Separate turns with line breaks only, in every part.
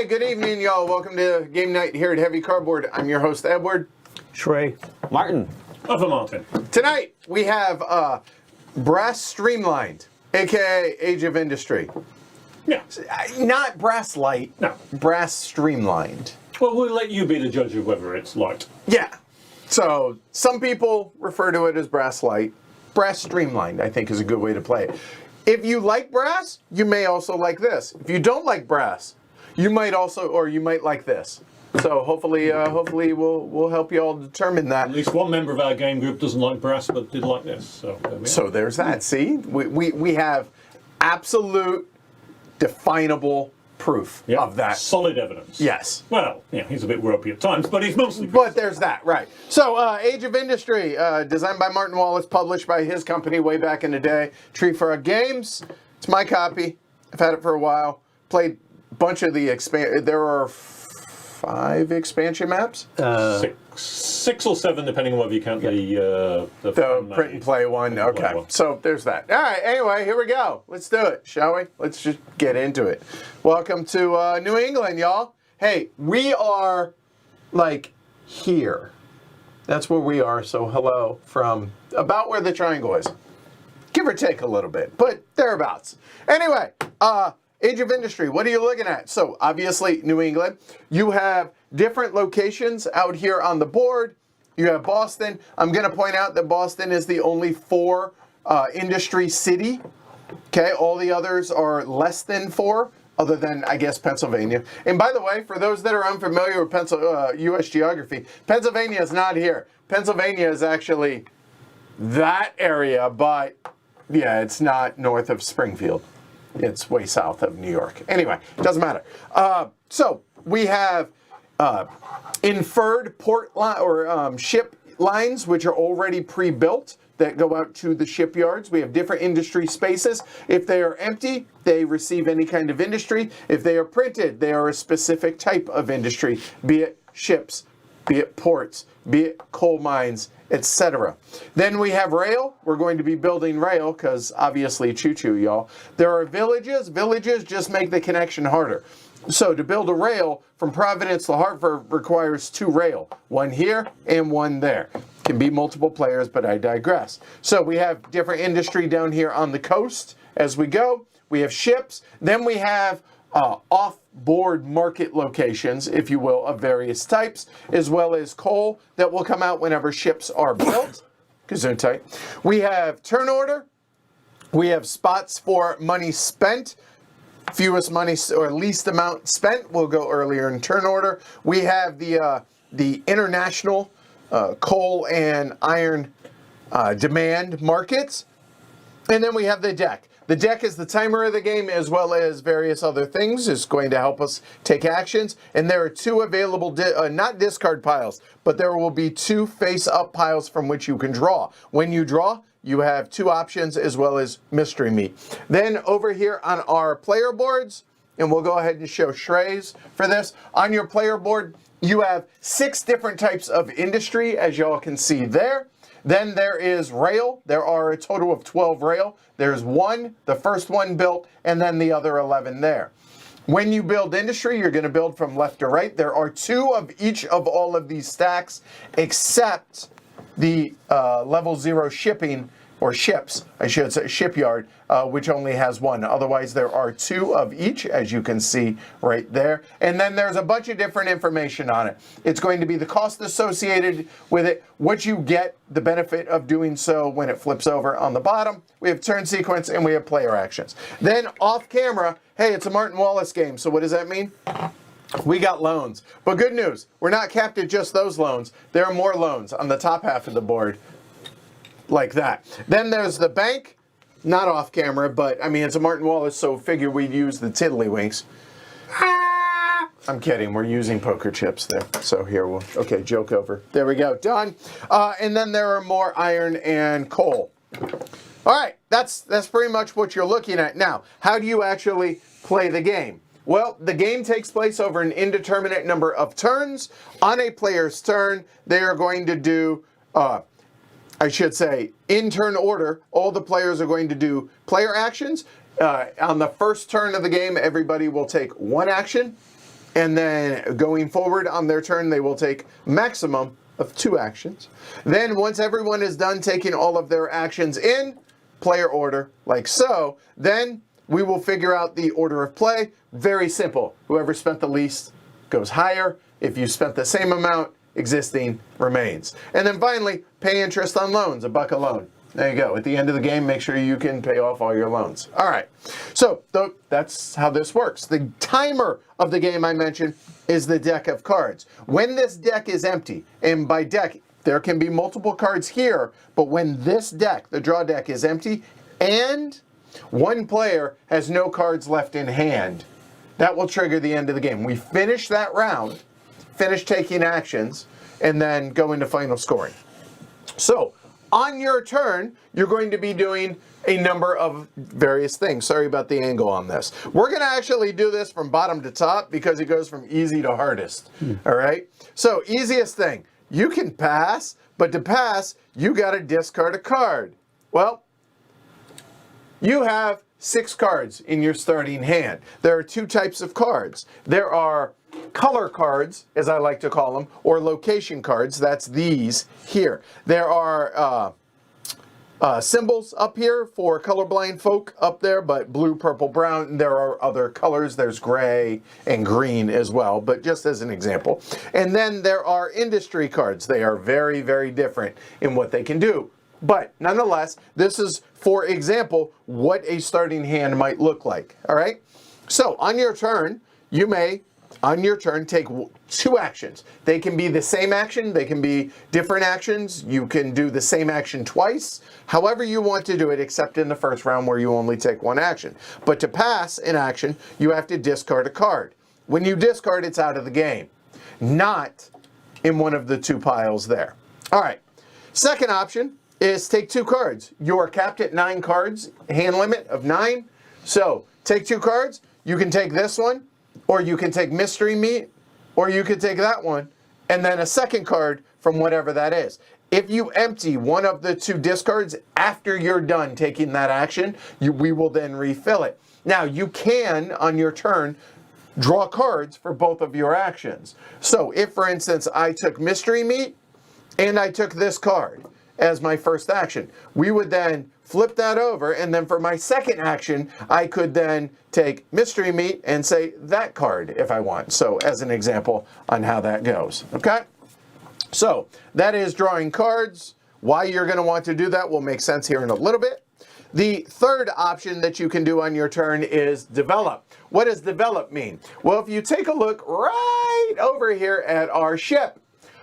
Hey, good evening, y'all. Welcome to game night here at Heavy Cardboard. I'm your host, Edward.
Trey.
Martin.
Other Martin.
Tonight, we have Brass Streamlined, a.k.a. Age of Industry.
Yeah.
Not Brass Light.
No.
Brass Streamlined.
Well, we'll let you be the judge of whether it's light.
Yeah. So, some people refer to it as Brass Light. Brass Streamlined, I think, is a good way to play it. If you like brass, you may also like this. If you don't like brass, you might like this. So hopefully we'll help you all determine that.
At least one member of our game group doesn't like brass, but did like this. So
There's that. See, we have absolute, definable proof of that.
Solid evidence.
Yes.
Well, yeah, he's a bit ropey at times, but he's mostly.
But there's that, right. So, Age of Industry, designed by Martin Wallace, published by his company way back in the day, Tree for Games. It's my copy. I've had it for a while. Played a bunch of the there are 5 expansion maps?
Six or 7, depending on whether you count the
print and play one. Okay, so there's that. All right, anyway, here we go. Let's do it, shall we? Let's just get into it. Welcome to New England, y'all. Hey, we are, like, here. That's where we are, so hello from about where the triangle is. Give or take a little bit, but thereabouts. Anyway, Age of Industry, what are you looking at? So, obviously, New England. You have different locations out here on the board. You have Boston. I'm going to point out that Boston is the only 4 industry city. Okay, all the others are less than 4, other than, I guess, Pennsylvania. And by the way, for those that are unfamiliar with U.S. geography, Pennsylvania is not here. Pennsylvania is actually that area, but, yeah, it's not north of Springfield. It's way south of New York. Anyway, doesn't matter. So we have inferred port ship lines, which are already pre-built that go out to the shipyards. We have different industry spaces. If they are empty, they receive any kind of industry. If they are printed, they are a specific type of industry, be it ships, be it ports, be it coal mines, etc. Then we have rail. We're going to be building rail because obviously choo-choo, y'all. There are villages. Villages just make the connection harder. So to build a rail from Providence to Hartford requires 2 rail. One here and one there. Can be multiple players, but I digress. So we have different industry down here on the coast as we go. We have ships. Then we have off-board market locations, if you will, of various types, as well as coal that will come out whenever ships are built. Gesundheit. We have turn order. We have spots for money spent. Fewest money or least amount spent will go earlier in turn order. We have the international coal and iron demand markets. And then we have the deck. The deck is the timer of the game as well as various other things. It's going to help us take actions. And there are 2 available, not discard piles, but there will be 2 face-up piles from which you can draw. When you draw, you have 2 options as well as mystery meat. Then over here on our player boards, and we'll go ahead and show Shrey's for this. On your player board, you have 6 different types of industry, as y'all can see there. Then there is rail. There are a total of 12 rail. There's 1, the first one built, and then the other 11 there. When you build industry, you're going to build from left to right. There are 2 of each of all of these stacks, except the level 0 shipping, or ships, I should say, shipyard, which only has 1. Otherwise, there are 2 of each, as you can see right there. And then there's a bunch of different information on it. It's going to be the cost associated with it, what you get, the benefit of doing so when it flips over on the bottom. We have turn sequence, and we have player actions. Then off camera, hey, it's a Martin Wallace game, so what does that mean? We got loans. But good news, we're not capped at just those loans. There are more loans on the top half of the board. Like that. Then there's the bank, not off camera, but I mean, it's a Martin Wallace, so figure we'd use the tiddlywinks. I'm kidding, we're using poker chips there. So here okay, joke over. There we go, done. And then there are more iron and coal. All right, that's pretty much what you're looking at. Now, how do you actually play the game? Well, the game takes place over an indeterminate number of turns. On a player's turn, they are going to do I should say, in turn order, all the players are going to do player actions. On the first turn of the game, everybody will take 1 action. And then going forward on their turn, they will take maximum of 2 actions. Then once everyone is done taking all of their actions in player order, like so, then we will figure out the order of play. Very simple. Whoever spent the least goes higher. If you spent the same amount, existing remains. And then finally, pay interest on loans, $1 a loan. There you go. At the end of the game, make sure you can pay off all your loans. All right. So that's how this works. The timer of the game I mentioned is the deck of cards. When this deck is empty, and by deck, there can be multiple cards here, but when this deck, the draw deck, is empty and one player has no cards left in hand, that will trigger the end of the game. We finish that round, finish taking actions, and then go into final scoring. So, on your turn, you're going to be doing a number of various things. Sorry about the angle on this. We're going to actually do this from bottom to top because it goes from easy to hardest. All right? So, easiest thing, you can pass, but to pass, you got to discard a card. Well, you have 6 cards in your starting hand. There are 2 types of cards. There are color cards, as I like to call them, or location cards. That's these here. There are symbols up here for colorblind folk up there, but blue, purple, brown. And there are other colors. There's gray and green as well, but just as an example. And then there are industry cards. They are very, very different in what they can do. But nonetheless, this is, for example, what a starting hand might look like. All right? So on your turn, you may, on your turn, take 2 actions. They can be the same action. They can be different actions. You can do the same action twice, however you want to do it, except in the first round where you only take 1 action. But to pass an action, you have to discard a card. When you discard, it's out of the game, not in one of the 2 piles there. All right. Second option is take 2 cards. You are capped at 9 cards, hand limit of 9. So take 2 cards. You can take this one, or you can take mystery meat, or you could take that one, and then a second card from whatever that is. If you empty one of the 2 discards after you're done taking that action, we will then refill it. Now, you can, on your turn, draw cards for both of your actions. So if, for instance, I took mystery meat and I took this card as my first action, we would then flip that over, and then for my second action, I could then take mystery meat and say that card if I want. So as an example on how that goes, okay? So that is drawing cards. Why you're going to want to do that will make sense here in a little bit. The third option that you can do on your turn is develop. What does develop mean? Well, if you take a look right over here at our ship,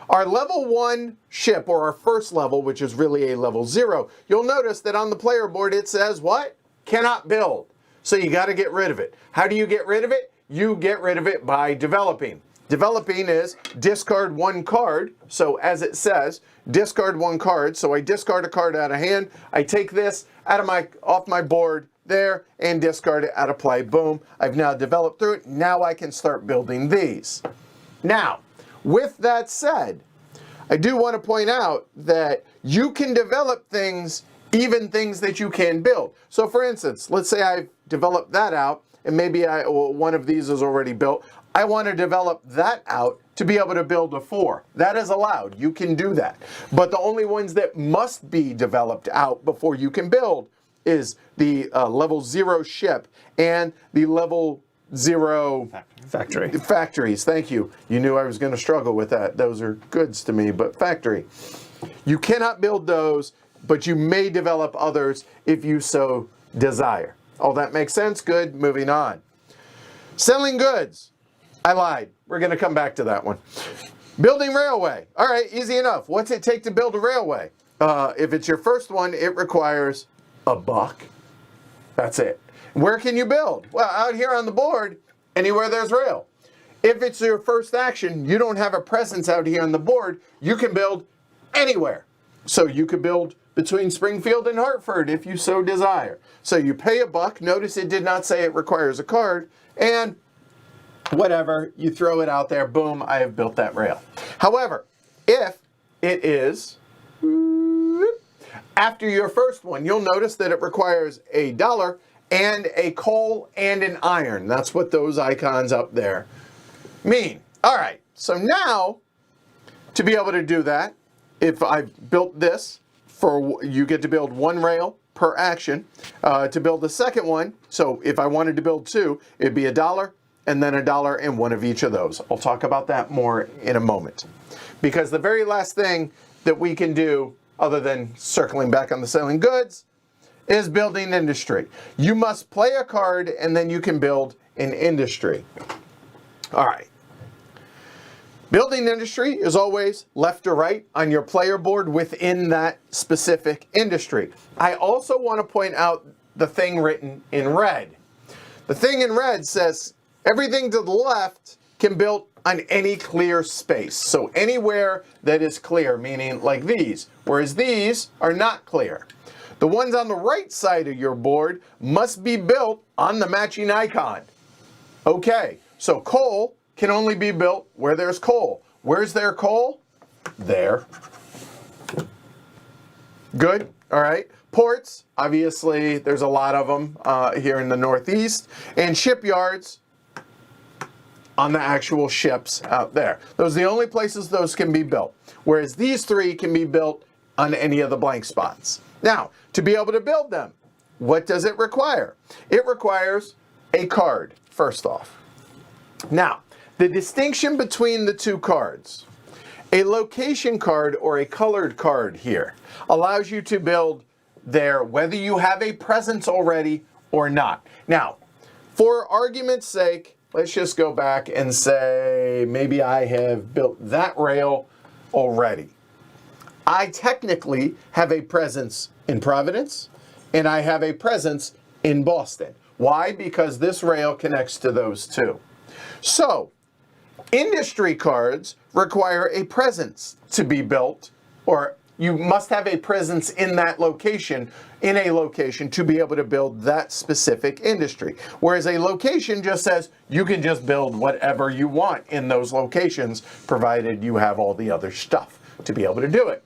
our level 1 ship, or our first level, which is really a level 0, you'll notice that on the player board it says what? Cannot build. So you got to get rid of it. How do you get rid of it? You get rid of it by developing. Developing is discard 1 card. So as it says, discard 1 card. So I discard a card out of hand. I take this off my board there and discard it out of play. Boom. I've now developed through it. Now I can start building these. Now, with that said, I do want to point out that you can develop things, even things that you can build. So for instance, let's say I've developed that out, and maybe one of these is already built. I want to develop that out to be able to build a 4. That is allowed. You can do that. But the only ones that must be developed out before you can build is the level 0 ship and the level 0 factories. Thank you. You knew I was going to struggle with that. Those are goods to me, but factory. You cannot build those, but you may develop others if you so desire. All that makes sense? Good. Moving on. Selling goods. I lied. We're going to come back to that one. Building railway. All right, easy enough. What's it take to build a railway? If it's your first one, it requires $1. That's it. Where can you build? Well, out here on the board, anywhere there's rail. If it's your first action, you don't have a presence out here on the board, you can build anywhere. So you could build between Springfield and Hartford if you so desire. So you pay $1. Notice it did not say it requires a card. And whatever, you throw it out there, boom, I have built that rail. However, if it is after your first one, you'll notice that it requires $1 and a coal and an iron. That's what those icons up there mean. All right, so now to be able to do that, if I've built this, you get to build 1 rail per action. To build the second one, so if I wanted to build 2, it'd be $1 and then $1 in one of each of those. I'll talk about that more in a moment. Because the very last thing that we can do, other than circling back on the selling goods, is building industry. You must play a card and then you can build an industry. All right. Building industry is always left or right on your player board within that specific industry. I also want to point out the thing written in red. The thing in red says everything to the left can build on any clear space. So anywhere that is clear, meaning like these, whereas these are not clear. The ones on the right side of your board must be built on the matching icon. Okay, so coal can only be built where there's coal. Where's there coal? There. Good, all right. Ports, obviously, there's a lot of them here in the Northeast. And shipyards on the actual ships out there. Those are the only places those can be built. Whereas these 3 can be built on any of the blank spots. Now, to be able to build them, what does it require? It requires a card, first off. Now, the distinction between the 2 cards, a location card or a colored card here, allows you to build there whether you have a presence already or not. Now, for argument's sake, let's just go back and say maybe I have built that rail already. I technically have a presence in Providence and I have a presence in Boston. Why? Because this rail connects to those 2. So, industry cards require a presence to be built, or you must have a presence in that location, in a location, to be able to build that specific industry. Whereas a location just says you can just build whatever you want in those locations, provided you have all the other stuff to be able to do it.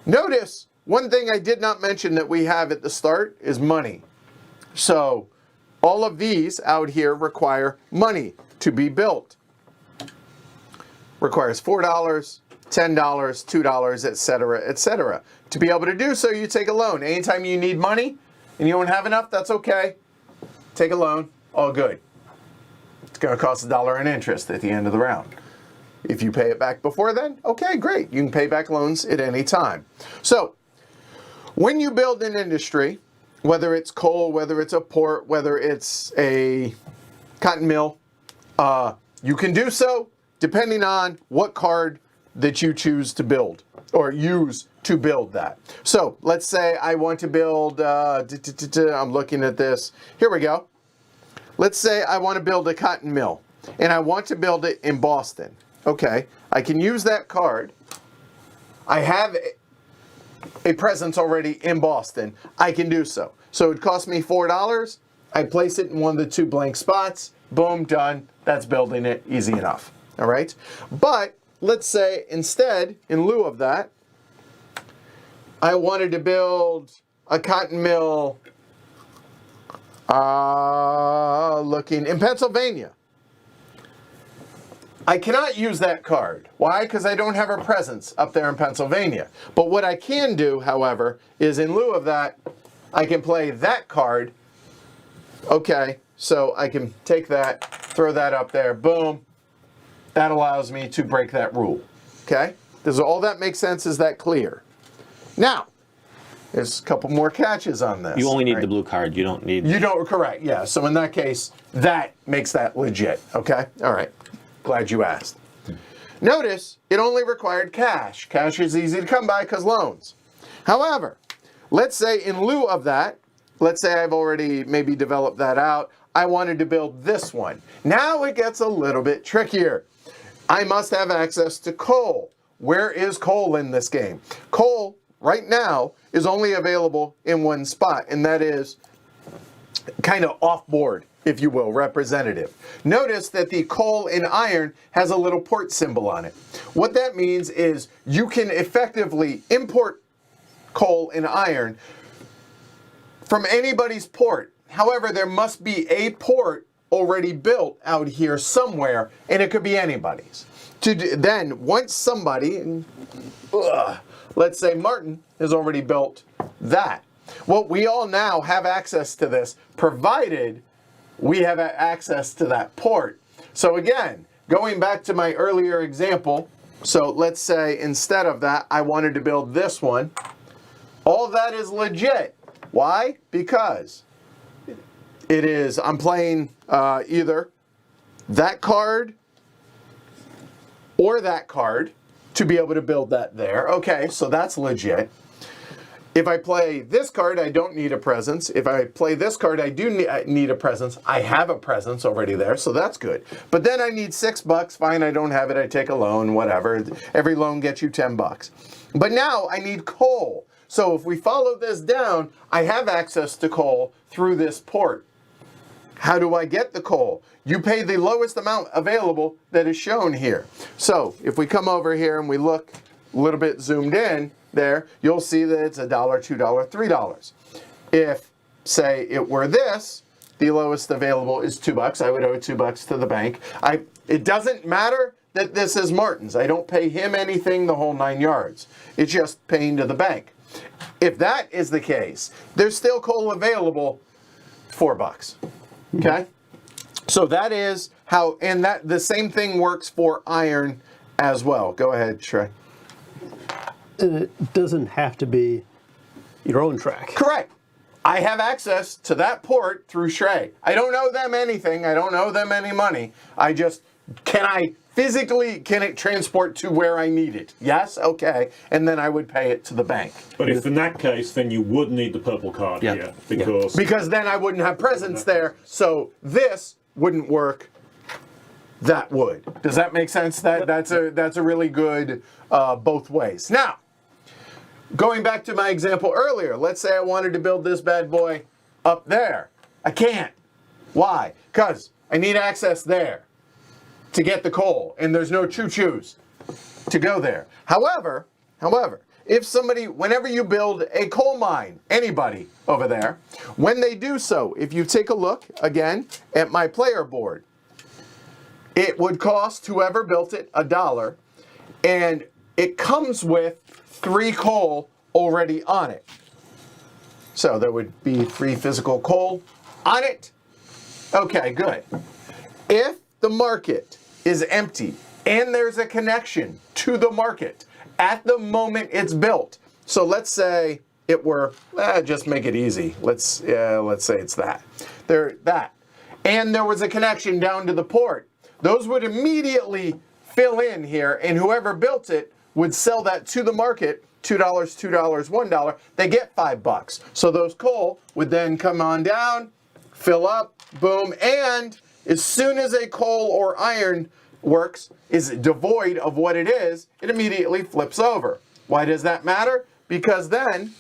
Notice, one thing I did not mention that we have at the start is money. So, all of these out here require money to be built. Requires $4, $10, $2, etc., etc. To be able to do so, you take a loan. Anytime you need money and you don't have enough, that's okay. Take a loan, all good. It's going to cost $1 in interest at the end of the round. If you pay it back before then, okay, great. You can pay back loans at any time. So, when you build an industry, whether it's coal, whether it's a port, whether it's a cotton mill, you can do so depending on what card that you choose to build or use to build that. So let's say I want to build, I'm looking at this. Here we go. Let's say I want to build a cotton mill and I want to build it in Boston. Okay, I can use that card. I have a presence already in Boston. I can do so. So it cost me $4. I place it in one of the 2 blank spots. Boom, done. That's building it. Easy enough. All right. But let's say instead, in lieu of that, I wanted to build a cotton mill looking in Pennsylvania. I cannot use that card. Why? Because I don't have a presence up there in Pennsylvania. But what I can do, however, is in lieu of that, I can play that card. Okay, so I can take that, throw that up there, boom. That allows me to break that rule. Okay? Does all that make sense? Is that clear? Now, there's a couple more catches on this.
You only need the blue card. You don't need...
You don't, correct, yeah. So in that case, that makes that legit, okay? All right. Glad you asked. Notice, it only required cash. Cash is easy to come by because loans. However, let's say in lieu of that, let's say I've already maybe developed that out, I wanted to build this one. Now it gets a little bit trickier. I must have access to coal. Where is coal in this game? Coal, right now, is only available in one spot, and that is kind of off-board, if you will, representative. Notice that the coal and iron has a little port symbol on it. What that means is you can effectively import coal and iron from anybody's port. However, there must be a port already built out here somewhere, and it could be anybody's. Then, once somebody, let's say Martin, has already built that. Well, we all now have access to this, provided we have access to that port. So again, going back to my earlier example, so let's say instead of that, I wanted to build this one. All of that is legit. Why? Because it is, I'm playing either that card or that card to be able to build that there. Okay, so that's legit. If I play this card, I don't need a presence. If I play this card, I do need a presence. I have a presence already there, so that's good. But then I need $6. Fine, I don't have it. I take a loan, whatever. Every loan gets you $10. But now I need coal. So if we follow this down, I have access to coal through this port. How do I get the coal? You pay the lowest amount available that is shown here. So if we come over here and we look a little bit zoomed in, there, you'll see that it's $1, $2, $3. If, say, it were this, the lowest available is $2. I would owe $2 to the bank. It doesn't matter that this is Martin's. I don't pay him anything the whole 9 yards. It's just paying to the bank. If that is the case, there's still coal available, $4. Okay? So that is how, and that the same thing works for iron as well. Go ahead, Trey.
It doesn't have to be your own track.
Correct. I have access to that port through Shrey. I don't owe them anything. I don't owe them any money. I just, can it transport to where I need it? Yes? Okay. And then I would pay it to the bank.
But if in that case, then you would need the purple card here. Because
then I wouldn't have presence there. So this wouldn't work. That would. Does that make sense? That's a really good both ways. Now, going back to my example earlier, let's say I wanted to build this bad boy up there. I can't. Why? Because I need access there to get the coal, and there's no choo-choos to go there. However, if somebody, whenever you build a coal mine, anybody over there, when they do so, if you take a look again at my player board, it would cost whoever built it $1, and it comes with 3 coal already on it. So there would be 3 physical coal on it. Okay, good. If the market is empty and there's a connection to the market at the moment it's built, so let's say it were, just make it easy. Let's say it's that. And there was a connection down to the port. Those would immediately fill in here, and whoever built it would sell that to the market, $2, $1. They get $5. So those coal would then come on down, fill up, boom, and as soon as a coal or iron works is devoid of what it is, it immediately flips over. Why does that matter? Because then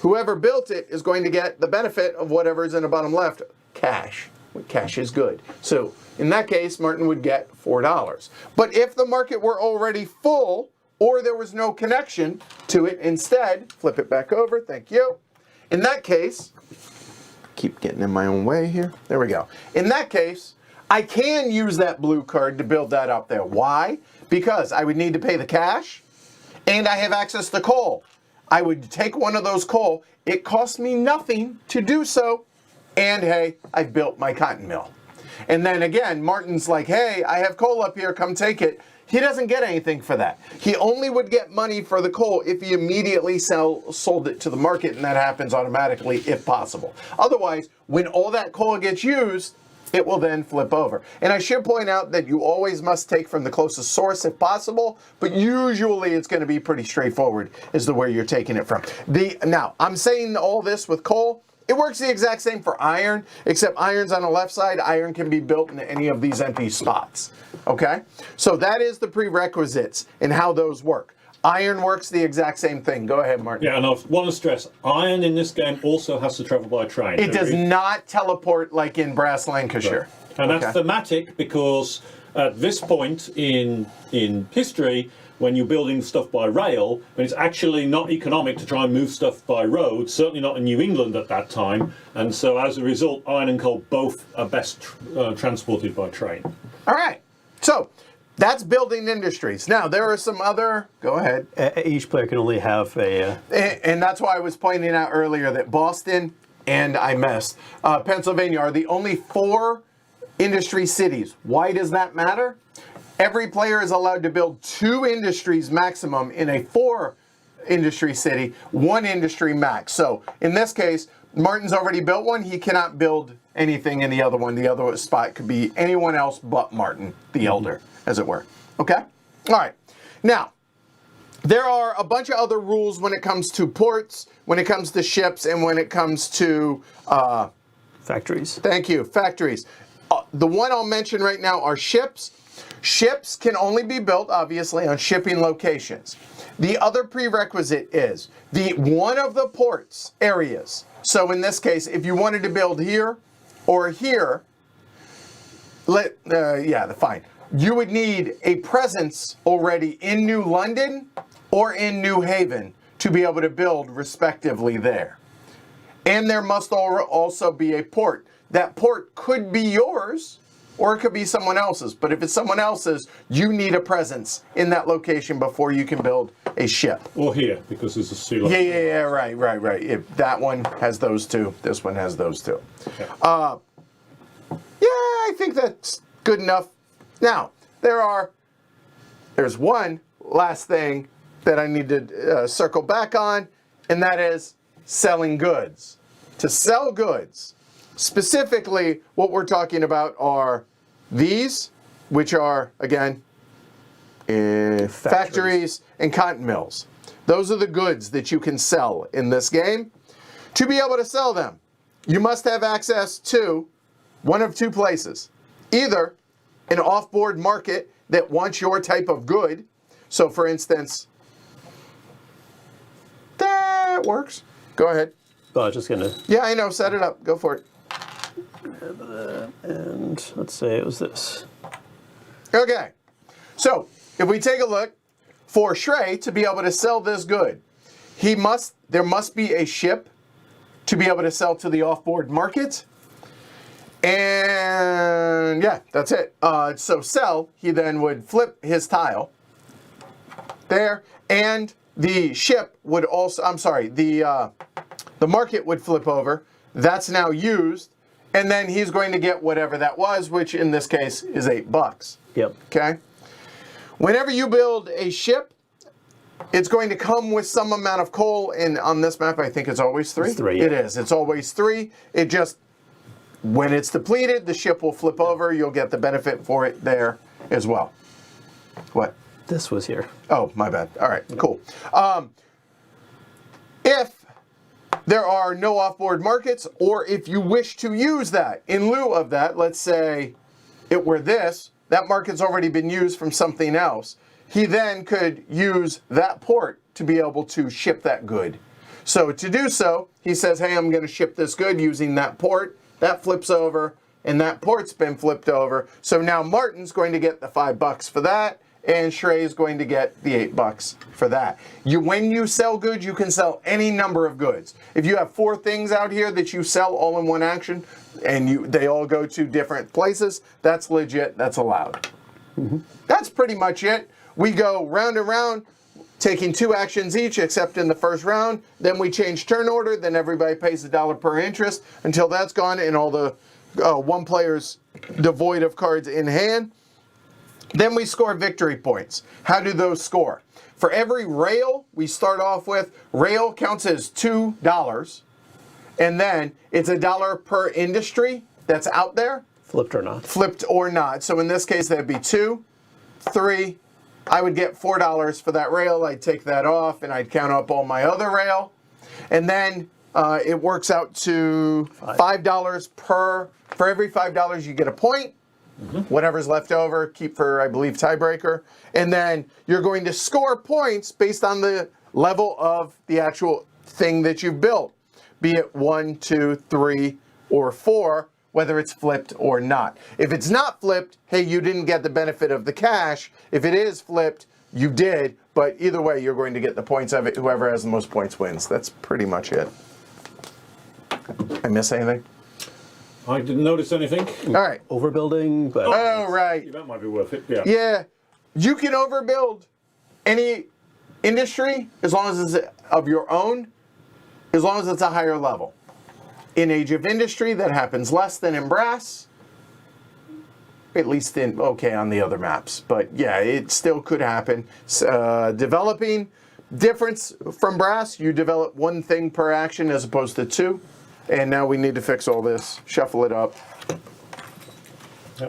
whoever built it is going to get the benefit of whatever's in the bottom left, cash. Cash is good. So in that case, Martin would get $4. But if the market were already full or there was no connection to it, instead, flip it back over, thank you. In that case, keep getting in my own way here. There we go. In that case, I can use that blue card to build that up there. Why? Because I would need to pay the cash and I have access to coal. I would take one of those coal. It costs me nothing to do so. And hey, I've built my cotton mill. And then again, Martin's like, hey, I have coal up here, come take it. He doesn't get anything for that. He only would get money for the coal if he immediately sold it to the market, and that happens automatically if possible. Otherwise, when all that coal gets used, it will then flip over. And I should point out that you always must take from the closest source if possible, but usually it's going to be pretty straightforward as to where you're taking it from. Now, I'm saying all this with coal. It works the exact same for iron, except iron's on the left side. Iron can be built in any of these empty spots, okay? So that is the prerequisites and how those work. Iron works the exact same thing. Go ahead, Martin.
Yeah, and I want to stress, iron in this game also has to travel by train.
It does not teleport like in Brass, Lancashire.
Right. And that's thematic because at this point in history, when you're building stuff by rail, when it's actually not economic to try and move stuff by road, certainly not in New England at that time, and so as a result, iron and coal both are best transported by train.
All right. So that's building industries. Now, there are some other... Go ahead.
Each player can only have a...
And that's why I was pointing out earlier that Boston and I missed, Pennsylvania are the only 4 industry cities. Why does that matter? Every player is allowed to build 2 industries maximum in a 4 industry city, 1 industry max. So in this case, Martin's already built one. He cannot build anything in the other one. The other spot could be anyone else but Martin, the elder, as it were. Okay? All right. Now, there are a bunch of other rules when it comes to ports, when it comes to ships, and when it comes to...
factories.
Thank you, factories. The one I'll mention right now are ships. Ships can only be built, obviously, on shipping locations. The other prerequisite is one of the ports areas. So in this case, if you wanted to build here or here, fine. You would need a presence already in New London or in New Haven to be able to build respectively there. And there must also be a port. That port could be yours, or it could be someone else's. But if it's someone else's, you need a presence in that location before you can build a ship.
Or here, because there's a sea level.
Yeah, right. If that one has those 2, this one has those 2.
Okay.
I think that's good enough. Now, there's one last thing that I need to circle back on, and that is selling goods. To sell goods, specifically, what we're talking about are these, which are, again, factories and cotton mills. Those are the goods that you can sell in this game. To be able to sell them, you must have access to one of 2 places. Either an off-board market that wants your type of good. So, for instance, that works. Go ahead.
Well, I was just going to...
Yeah, I know. Set it up. Go for it.
And let's say it was this.
Okay. So, if we take a look, for Shrey to be able to sell this good, there must be a ship to be able to sell to the off-board market. And yeah, that's it. So sell, he then would flip his tile there, and the ship would also, the market would flip over. That's now used, and then he's going to get whatever that was, which in this case is $8.
Yep.
Okay. Whenever you build a ship, it's going to come with some amount of coal, and on this map, I think it's always 3.
It's 3, yeah.
It is. It's always 3. It just, when it's depleted, the ship will flip over. You'll get the benefit for it there as well. What?
This was here.
Oh, my bad. All right, cool. If there are no off-board markets, or if you wish to use that in lieu of that, let's say it were this, that market's already been used from something else. He then could use that port to be able to ship that good. So to do so, he says, hey, I'm going to ship this good using that port. That flips over, and that port's been flipped over. So now Martin's going to get the $5 for that, and Shrey is going to get the $8 for that. When you sell goods, you can sell any number of goods. If you have 4 things out here that you sell all in one action, and they all go to different places, that's legit, that's allowed. Mm-hmm. That's pretty much it. We go round and round, taking 2 actions each, except in the first round. Then we change turn order. Then everybody pays $1 per interest until that's gone and all the one player's devoid of cards in hand. Then we score victory points. How do those score? For every rail we start off with, rail counts as $2. And then it's $1 per industry that's out there.
Flipped or not.
Flipped or not. So in this case, that'd be 2, 3. I would get $4 for that rail. I'd take that off, and I'd count up all my other rail. And then it works out to $5 per. For every $5, you get a point. Mm-hmm. Whatever's left over, keep for, I believe, tiebreaker. And then you're going to score points based on the level of the actual thing that you've built, be it 1, 2, 3, or 4. whether it's flipped or not. If it's not flipped, hey, you didn't get the benefit of the cash. If it is flipped, you did, but either way, you're going to get the points of it. Whoever has the most points wins. That's pretty much it. I miss anything?
I didn't notice anything.
All right.
Overbuilding, but
Oh, right.
That might be worth it. Yeah.
Yeah. You can overbuild any industry as long as it's of your own, as long as it's a higher level. In Age of Industry, that happens less than in Brass. At least on the other maps. But yeah, it still could happen. Developing, difference from Brass, you develop one thing per action as opposed to two. And now we need to fix all this, shuffle it up.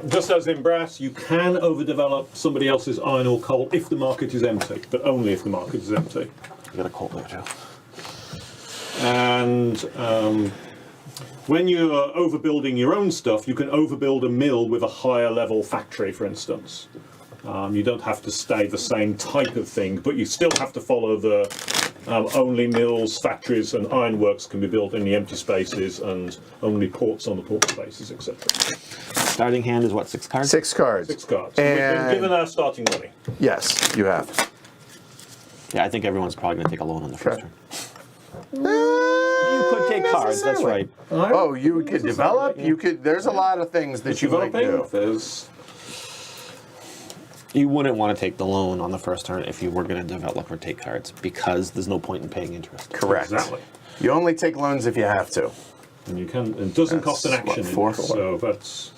Just as in Brass, you can overdevelop somebody else's iron or coal if the market is empty, but only if the market is empty.
You got a coal there too.
And when you're overbuilding your own stuff, you can overbuild a mill with a higher level factory, for instance. You don't have to stay the same type of thing, but you still have to follow the only mills, factories, and ironworks can be built in the empty spaces, and only ports on the port spaces, etc.
Starting hand is what, 6 cards?
6 cards.
6 cards. So we've been given our starting money.
Yes, you have.
Yeah, I think everyone's probably going to take a loan on the first
Okay.
turn. You could take cards, that's right.
Oh, you could develop. You could. There's a lot of things that you might do.
You wouldn't want to take the loan on the first turn if you were going to develop or take cards, because there's no point in paying interest.
Correct.
Exactly.
You only take loans if you have to.
And you can. It doesn't cost an
That's,
action.
what, 4
in it,
for
so that's.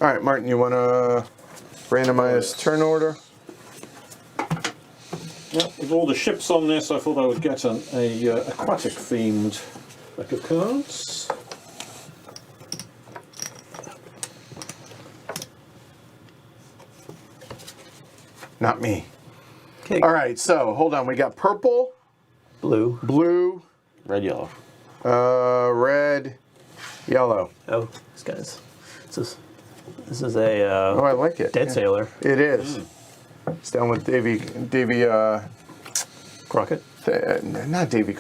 All right, Martin, you want to randomize turn order?
Yeah, with all the ships on this, I thought I would get an aquatic themed deck of cards.
Not me.
okay.
All right, so hold on. We got purple,
Blue.
blue,
Red, yellow.
red, yellow.
Oh, these guys. This is a
Oh, I like it.
dead
Yeah.
sailor.
It is. It's down with Davy,
Crockett.
not Davy,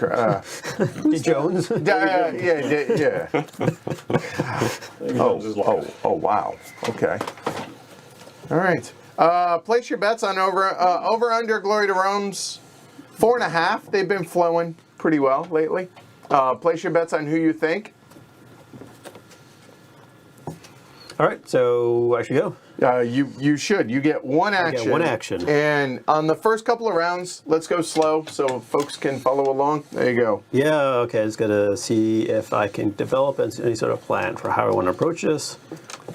Jones.
yeah. Oh, wow. Okay. All right. Place your bets on over under Glory to Rome's 4.5. They've been flowing pretty well lately. Place your bets on who you think.
All right, so I should go.
You should. You get one action.
get one action.
And on the first couple of rounds, let's go slow so folks can follow along. There you go.
Yeah, okay, just gotta see if I can develop any sort of plan for how I want to approach this.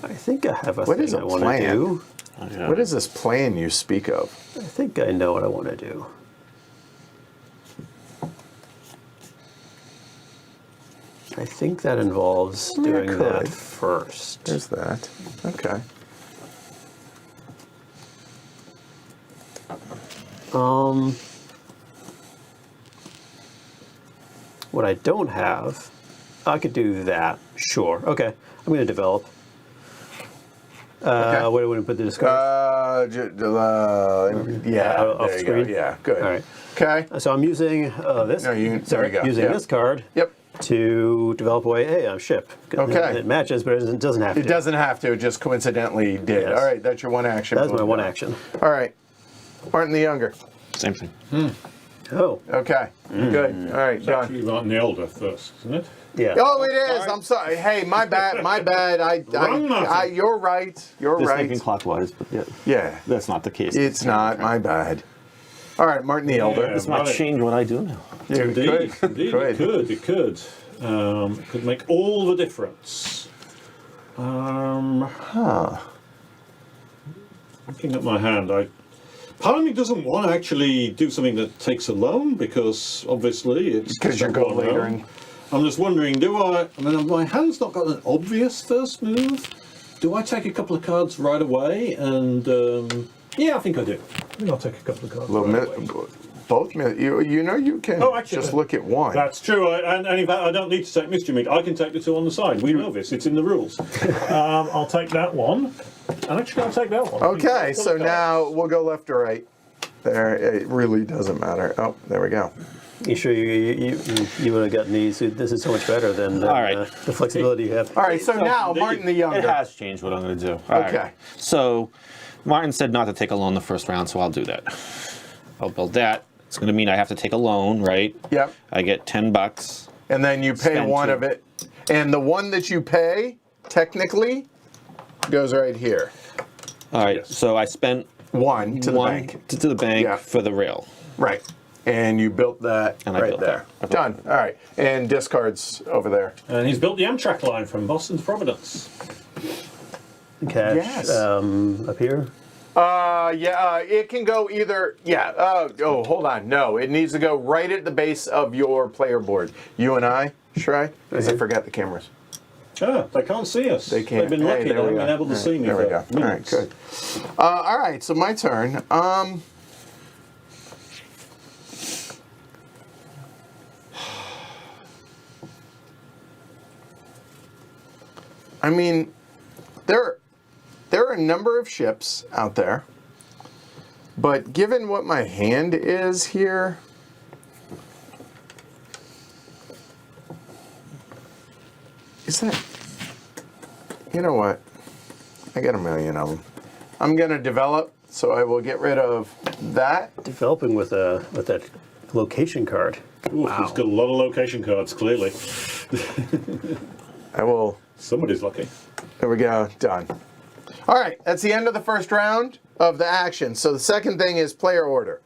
I think I have a
What
thing
is a
I want to
plan?
do.
Oh, yeah.
What is this plan you speak of?
I think I know what I want to do. I think that involves
Yeah,
doing that
could.
first.
There's that. Okay.
What I don't have, I could do that. Sure. Okay. I'm going to develop.
Okay.
Where do we put the discard?
Yeah.
Off
There you
screen?
go. Yeah. Good.
All right.
Okay.
So I'm using this.
No, there
sorry,
you go.
using
Yeah.
this card
Yep.
to develop away a ship.
Okay.
It matches, but it doesn't have to.
It doesn't have to. It just coincidentally did.
Yes.
All right. That's your one action.
That's my one action.
All right. Martin the Younger.
Same thing.
Oh.
Okay. Good. All right. Done.
Actually, Martin the Elder first, isn't it?
Yeah.
Oh, it is. I'm sorry. Hey, my bad. My bad.
Wrong, Martin.
You're right. You're
Just
right.
thinking clockwise, but yeah,
Yeah.
that's not the case.
It's not. My bad. All right. Martin the Elder.
Yeah.
This might change what I do now.
You
Indeed,
could.
indeed,
Could.
it could. It could. It could make all the difference. Looking at my hand, part of me doesn't want to actually do something that takes a loan because obviously it's
Because you go later and
I'm just wondering, I mean, my hand's not got an obvious first move. Do I take a couple of cards right away? And yeah, I think I do. I think I'll take a couple of cards right away.
both. You know you can
Actually,
just look at one.
That's true, and in fact, I don't need to take Mystery Meat. I can take the 2 on the side. We know this; it's in the rules. I'll take that one, and actually, I'll take that one.
Okay, so now we'll go left to right. there. It really doesn't matter. Oh, there we go.
You sure you would have gotten these? This is so much better than
All right.
The flexibility you have.
All right, so now
indeed.
Martin the Younger.
It has changed what I'm going to do. All right.
Okay.
So Martin said not to take a loan the first round, so I'll do that. I'll build that. It's going to mean I have to take a loan, right?
Yep.
I get $10.
And then you pay
Spend
one
two.
of it. And the one that you pay, technically, goes right here.
All right. So I spent
One to the
one
bank.
to the bank
Yeah.
for the rail.
Right. And you built that
And I
right
built
there.
that.
Done. All right. And discards over there.
And he's built the Amtrak line from Boston to Providence.
Cash
Yes.
up here.
It can go either. Yeah. Hold on. No, it needs to go right at the base of your player board. You and I, Shry, because I forgot the cameras.
Ah, they can't see us.
They can't.
They've been lucky.
Hey, there we
They've been
go.
able to
All right,
see me
there we
for
go. All right,
minutes.
good. All right, so my turn. I mean, there are a number of ships out there, but given what my hand is here, is that? You know what? I got a million of them. I'm gonna develop, so I will get rid of that.
Developing with that location card.
Ooh, he's got a lot of location cards, clearly.
I will.
Somebody's lucky.
There we go. Done. All right, that's the end of the first round of the action. So the second thing is player order.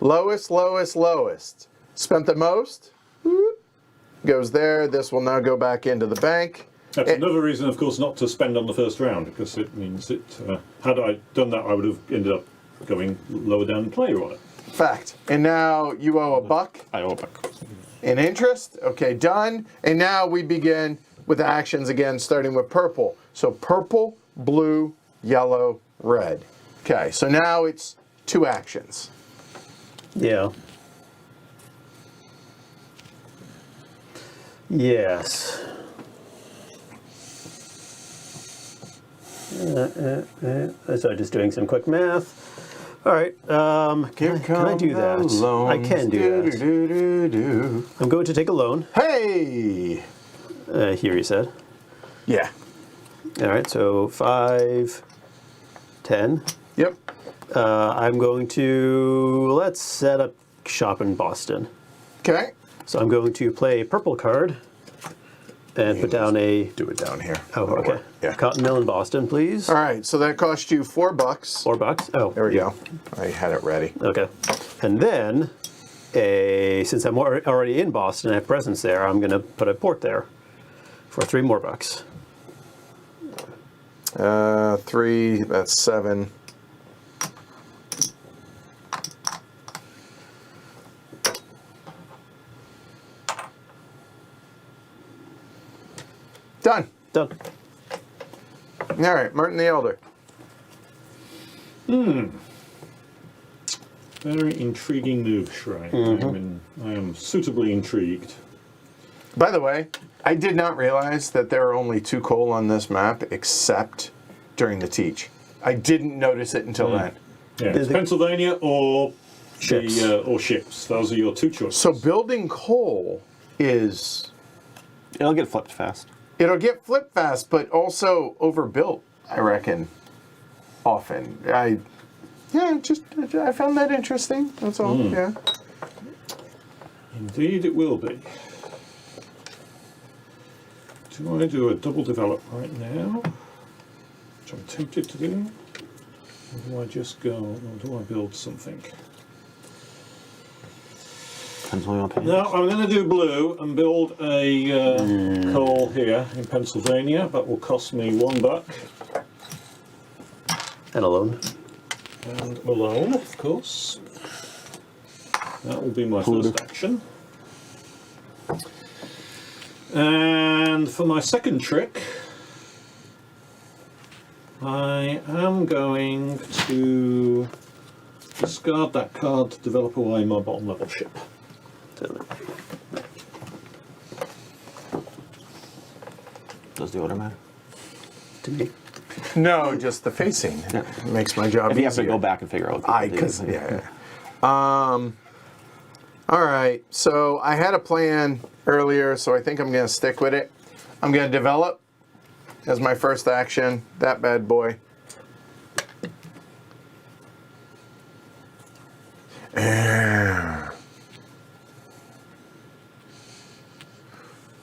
Lowest, lowest, lowest. Spent the most. Whoop, goes there. This will now go back into the bank.
That's another reason, of course, not to spend on the first round, because it means it. Had I done that, I would have ended up going lower down the player order.
Fact. And now you owe $1
I owe $1.
in interest. Okay, done. And now we begin with the actions again, starting with purple. So purple, blue, yellow, red. Okay, so now it's 2 actions.
Yeah. Yes. So just doing some quick math. All right. Can I do that? I can do that. I'm going to take a loan.
Hey!
Here he said.
Yeah.
All right. So 5, 10.
Yep.
I'm going to let's set up shop in Boston.
Okay.
So I'm going to play a purple card and put down a.
Do it down here.
Oh, okay.
Yeah.
Cotton Mill in Boston, please.
All right, so that cost you $4.
$4. Oh,
There we go. I had it ready.
Okay. And then, since I'm already in Boston, I have presence there, I'm going to put a port there for $3 more.
3, that's 7. Done.
Done.
All right, Martin the Elder.
Very intriguing move, Shrine. I am suitably intrigued.
By the way, I did not realize that there are only 2 coal on this map, except during the teach. I didn't notice it until then.
Yeah, it's Pennsylvania or
Ships.
or ships. Those are your 2 choices.
So building coal is...
It'll get flipped fast.
It'll get flipped fast, but also overbuilt, I reckon, often. I found that interesting, that's all, yeah.
Indeed, it will be. Do I do a double develop right now? Which I'm tempted to do. Or do I just go, or do I build something?
Depends on what you want to pay.
No, I'm going to do blue and build a coal here in Pennsylvania. That will cost me $1.
And a loan.
And a loan, of course. That will be my first action. And for my second trick, I am going to discard that card to develop away my bottom level ship.
Does the order matter?
To me.
No, just the facing makes my job
If you have to
easier.
go back and figure out what people do.
Yeah. All right, so I had a plan earlier, so I think I'm going to stick with it. I'm going to develop as my first action, that bad boy.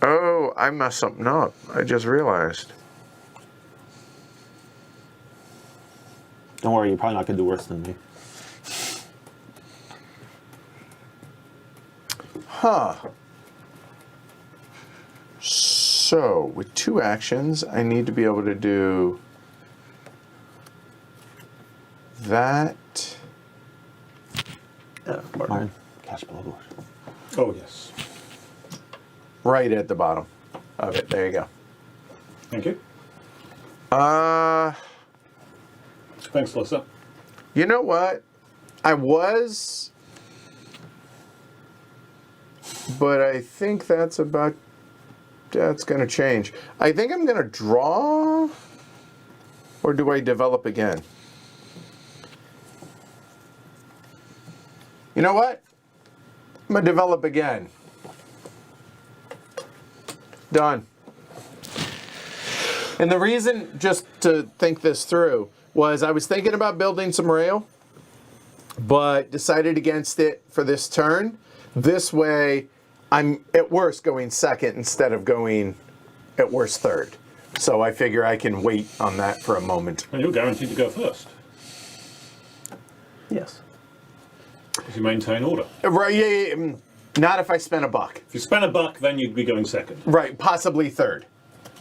Oh, I messed something up. I just realized.
Don't worry, you're probably not going to do worse than me.
Huh. So, with 2 actions, I need to be able to do that.
Martin, cash below board.
Oh, yes.
Right at the bottom of it. There you go.
Thank you.
Uh,
Thanks, Lissa.
you know what? I was, but I think that's going to change. I think I'm going to draw, or do I develop again? You know what? I'm going to develop again. Done. And the reason, just to think this through, was I was thinking about building some rail, but decided against it for this turn. This way, I'm at worst going second instead of going at worst third. So I figure I can wait on that for a moment.
And you're guaranteed to go first
Yes.
if you maintain order.
Right? Yeah. Not if I spend a buck.
If you spend a buck, then you'd be going second.
Right, possibly third.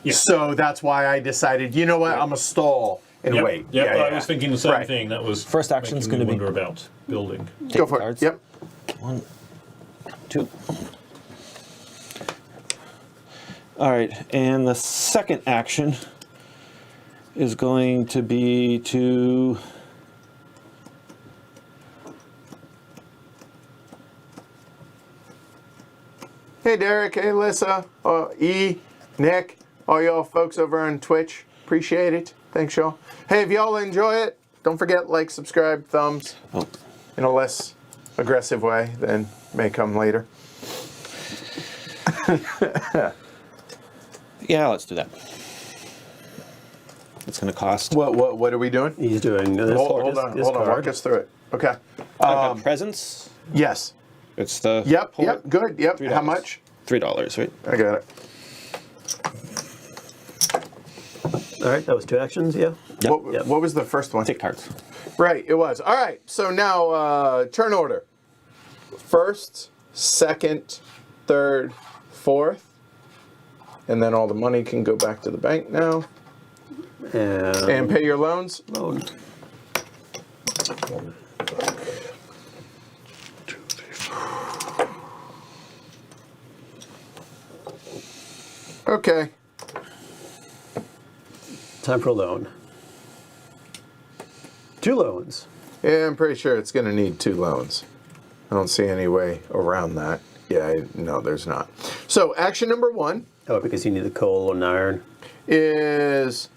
Yeah.
So that's why I decided, you know what, I'm going to stall and
Yep.
wait.
Yep,
Yeah,
I was thinking the same
Right.
thing. That was
First action's
making me
gonna be-
wonder about building.
Go
Take
for
cards.
it. Yep.
1, 2. All right, and the second action is going to be to
Hey, Derek. Hey, Lissa. E, Nick, all y'all folks over on Twitch. Appreciate it. Thanks, y'all. Hey, if y'all enjoy it, don't forget, like, subscribe, thumbs.
oh,
In a less aggressive way than may come later.
yeah, let's do that. It's going to cost.
What are we doing?
He's doing this.
Hold on. Walk us through it. Okay.
I've got presents.
Yes.
It's the
Yep.
port.
Yep. Good. Yep.
$3.
How much?
$3, right?
I got it.
All right, that was 2 actions, yeah?
Yep.
What was the first one?
Take cards.
Right, it was. All right, so now turn order. First, second, third, fourth. And then all the money can go back to the bank now. And pay your loans.
Loan.
Okay.
Time for a loan. 2 loans.
Yeah, I'm pretty sure it's going to need 2 loans. I don't see any way around that. Yeah, no, there's not. So action number 1
Oh, because you need the coal and iron.
is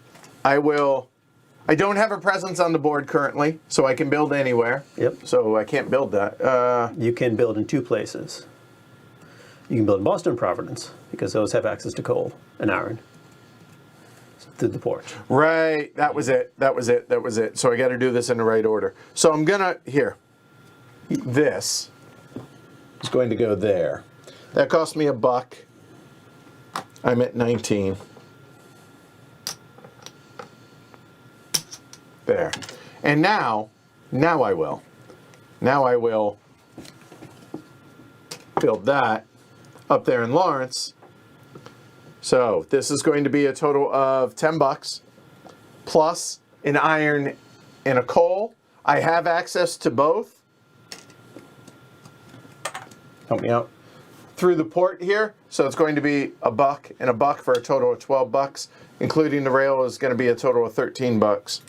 I don't have a presence on the board currently, so I can build anywhere.
Yep.
So I can't build that.
You can build in 2 places. You can build in Boston and Providence, because those have access to coal and iron through the port.
Right, that was it. So I got to do this in the right order. So I'm gonna this is going to go there. That cost me $1. I'm at 19. There. And now I will build that up there in Lawrence. So this is going to be a total of $10 plus an iron and a coal. I have access to both. Help me out. Through the port here. So it's going to be $1 and $1 for a total of $12. Including the rail is going to be a total of $13.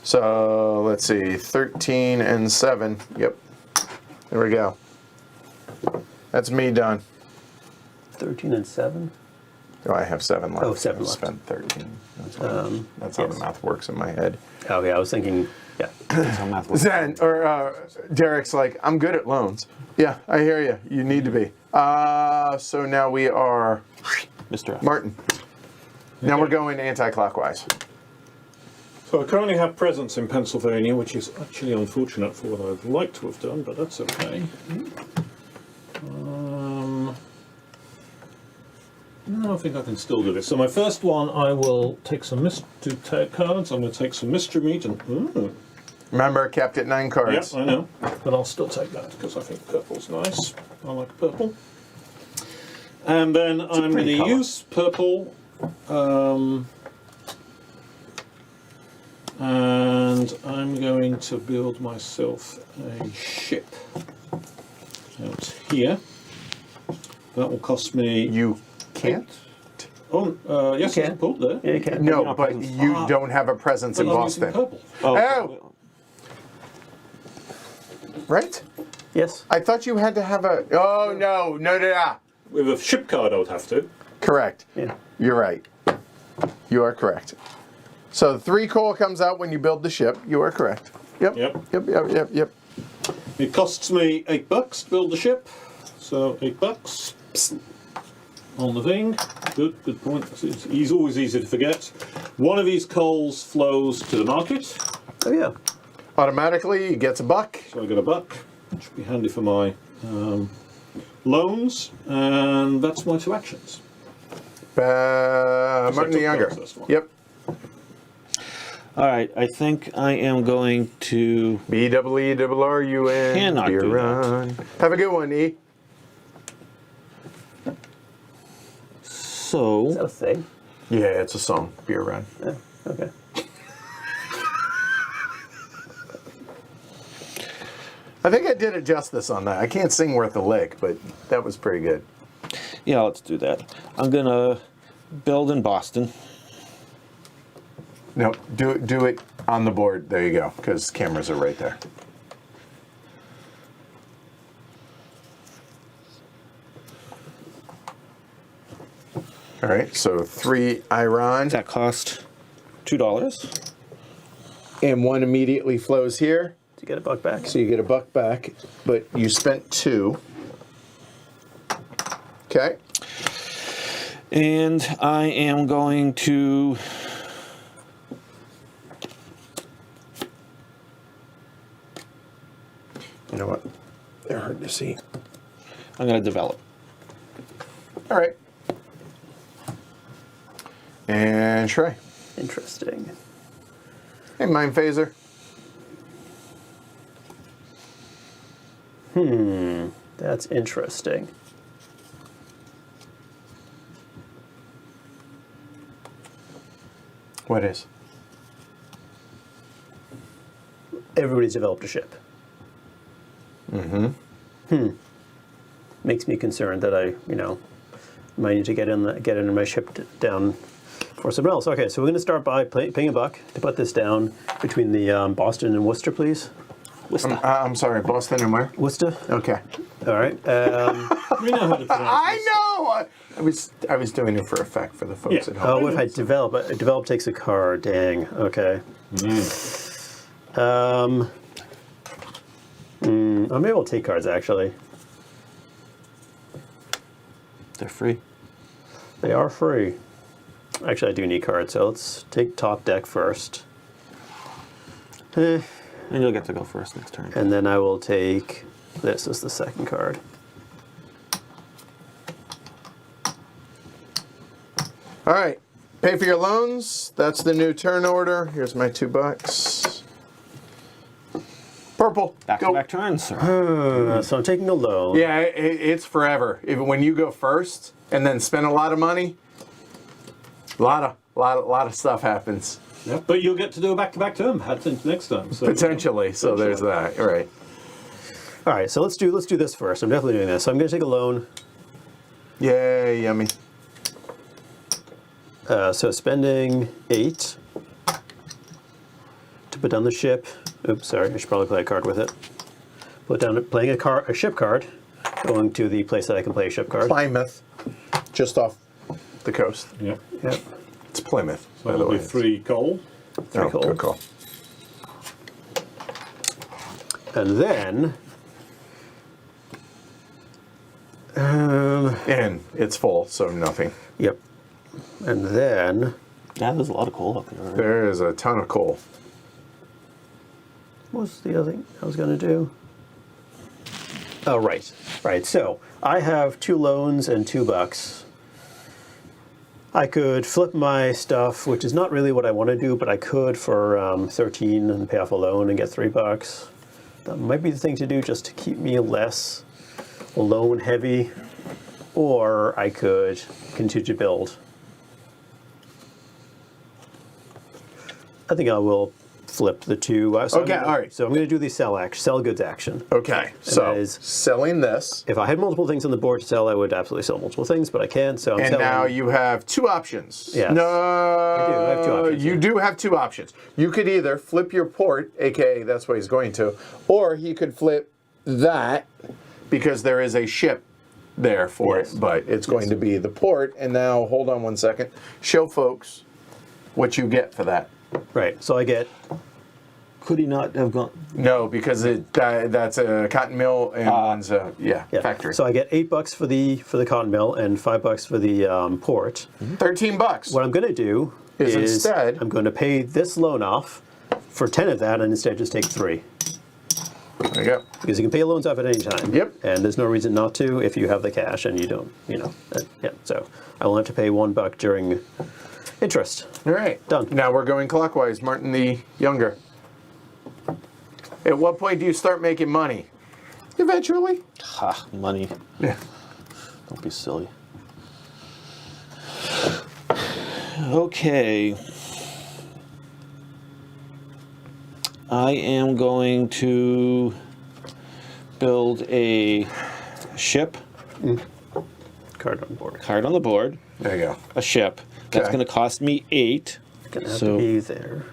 So let's see, 13 and 7. Yep. There we go. That's me done.
13 and 7?
Oh, I have 7 left.
Oh, 7
I've
left.
spent 13. That's how the math works in my head.
Oh, yeah, I was thinking, yeah.
That's how math works.
Zen, or Derek's like, I'm good at loans. Yeah, I hear you. You need to be. So now we are
Mr. F.
Martin. Now we're going anti-clockwise.
So I currently have presence in Pennsylvania, which is actually unfortunate for what I'd like to have done, but that's okay. No, I think I can still do this. So my first one, I will take some cards. I'm going to take some mystery meat and.
Remember, kept at 9 cards.
Yeah, I know, but I'll still take that because I think purple's nice. I like purple. And then I'm going to use purple, and I'm going to build myself a ship out here. That will cost me.
You can't?
Oh, yes,
You
there's a
can.
port there.
Yeah, you can.
No,
not
but
presents.
you don't have a presence in
But I'm using
Boston.
purple.
Oh! Right?
Yes.
I thought you had to have a. Oh, no.
With a ship card, I would have to.
Correct.
Yeah.
You're right. You are correct. So 3 coal comes out when you build the ship. You are correct. Yep.
Yep. It costs me $8 to build the ship, so $8 on the thing. Good point. It's always easy to forget. One of these coals flows to the market,
Oh, yeah.
Automatically, he gets a buck.
so I get $1, which should be handy for my loans, and that's my 2 actions.
Martin the Younger.
First one.
Yep.
All right, I think I am going to.
BEERRUN.
Cannot
beer
do that.
run. Have a good one, E.
So.
Is that a thing?
Yeah, it's a song. Beer run.
Yeah. Okay.
I think I did it justice on that. I can't sing worth a lick, but that was pretty good.
Yeah, let's do that. I'm gonna build in Boston.
No, do it on the board. There you go, because cameras are right there. All right, so 3 Iron,
That cost $2.
and 1 immediately flows here.
To get $1 back.
So you get $1 back, but you spent 2. Okay.
And I am going to.
You know what? They're hard to see.
I'm gonna develop.
All right. And Shrey.
Interesting.
Hey, Mind Phaser.
That's interesting.
What is?
Everybody's developed a ship. Makes me concerned that I, might need to get in my ship down for someone else. Okay, so we're going to start by paying $1 to put this down between the Boston and Worcester, please.
I'm sorry, Boston and where?
Worcester.
Okay.
All right.
We know how to pronounce
I
this.
know! I was doing it for effect for the folks
Yeah.
at home.
Oh, if I develop, develop takes a card. Dang. Okay. Maybe I'll take cards actually.
They're free.
They are free. Actually, I do need cards, so let's take top deck first.
And you'll get to go first next turn.
And then I will take this as the second card.
All right. Pay for your loans. That's the new turn order. Here's my $2. Purple. Go.
Back turns, sir.
So I'm taking a loan.
Yeah, it's forever. When you go first and then spend a lot of money, a lot of stuff happens.
Yeah, but you'll get to do a back-to-back turn next time. So.
Potentially. So there's that. All right.
All right, so let's do this first. I'm definitely doing this. So I'm going to take a loan.
Yay, yummy.
So spending 8 to put down the ship. Oops, sorry. I should probably play a card with it. Playing a ship card. Going to the place that I can play a ship card.
Plymouth. Just off the coast.
Yep.
Yep.
It's Plymouth,
So
by the
that'll
way.
be 3 coal.
Oh,
coal.
good call.
And then,
And it's full, so nothing.
yep. And then,
Yeah, there's a lot of coal up here. Right?
There is a ton of coal.
what was the other thing I was going to do? Oh, right. Right. So I have 2 loans and $2. I could flip my stuff, which is not really what I want to do, but I could for 13 and pay off a loan and get $3. That might be the thing to do just to keep me less loan heavy. Or I could continue to build. I think I will flip the 2.
Okay, all right.
So I'm going to do the sell goods action.
Okay, so
that is-
selling this,
If I had multiple things on the board to sell, I would absolutely sell multiple things, but I can't, so I'm
and
selling.
now you have 2 options.
Yes.
No,
I have 2 options,
You
yeah.
do have 2 options. You could either flip your port, aka that's what he's going to, or he could flip that because there is a ship there for
Yes.
it, but it's going to be the port. And now, hold on one second. Show folks what you get for that.
Right, so I get,
Could he not have gone?
No, because that's a cotton mill and one's a
yeah.
factory.
So I get $8 for the cotton mill and $5 for the port.
$13.
What I'm going to do
Is
is
instead-
I'm going to pay this loan off for 10 of that and instead just take 3.
There you go.
Because you can pay loans off at any time.
Yep.
And there's no reason not to if you have the cash and you don't, yeah. So I will have to pay $1 during interest.
All right.
Done.
Now we're going clockwise. Martin the Younger. At what point do you start making money? Eventually.
Ha, money.
Yeah.
Don't be silly. Okay. I am going to build a ship,
Card on board.
card on the board,
There you go.
a ship. That's
Okay.
going to cost me 8.
Gonna have
So-
to be there.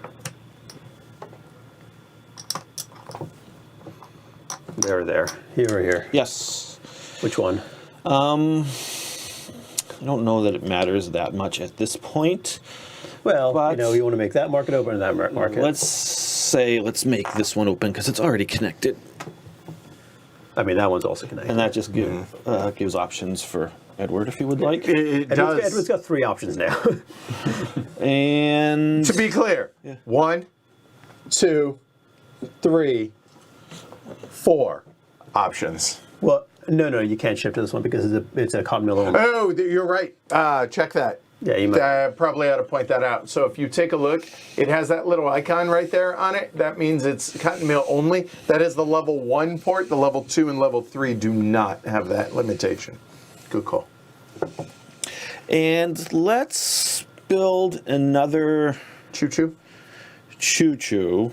There. Here or here.
Yes.
Which one?
I don't know that it matters that much at this point.
Well,
But-
you want to make that market open and that market.
Let's make this one open because it's already connected.
I mean, that one's also connected.
And that just gives options for Edward if he would like.
It does.
Edward's got 3 options now.
And
To be clear, 1, 2, 3, 4 options.
Well, no, you can't ship to this one because it's a cotton mill only.
Oh, you're right. Check that.
Yeah, you might.
Probably ought to point that out. So if you take a look, it has that little icon right there on it. That means it's cotton mill only. That is the level 1 port. The level 2 and level 3 do not have that limitation. Good call.
And let's build another
Choo-choo.
choo-choo.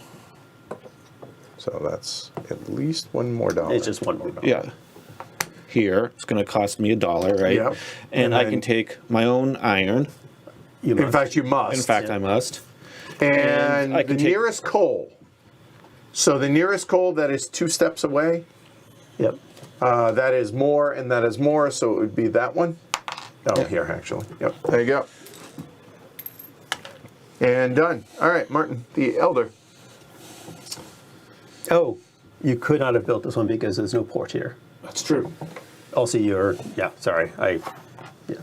So that's at least $1 more.
It's just one more.
Yeah. Here. It's going to cost me $1, right?
Yep.
And
And
I
then-
can take my own iron.
You
In
must.
fact, you must.
In fact, I must.
And
I
the
can take-
nearest coal. So the nearest coal that is 2 steps away,
Yep.
that is more and that is more, so it would be that one. Oh, here, actually. Yep, there you go. And done. All right, Martin, the Elder.
Oh, you could not have built this one because there's no port here.
That's true.
Also, sorry. Yeah.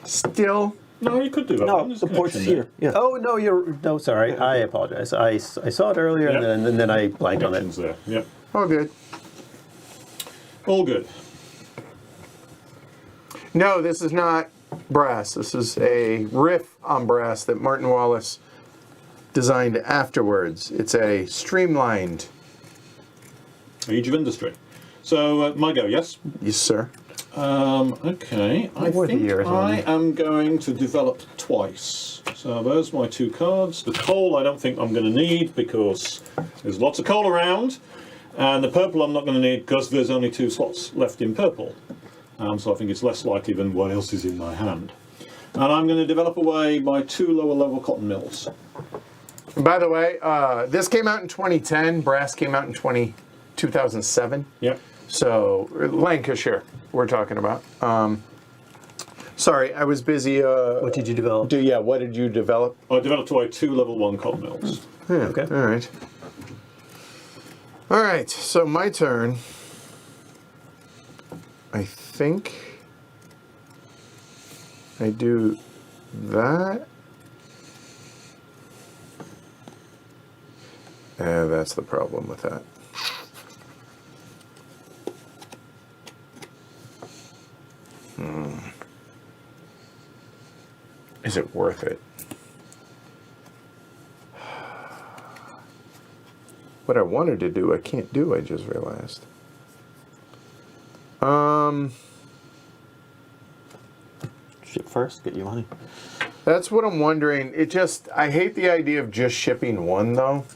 Still,
No, you could do that.
No,
There's
the
a
port's
connection
here.
there.
Yeah.
Oh, no, sorry. I apologize. I saw it earlier
Yeah.
and then I blanked on
Connections
it.
there. Yep.
all good.
All good.
No, this is not brass. This is a riff on brass that Martin Wallace designed afterwards. It's a streamlined.
Age of Industry. So, my go, yes?
Yes, sir.
Okay. I
What were the
think
years on
I
it?
am going to develop twice. So there's my 2 cards. The coal I don't think I'm going to need because there's lots of coal around. And the purple I'm not going to need because there's only 2 slots left in purple. So I think it's less likely than what else is in my hand. And I'm going to develop away my 2 lower level cotton mills.
And by the way, this came out in 2010. Brass came out in 2007.
Yep.
So Lancashire, we're talking about. Sorry, I was busy.
What did you develop?
What did you develop?
I developed away 2 level 1 cotton mills.
Okay.
All right. All right, so my turn. I think I do that. That's the problem with that. Is it worth it? What I wanted to do, I can't do, I just realized.
Ship first, get your money.
That's what I'm wondering. I hate the idea of just shipping one, though.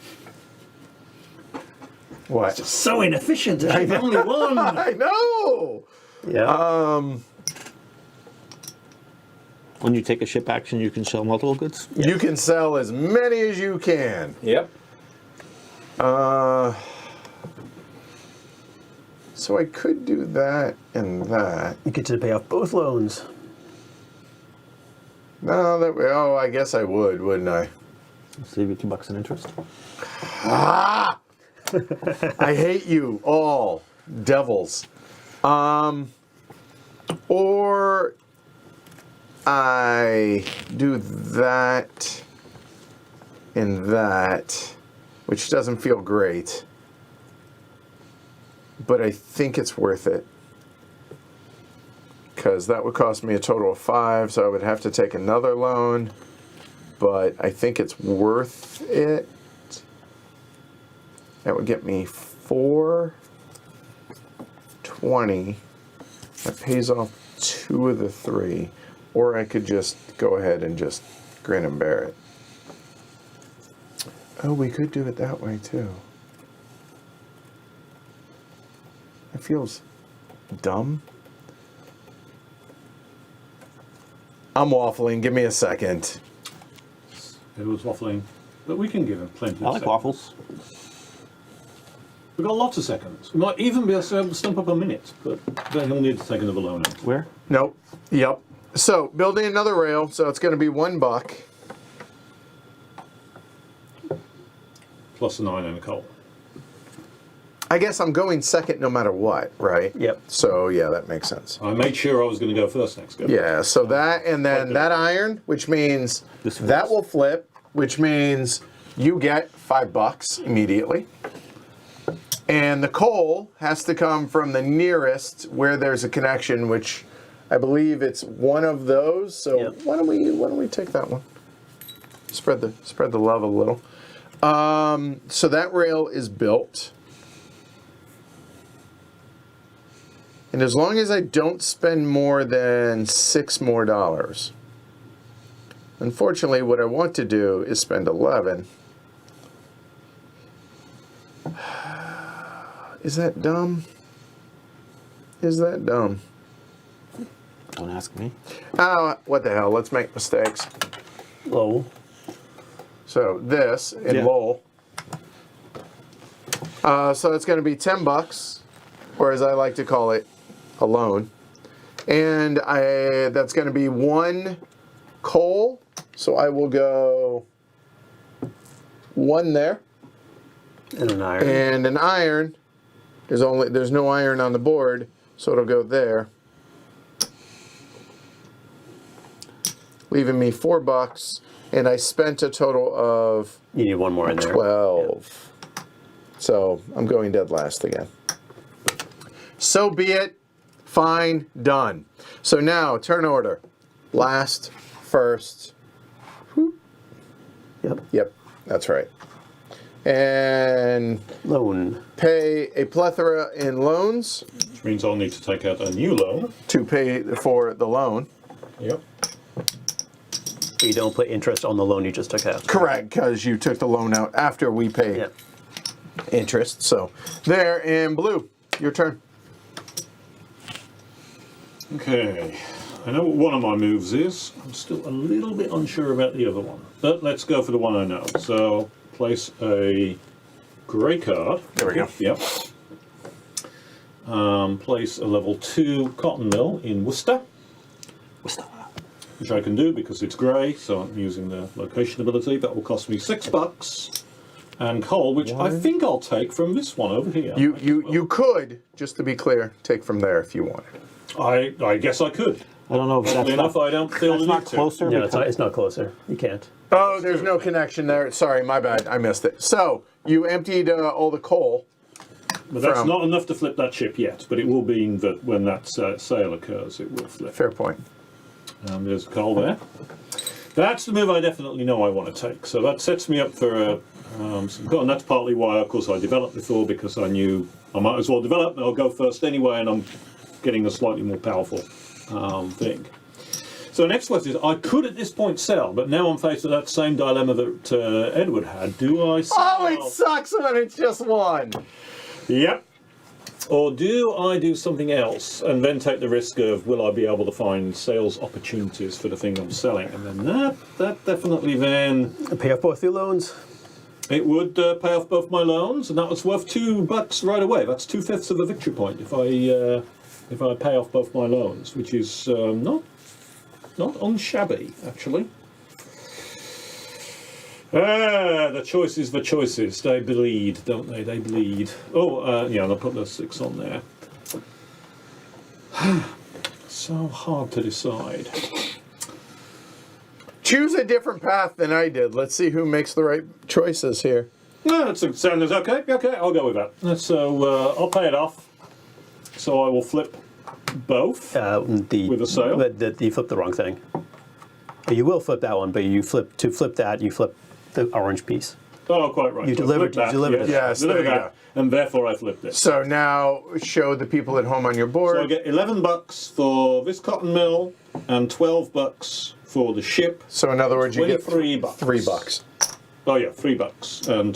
What?
So inefficient. There's only one.
I know!
Yeah.
When you take a ship action, you can sell multiple goods.
You can sell as many as you can.
Yep.
So I could do that and that.
You get to pay off both loans.
No, I guess I would, wouldn't I?
Save you $2 in interest.
I hate you all, devils. Or I do that and that, which doesn't feel great, but I think it's worth it. Because that would cost me a total of 5, so I would have to take another loan, but I think it's worth it. That would get me 420. That pays off 2 of the 3. Or I could just go ahead and just grin and bear it. Oh, we could do it that way too. It feels dumb. I'm waffling. Give me a second.
It was waffling, but we can give him plenty of
I like
seconds.
waffles.
We've got lots of seconds. We might even be able to stump up a minute, but then he'll need to take another loan out.
Where?
Nope. Yep. So building another rail. So it's going to be $1.
Plus a 9 and a coal.
I guess I'm going second no matter what, right?
Yep.
So yeah, that makes sense.
I made sure I was going to go first next go.
Yeah, so that and then that iron, which means
This
that
flips.
will flip, which means you get $5 immediately. And the coal has to come from the nearest where there's a connection, which I believe it's one of those. So
Yep.
why don't we take that one? Spread the love a little. So that rail is built. And as long as I don't spend more than $6 more. Unfortunately, what I want to do is spend 11. Is that dumb? Is that dumb?
Don't ask me.
Oh, what the hell? Let's make mistakes.
Low.
So this in
Yeah.
Lowell. So it's going to be $10, or as I like to call it, a loan. And that's going to be 1 coal. So I will go 1 there.
And an iron.
And an iron. There's no iron on the board, so it'll go there. Leaving me $4, and I spent a total of
You need one more in there.
12. So I'm going dead last again. So be it. Fine, done. So now turn order. Last, first.
Yep.
Yep, that's right. And
Loan.
pay a plethora in loans
Which means I'll need to take out a new loan.
to pay for the loan.
Yep.
You don't put interest on the loan you just took out.
Correct, because you took the loan out after we paid
Yep.
interest. So there, in blue, your turn.
Okay. I know what one of my moves is. I'm still a little bit unsure about the other one. But let's go for the one I know. So place a grey card.
There we go.
Yep. Place a level 2 cotton mill in Worcester.
What's that?
which I can do because it's grey, so I'm using the location ability. That will cost me $6. And coal, which I think I'll take from this one over here.
You could, just to be clear, take from there if you wanted.
I guess I could.
I don't know if that's
Oddly enough, I don't feel
that's
the
not
need to.
closer.
No,
because-
it's not closer. You can't.
Oh, there's no connection there. Sorry, my bad. I missed it. So you emptied all the coal.
But that's
from-
not enough to flip that ship yet, but it will be in that when that sale occurs, it will flip.
Fair point.
There's coal there. That's the move I definitely know I want to take. So that sets me up for some goal, and that's partly why, of course, I developed before, because I knew I might as well develop, and I'll go first anyway, and I'm getting a slightly more powerful thing. So the next question is, I could at this point sell, but now I'm faced with that same dilemma that Edward had. Do I sell?
Oh, it sucks when it's just one.
Yep. Or do I do something else and then take the risk of, will I be able to find sales opportunities for the thing I'm selling? And then that definitely then,
Pay off both your loans.
it would pay off both my loans, and that was worth $2 right away. That's 2/5 of a victory point if I pay off both my loans, which is not unshabby, actually. The choices. They bleed, don't they? They bleed. Oh, yeah, and I'll put those 6 on there. So hard to decide.
Choose a different path than I did. Let's see who makes the right choices here.
No, that's sounds okay. Okay, I'll go with that. So I'll pay it off. So I will flip both with a sale.
But you flipped the wrong thing. You will flip that one, but you flip that. You flip the orange piece.
Oh, quite right.
You
So I
delivered-
flipped
you delivered
yes.
it.
Yes,
Delivered
there you
that, and therefore I flipped it.
So now show the people at home on your board.
So I get $11 for this cotton mill and $12 for the ship.
So in other words, you get
$23.
$3.
Oh yeah, $3 and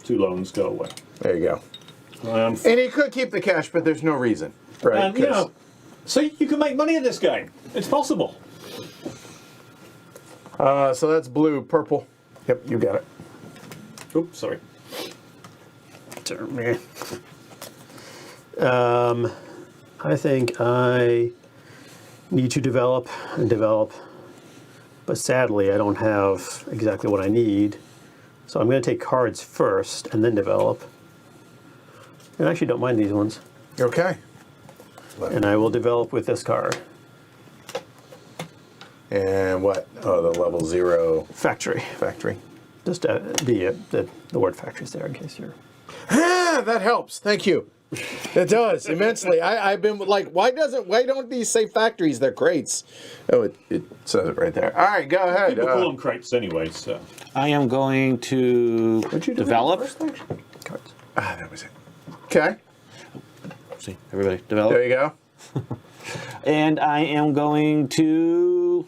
2 loans go away.
There you go.
I am
And he could keep the cash, but there's no reason, right?
and you
'Cause-
know, see, you can make money in this game. It's possible.
So that's blue, purple. Yep, you got it.
Oops, sorry.
I think I need to develop, but sadly I don't have exactly what I need. So I'm going to take cards first and then develop. And I actually don't mind these ones.
Okay.
And I will develop with this card.
And what? Oh, the level 0
Factory.
factory.
Just the word factory is there in case you're...
Ah, that helps. Thank you. It does immensely. I've been like, why don't these say factories? They're crates. Oh, it says it right there. All right, go ahead.
People call them crates anyway, so.
I am going to
What'd you do
develop.
first, actually?
cards.
Ah, that was it. Okay,
See, everybody develop.
there you go.
And I am going to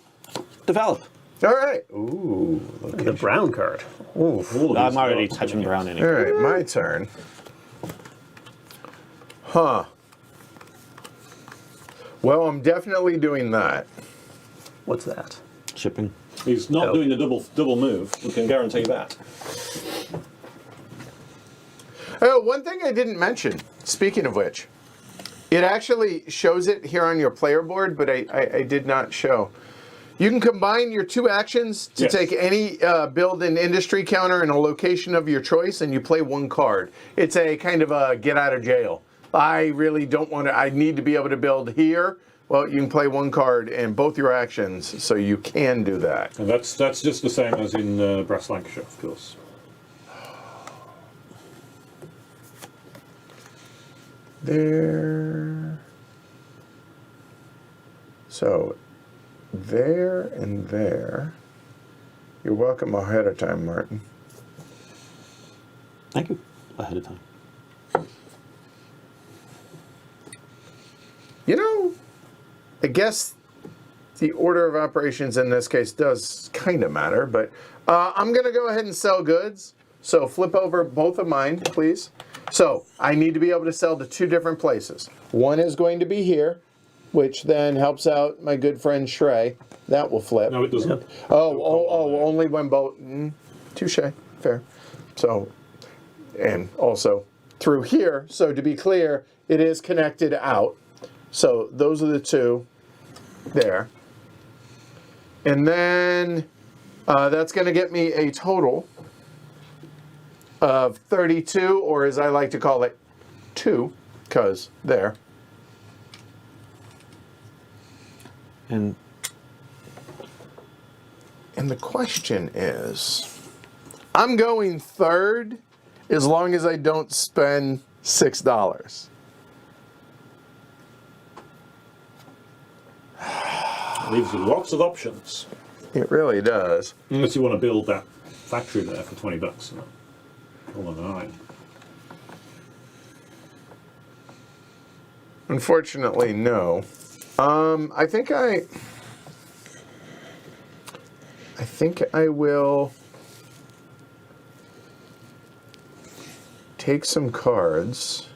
develop.
All right. Ooh,
The brown card.
All of these
I'm already
cards
touching
are
brown
all
anyway.
right, my turn. Huh. Well, I'm definitely doing that.
What's that?
Shipping.
He's not
Oh.
doing the double move. We can guarantee that.
Oh, one thing I didn't mention, speaking of which, it actually shows it here on your player board, but I did not show. You can combine your 2 actions to
Yes.
take any build an industry counter in a location of your choice, and you play 1 card. It's a kind of a get out of jail. I really don't want to, I need to be able to build here. Well, you can play 1 card in both your actions, so you can do that.
And that's just the same as in Brass Lancashire, of course.
There. So, there and there. You're welcome ahead of time, Martin.
Thank you. Ahead of time.
You know, I guess the order of operations in this case does kind of matter, but I'm going to go ahead and sell goods. So flip over both of mine, please. So I need to be able to sell to 2 different places. One is going to be here, which then helps out my good friend Shrey. That will flip.
No, it doesn't.
Only when both. Touche. Fair. So, and also through here. So to be clear, it is connected out. So those are the 2 there. And then that's going to get me a total of 32, or as I like to call it, 2, because there.
And
the question is, I'm going third as long as I don't spend $6.
Leaves you lots of options.
It really does.
Unless you want to build that factory there for $20. Call it an eye.
Unfortunately, no. I think I will take some cards.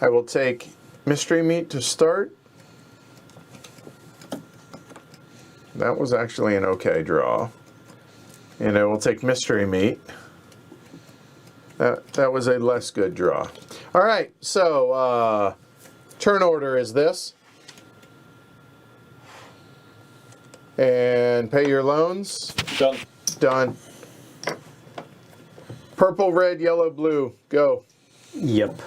I will take Mystery Meat to start. That was actually an okay draw. And I will take Mystery Meat. That was a less good draw. All right, so turn order is this. And pay your loans.
Done.
Done. Purple, red, yellow, blue. Go.
Yep.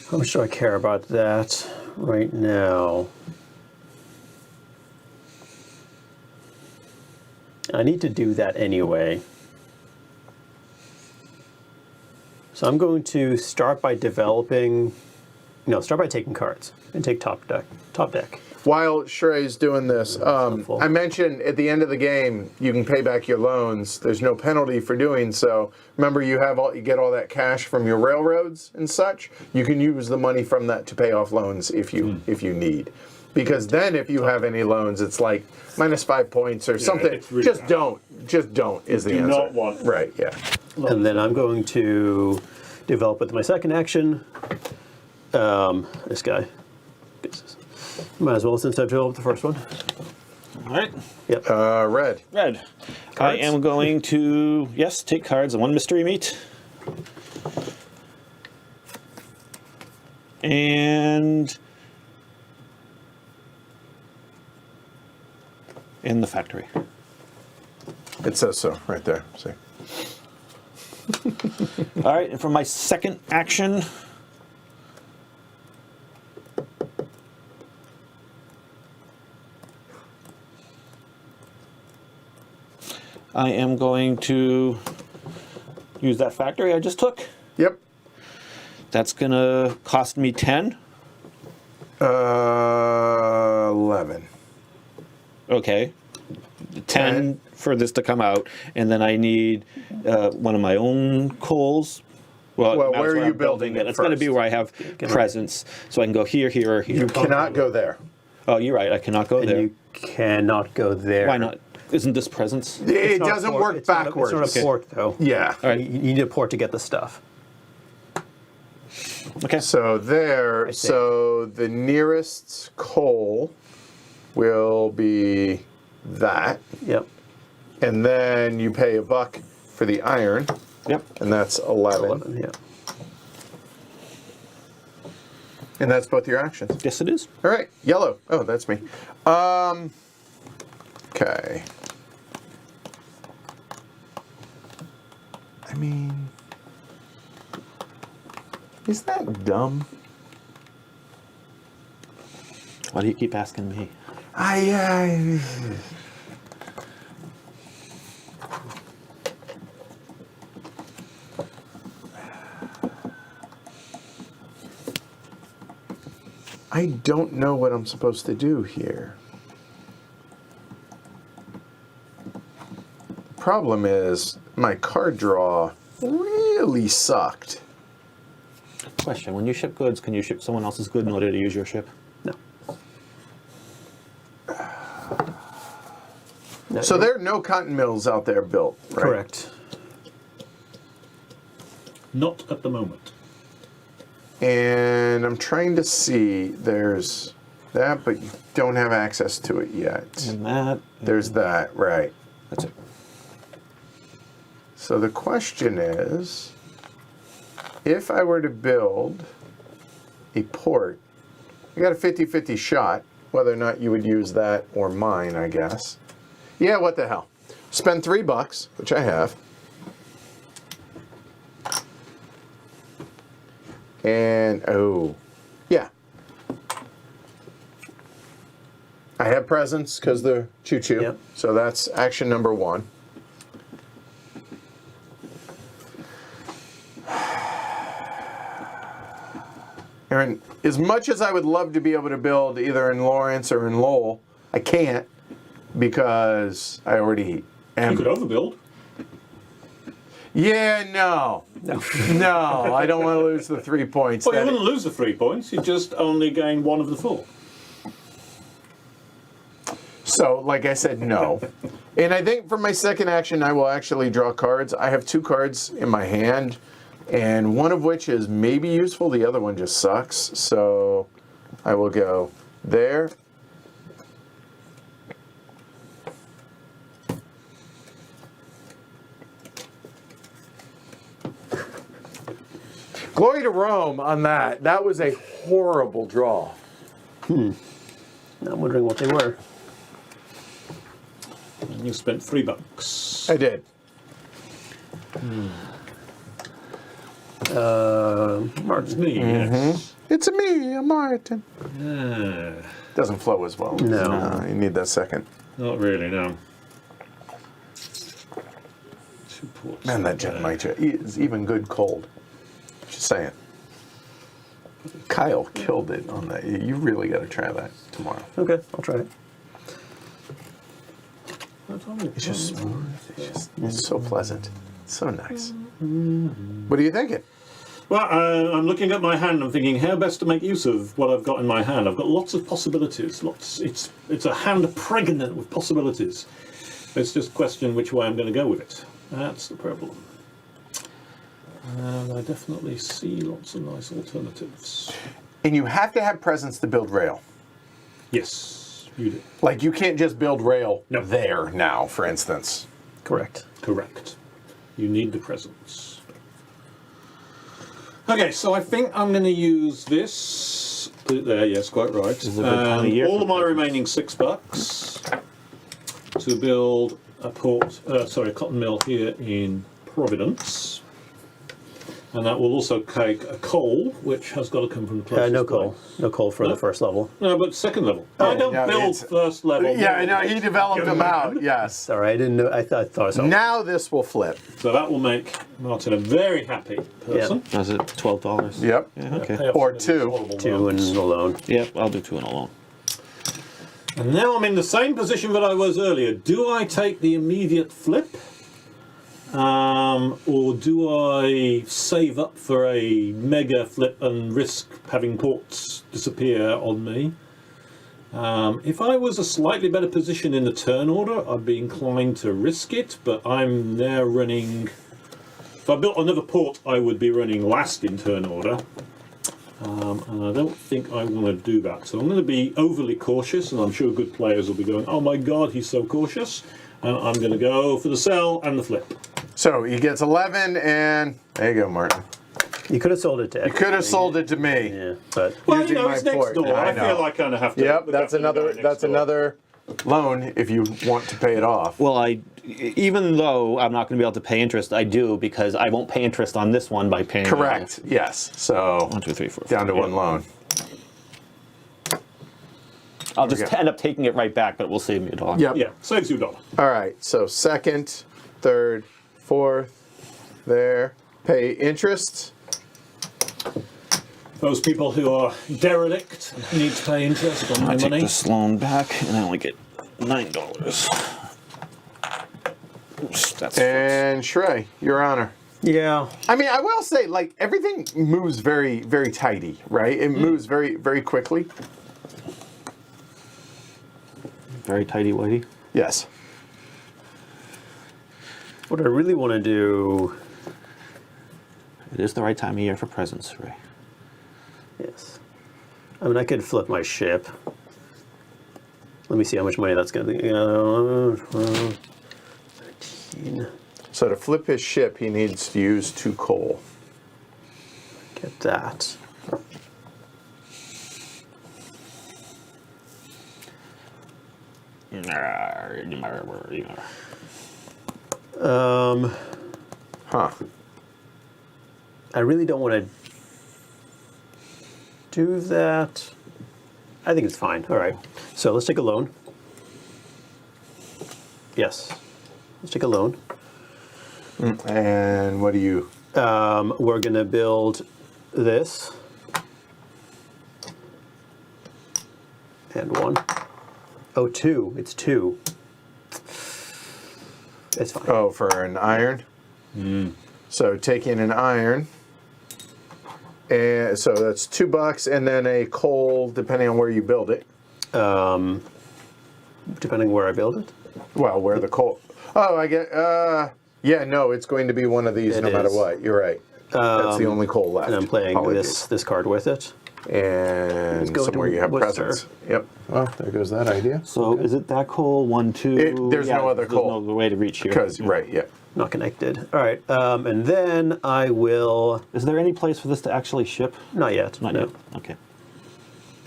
How much do I care about that right now? I need to do that anyway. So I'm going to start by start by taking cards and take top deck.
While Shrey's doing this, I mentioned at the end of the game you can pay back your loans. There's no penalty for doing so. Remember, you get all that cash from your railroads and such. You can use the money from that to pay off loans if you need. Because then if you have any loans, it's like -5 points or something.
Really
just don't is the answer.
Do not want.
Right, yeah.
And then I'm going to develop with my second action. This guy. Might as well, since I've developed the first one.
all right,
Yep.
Red.
red. I
Cards?
am going to take cards and 1 mystery meat. And in the factory.
It says so right there. See.
All right, and for my second action, I am going to use that factory I just took.
Yep.
That's gonna cost me 10.
11.
Okay. 10 for this to come out, and then I need one of my own coals. Well,
where are you building it
It's going to be
first?
where I have presence, so I can go here, here, or here.
You cannot go there.
Oh, you're right. I cannot go
And
there.
you cannot go there.
Why not? Isn't this presence?
It
It's not a
doesn't
port.
work
It's not a-
backwards.
It's not a port, though.
Yeah.
All right.
You need a port to get the stuff.
Okay.
So there,
I see.
so the nearest coal will be that,
Yep.
and then you pay $1 for the iron,
Yep.
and that's 11.
11, yeah.
And that's both your actions.
Yes, it is.
All right, yellow. Oh, that's me. Okay. I mean, is that dumb?
Why do you keep asking me?
I don't know what I'm supposed to do here. The problem is my card draw really sucked.
Question: when you ship goods, can you ship someone else's good in order to use your ship?
No. No,
So there are no cotton mills out there built, right?
Correct.
Not at the moment.
And I'm trying to see, there's that, but you don't have access to it yet.
And that.
There's that, right.
That's it.
So the question is, if I were to build a port I got a 50-50 shot, whether or not you would use that or mine, I guess. Yeah, what the hell. Spend $3, which I have. And, oh, yeah. I have presents because they're choo-choo.
Yep.
So that's action number 1. Aaron, as much as I would love to be able to build either in Lawrence or in Lowell, I can't because I already am.
You could overbuild.
Yeah, no. No, I don't want to lose the 3 points.
Well, you
That-
wouldn't lose the 3 points. You just only gain 1 of the 4.
So, like I said, no. And I think for my second action, I will actually draw cards. I have 2 cards in my hand, and one of which is maybe useful. The other one just sucks. So I will go there. Glory to Rome on that. That was a horrible draw.
I'm wondering what they were.
And you spent $3.
I did.
It's me, yes.
It's a me, a Martin.
Ah,
Doesn't flow as well.
No.
You need that second.
not really, no. 2 ports.
Man, that jet might is even good cold. Just saying. Kyle killed it on that. You really got to try that tomorrow.
Okay, I'll try it.
It's just smooth. It's so pleasant. It's so nice. What are you thinking?
Well, I'm looking at my hand. I'm thinking how best to make use of what I've got in my hand. I've got lots of possibilities. It's a hand pregnant with possibilities. It's just a question which way I'm going to go with it. That's the problem. And I definitely see lots of nice alternatives.
And you have to have presence to build rail.
Yes, you do.
Like, you can't just build rail
No.
there now, for instance.
Correct.
Correct. You need the presence. Okay, so I think I'm going to use this. Put it there, yes, quite right.
This is a good time of year
All
for
of my
presents.
remaining $6 to build a cotton mill here in Providence. And that will also take a coal, which has got to come from the closest
No coal.
place.
No coal for
No?
the first level.
No, but second level. I don't
no,
build
it's-
first level.
Yeah, I know. He developed them out, yes.
Sorry, I didn't know. I thought so.
Now this will flip.
So that will make Martin a very happy person.
Was it $12?
Yep.
Yeah, okay.
Pay off
Or
some of these
2.
horrible
2 and
loans.
a loan.
Yep, I'll do 2 and a loan.
And now I'm in the same position that I was earlier. Do I take the immediate flip? Or do I save up for a mega flip and risk having ports disappear on me? If I was a slightly better position in the turn order, I'd be inclined to risk it, but I'm now running... If I built another port, I would be running last in turn order. And I don't think I want to do that. So I'm going to be overly cautious, and I'm sure good players will be going, oh my god, he's so cautious. And I'm going to go for the sell and the flip.
So he gets 11, and there you go, Martin.
You could have sold it to.
You could have sold it to me.
Yeah, but
Well,
Using
you know,
my
it's next
port.
door.
I
I feel
know.
I kind of have to.
Yep,
look
that's
after the guy
another.
next
That's
door.
another loan if you want to pay it off.
Well, even though I'm not going to be able to pay interest, I do because I won't pay interest on this one by paying.
Correct. Yes. So
1, 2, 3, 4.
down to
5.
one loan.
I'll just
Okay.
end up taking it right back, but it will save me $1.
Yep.
Yeah, saves you $1.
All right. So second, third, fourth, there. Pay interest.
Those people who are derelict and need to pay interest on
I
their
take
money.
this loan back, and I only get $9. Oops, that's
And Shrey, your honor.
yeah,
I mean, I will say, like, everything moves very, very tidy, right? It moves very, very quickly.
very tighty-whitey.
Yes.
what I really want to do.
It is the right time of year for presents, Ray.
Yes, I mean I could flip my ship. Let me see how much money that's going to be. 13.
So to flip his ship, he needs to use 2 coal.
Get that.
Huh.
I really don't want to do that. I think it's fine. All right. So let's take a loan. Yes. Let's take a loan.
And what do you?
We're going to build this. And one. Oh, two. It's two. It's fine.
Oh, for an iron? So taking an iron. And so that's $2 and then a coal, depending on where you build it.
Depending where I build it.
Well, where the coal. Oh, I get. Yeah, no, it's going to be one of these
It
no matter
is.
what. You're right. That's the only coal left.
And I'm playing
Apologies.
this card with it.
And
go
somewhere
to
you have
Worcester.
presents. Yep. Well, there goes that idea.
So is it that coal? 1, 2.
There's no other
there's
coal.
no way to reach here.
Because right, yeah.
Not connected. All right. And then I will.
Is there any place for this to actually ship?
Not yet.
Not
no.
yet. Okay.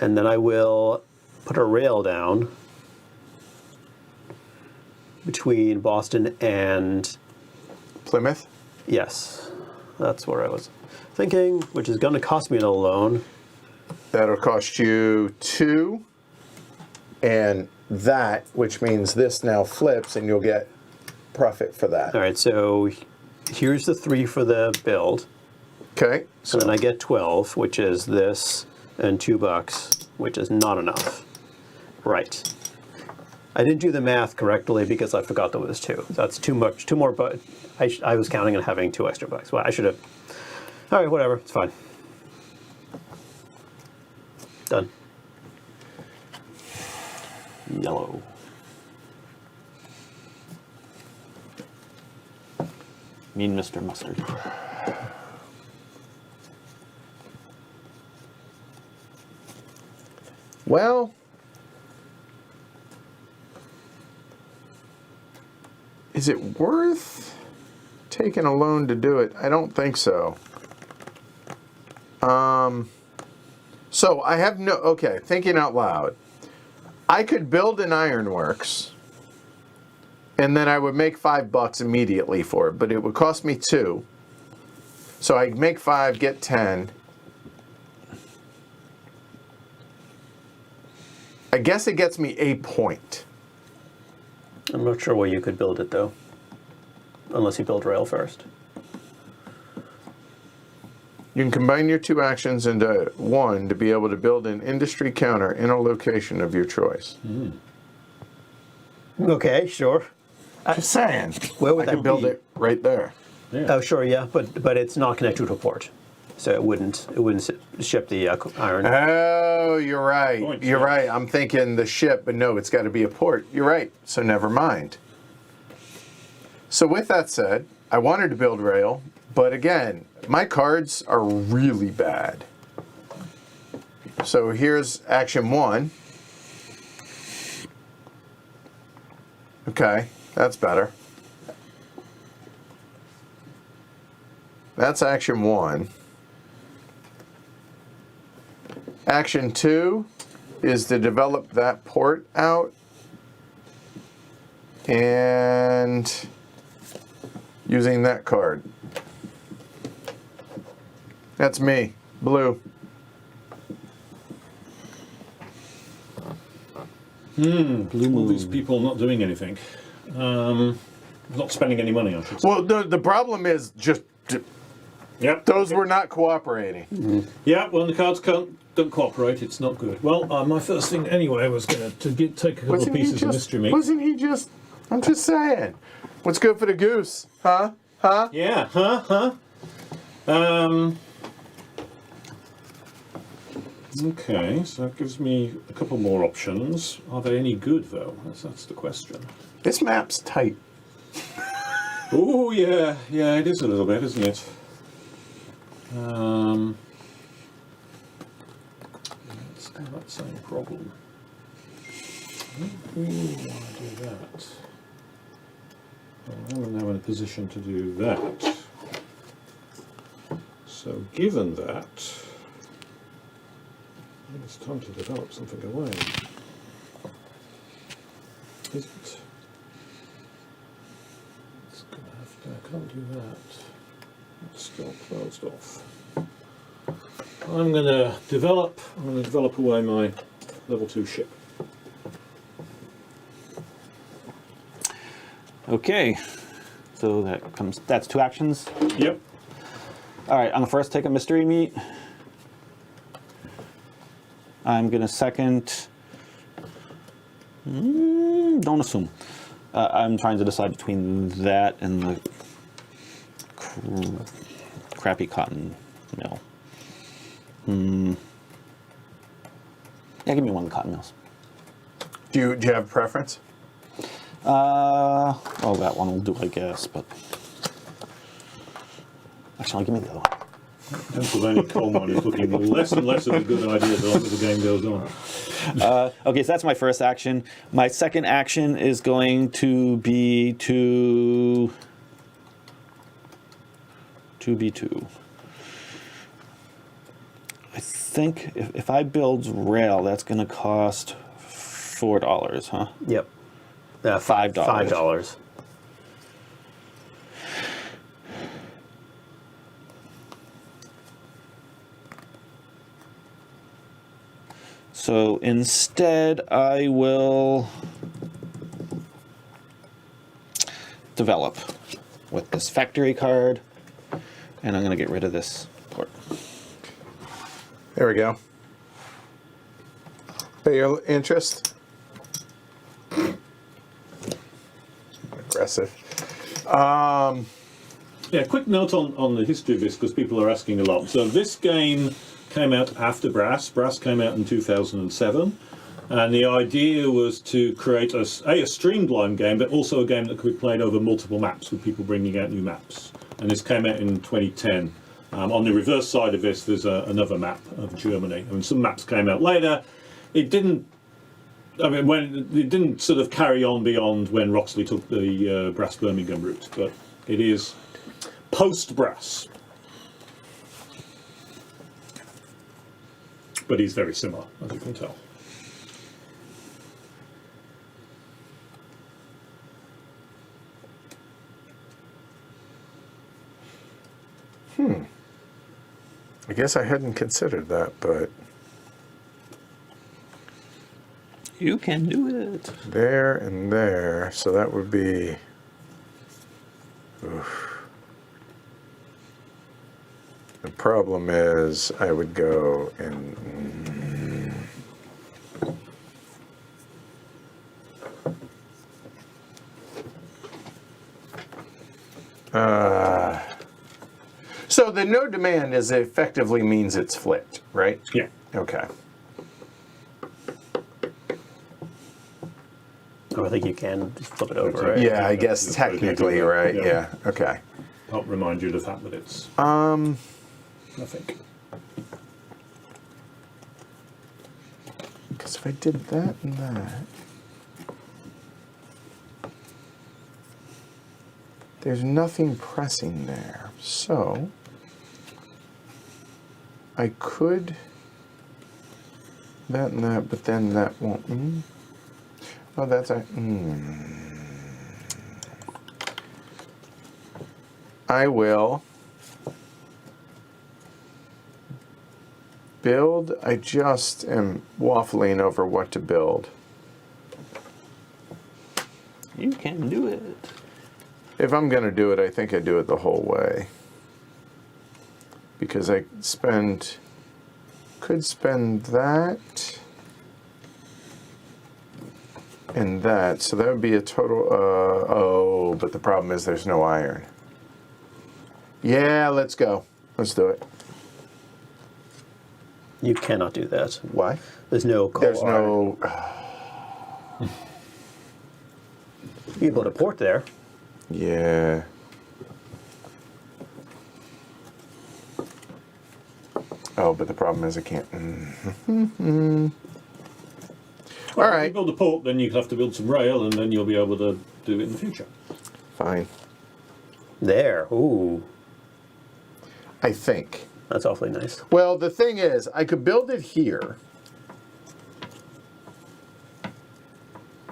And then I will put a rail down between Boston and.
Plymouth.
Yes. That's where I was thinking, which is going to cost me a loan.
That'll cost you 2. And that, which means this now flips, and you'll get profit for that.
All right. So here's the 3 for the build.
Okay.
So then I get 12, which is this, and $2, which is not enough. Right. I didn't do the math correctly because I forgot there was 2. That's too much. 2 more, but I was counting on having 2 extra bucks. Well, I should have. All right, whatever. It's fine. Done.
Yellow. Mean Mr. Mustard.
Well, is it worth taking a loan to do it? I don't think so. So I have no, okay, thinking out loud. I could build an ironworks and then I would make $5 immediately for it, but it would cost me 2. So I'd make 5, get 10. I guess it gets me a point.
I'm not sure where you could build it, though. Unless you build rail first.
You can combine your 2 actions into 1 to be able to build an industry counter in a location of your choice.
Okay, sure.
Just saying.
Where would
I
that
could build
be?
it right there.
Yeah.
Oh, sure, yeah, but it's not connected to a port, so it wouldn't ship the iron.
Oh, you're right.
Point,
You're
yeah.
right. I'm thinking the ship, but no, it's got to be a port. You're right. So never mind. So with that said, I wanted to build rail, but again, my cards are really bad. So here's action 1. Okay, that's better. That's action 1. Action 2 is to develop that port out and using that card. That's me, blue.
All these people not doing anything. Not spending any money, I should say.
Well, the problem is just
Yep.
those were not cooperating.
Yeah, when the cards don't cooperate, it's not good. Well, my first thing anyway was going to take a couple of pieces of mystery meat.
Wasn't he just? I'm just saying. What's good for the goose? Huh? Huh?
Yeah, okay, so that gives me a couple more options. Are they any good, though? That's the question.
This map's tight.
Oh, yeah, it is a little bit, isn't it? It's still that same problem. I don't really want to do that. I'm now in a position to do that. So given that, it's time to develop something away. is it? It's gonna have to, I can't do that. It's still closed off. I'm gonna develop away my level 2 ship.
Okay, so that's 2 actions.
Yep.
All right, I'm gonna first take a mystery meat. I'm gonna second. Don't assume. I'm trying to decide between that and the crappy cotton mill. Yeah, give me one of the cotton mills.
Do you have a preference?
Oh, that one will do, I guess, but actually, give me the other one.
Pennsylvania coal mine is looking less and less of a good idea the longer the game goes on.
Okay, so that's my first action. My second action is going to be to 2B2. I think if I build rail, that's going to cost $4, huh?
Yep.
$5.
$5.
So instead, I will develop with this factory card, and I'm going to get rid of this port.
There we go. Pay your interest. Aggressive.
Yeah, quick note on the history of this, because people are asking a lot. So this game came out after Brass. Brass came out in 2007. And the idea was to create a streamlined game, but also a game that could be played over multiple maps with people bringing out new maps. And this came out in 2010. On the reverse side of this, there's another map of Germany. I mean, some maps came out later. It didn't sort of carry on beyond when Roxley took the Brass Birmingham route, but it is post-Brass. But he's very similar, as you can tell.
I guess I hadn't considered that, but
You can do it.
there and there, so that would be. Oof. The problem is, I would go and. So the no demand is effectively means it's flipped, right?
Yeah.
Okay.
Oh, I think you can just flip it over, right?
Yeah, I guess
That's what they do,
technically, right?
yeah.
Yeah. Okay.
Help remind you of the fact that it's nothing.
Because if I did that and that, there's nothing pressing there. So I could that and that, but then that won't. Oh, that's a. I will build. I just am waffling over what to build.
You can do it.
If I'm going to do it, I think I do it the whole way. Because I could spend that and that. So that would be a total, but the problem is there's no iron. Yeah, let's go. Let's do it.
You cannot do that.
Why?
There's no coal
There's
iron.
no.
You can put a port there.
Yeah. Oh, but the problem is I can't. All
If you
right.
build a port, then you have to build some rail, and then you'll be able to do it in the future.
Fine.
There. Ooh,
I think.
that's awfully nice.
Well, the thing is, I could build it here.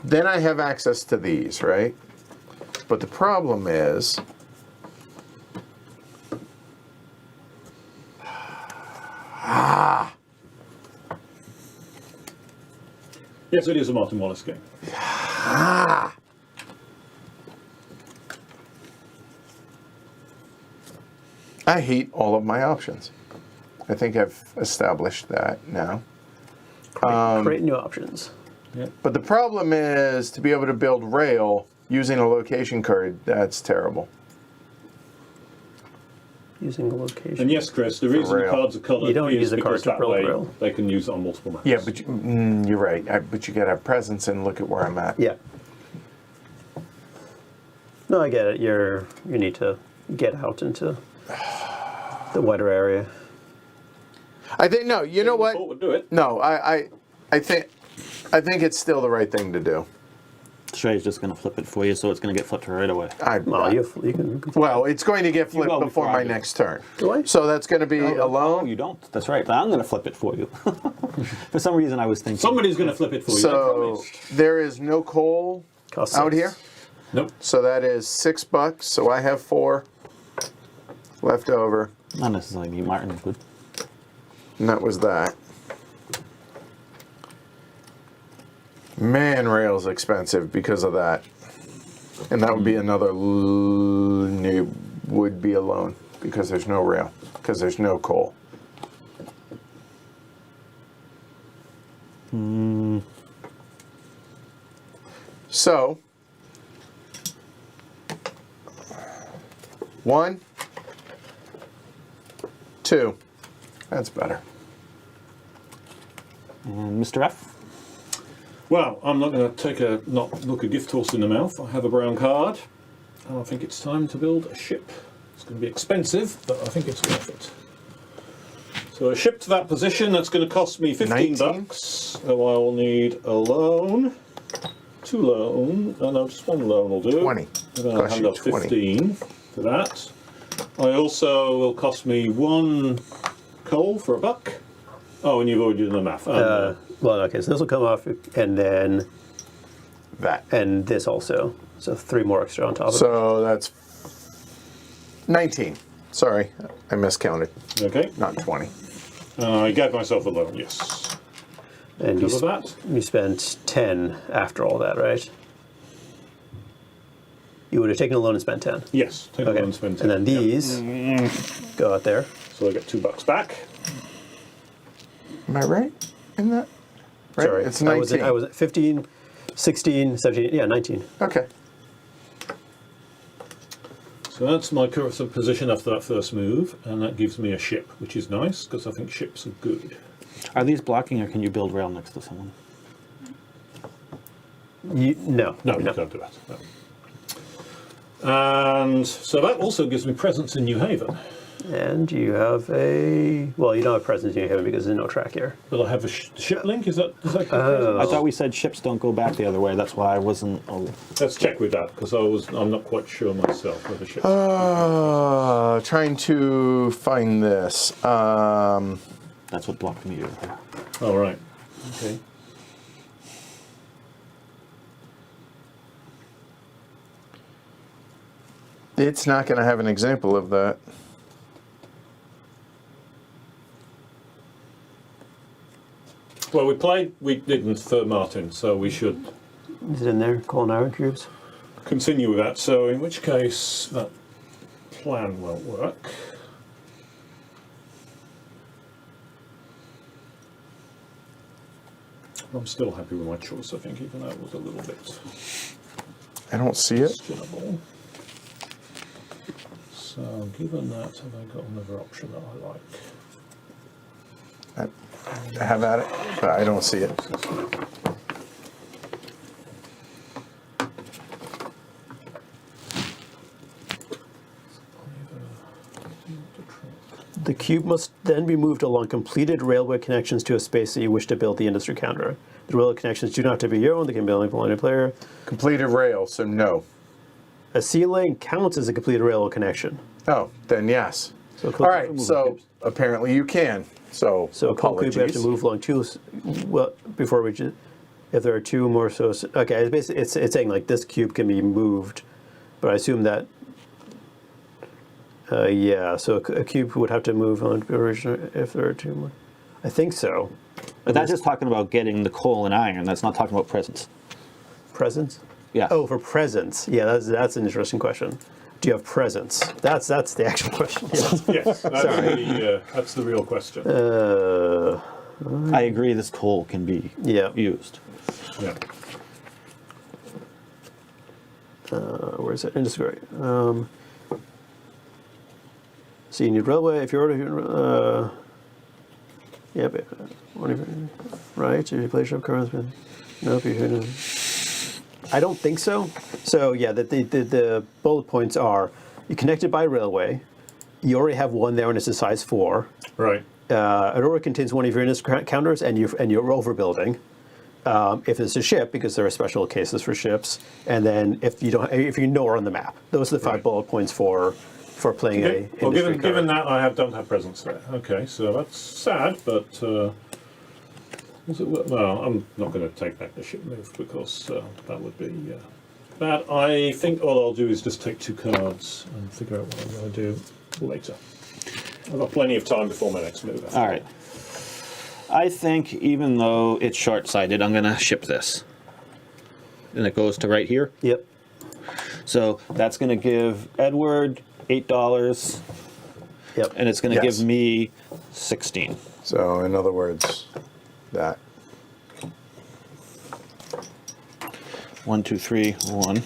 then I have access to these, right? But the problem is,
Yes, it is a Martin Wallace game.
I hate all of my options. I think I've established that now.
Create new options.
But the problem is to be able to build rail using a location card, that's terrible.
Using a location.
And yes, Chris, the reason the
rail.
cards are coloured
You don't
is
use a card
because
to
that
build
way
rail.
they can use it on multiple maps.
Yeah, but you're right. But you got to have presence and look at where I'm at.
Yeah. No, I get it. You need to get out into the wider area.
I think no. You know what?
Thought would do it.
No, I think it's still the right thing to do.
Trey's just going to flip it for you, so it's going to get flipped right away.
Well, you can
Well, it's going to get flipped
go
before
before I
my
do.
next turn.
Do I?
So that's going to be
Oh,
alone.
you don't. That's right. I'm going to flip it for you. For some reason, I was thinking.
Somebody's going to flip it for you. I
So
promised.
there is no coal
Cost
out
6.
here.
Nope.
So that is $6. So I have 4 left over,
Not necessarily me. Martin is good.
and that was that. Man, rail's expensive because of that, and that would be another. It would be alone because there's no rail, because there's no coal. So, 1, 2. That's better.
And Mr. F.
Well, I'm not going to not look a gift horse in the mouth. I have a brown card, and I think it's time to build a ship. It's going to be expensive, but I think it's worth it. So a ship to that position, that's going to cost me 15
19?
bucks. So I will need a loan, 2 loan, no, just 1 loan will do.
20.
And I'll
Cost
hand
you
out
20.
15 for that. I also will cost me 1 coal for $1. Oh, and you've already done the math.
Well, okay, so this will come off, and then
That.
and this also. So 3 more extra on top of it.
So that's 19. Sorry, I miscounted.
Okay.
Not 20.
I gave myself a loan, yes.
And you,
Cover that.
you spent 10 after all that, right? You would have taken a loan and spent 10.
Yes, take
Okay.
a loan, spend
And then
10.
these go out there.
So I get $2 back.
Am I right in that? Right?
Sorry,
It's 19.
I was at 15, 16, 17, yeah, 19.
Okay.
So that's my current position after that first move, and that gives me a ship, which is nice, because I think ships are good.
Are these blocking, or can you build rail next to someone?
No.
No, you can't do that. No. And so that also gives me presence in New Haven.
And you have well, you don't have presence in New Haven because there's no track here.
But I have a ship link, is that correct?
I thought we said ships don't go back the other way. That's why I wasn't.
Let's check with that, because I'm not quite sure myself whether ships.
Trying to find this.
That's what blocked me earlier.
Oh, right. Okay.
It's not going to have an example of that.
Well, we didn't for Martin, so we should
Is it in there? Coal and iron cubes?
continue with that. So in which case, that plan won't work. I'm still happy with my choice, I think, even though it was a little bit
I don't see it.
questionable. So given that, have I got another option that I like?
Have at it, but I don't see it.
The cube must then be moved along completed railway connections to a space that you wish to build the industry counter. The railway connections do not have to be your own, they can be only belong to a player.
Completed rail, so no.
A sea lane counts as a completed railway connection.
Oh, then yes.
So
All right, so apparently you can. So
a coal cube you have to
apologies.
move along two before it reaches. if there are two more okay, it's basically it's saying like this cube can be moved, but I assume that yeah, so a cube would have to move on original if there are two more. I think so.
But that's just talking about getting the coal and iron. That's not talking about presents.
Presents?
Yeah.
Oh, for presents. Yeah, that's an interesting question. Do you have presents? That's the actual question. Yes.
Yes, that's the real question.
I agree this coal can be used.
Yeah.
Where is it? Industry. So you need railway if you're already. Yeah, but right? If you play shop cards, nope, you shouldn't. I don't think so. So yeah, the bullet points are you connected by railway. You already have one there, and it's a size 4.
Right.
It already contains one of your industry counters, and you're overbuilding. If it's a ship, because there are special cases for ships, and then if you know are on the map, those are the 5 bullet points for playing
Okay.
a.
Well,
industry
given
card.
that I don't have presents there. Okay, so that's sad, but well, I'm not going to take back the ship move because that would be bad. I think all I'll do is just take 2 cards and figure out what I'm going to do later. I've got plenty of time before my next move.
All right. I think even though it's short-sighted, I'm going to ship this. And it goes to right here.
Yep.
So that's going to give Edward $8,
Yep.
and it's going to
Yes.
give me 16.
So in other words, that.
1, 2, 3, 1. I'm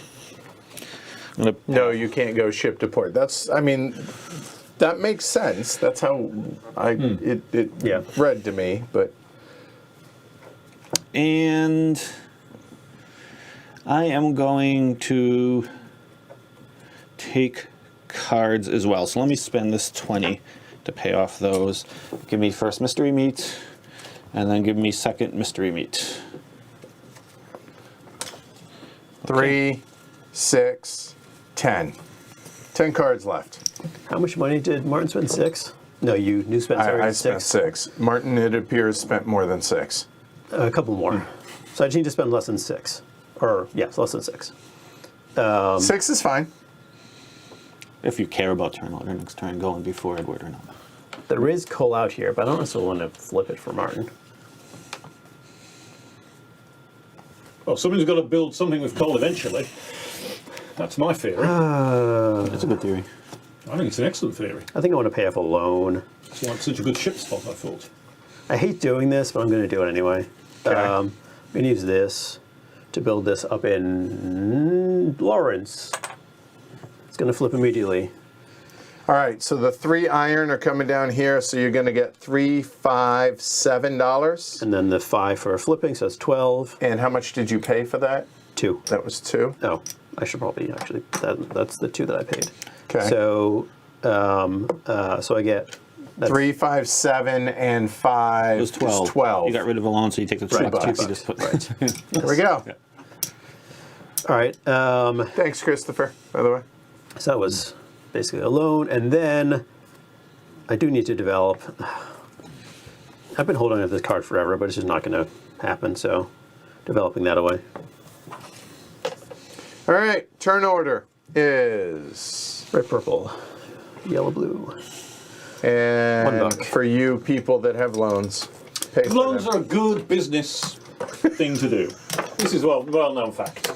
gonna,
No, you can't go ship to port. That makes sense. That's how it
Yeah.
read to me, but
and I am going to take cards as well. So let me spend this 20 to pay off those. Give me first mystery meat, and then give me second mystery meat.
3, 6, 10. 10 cards left.
How much money did Martin spend? 6? No, you spent
I spent 6. Martin, it appears, spent more than 6.
A couple more. So I just need to spend less than 6. Or, yes, less than 6.
6 is fine.
If you care about turn order next turn, going before Edward or not.
There is coal out here, but I don't necessarily want to flip it for Martin.
Well, somebody's got to build something with coal eventually. That's my theory.
That's a good theory.
I think it's an excellent theory.
I think I want to pay off a loan.
It's like such a good ship spot, I thought.
I hate doing this, but I'm going to do it anyway.
Okay.
I'm going to use this to build this up in Lawrence. It's going to flip immediately.
All right, so the 3 iron are coming down here, so you're going to get $3, $5, $7.
And then the 5 for flipping, so that's 12.
And how much did you pay for that?
2.
That was 2.
Oh, I should probably actually, that's the 2 that I paid.
Okay.
So, so I get... That's
3, 5, 7, and 5
It was 12.
is 12.
You got rid of a loan, so you take the
Right,
$2
$2.
you just put.
Right.
There we go.
Yeah.
All right.
Thanks, Christopher, by the way.
So that was basically a loan. And then I do need to develop. I've been holding on to this card forever, but it's just not going to happen. So developing that away.
All right, turn order is...
Red, purple, yellow, blue.
And
$1.
for you people that have loans, pay for
Loans
them.
are a good business thing to do. This is well-known fact.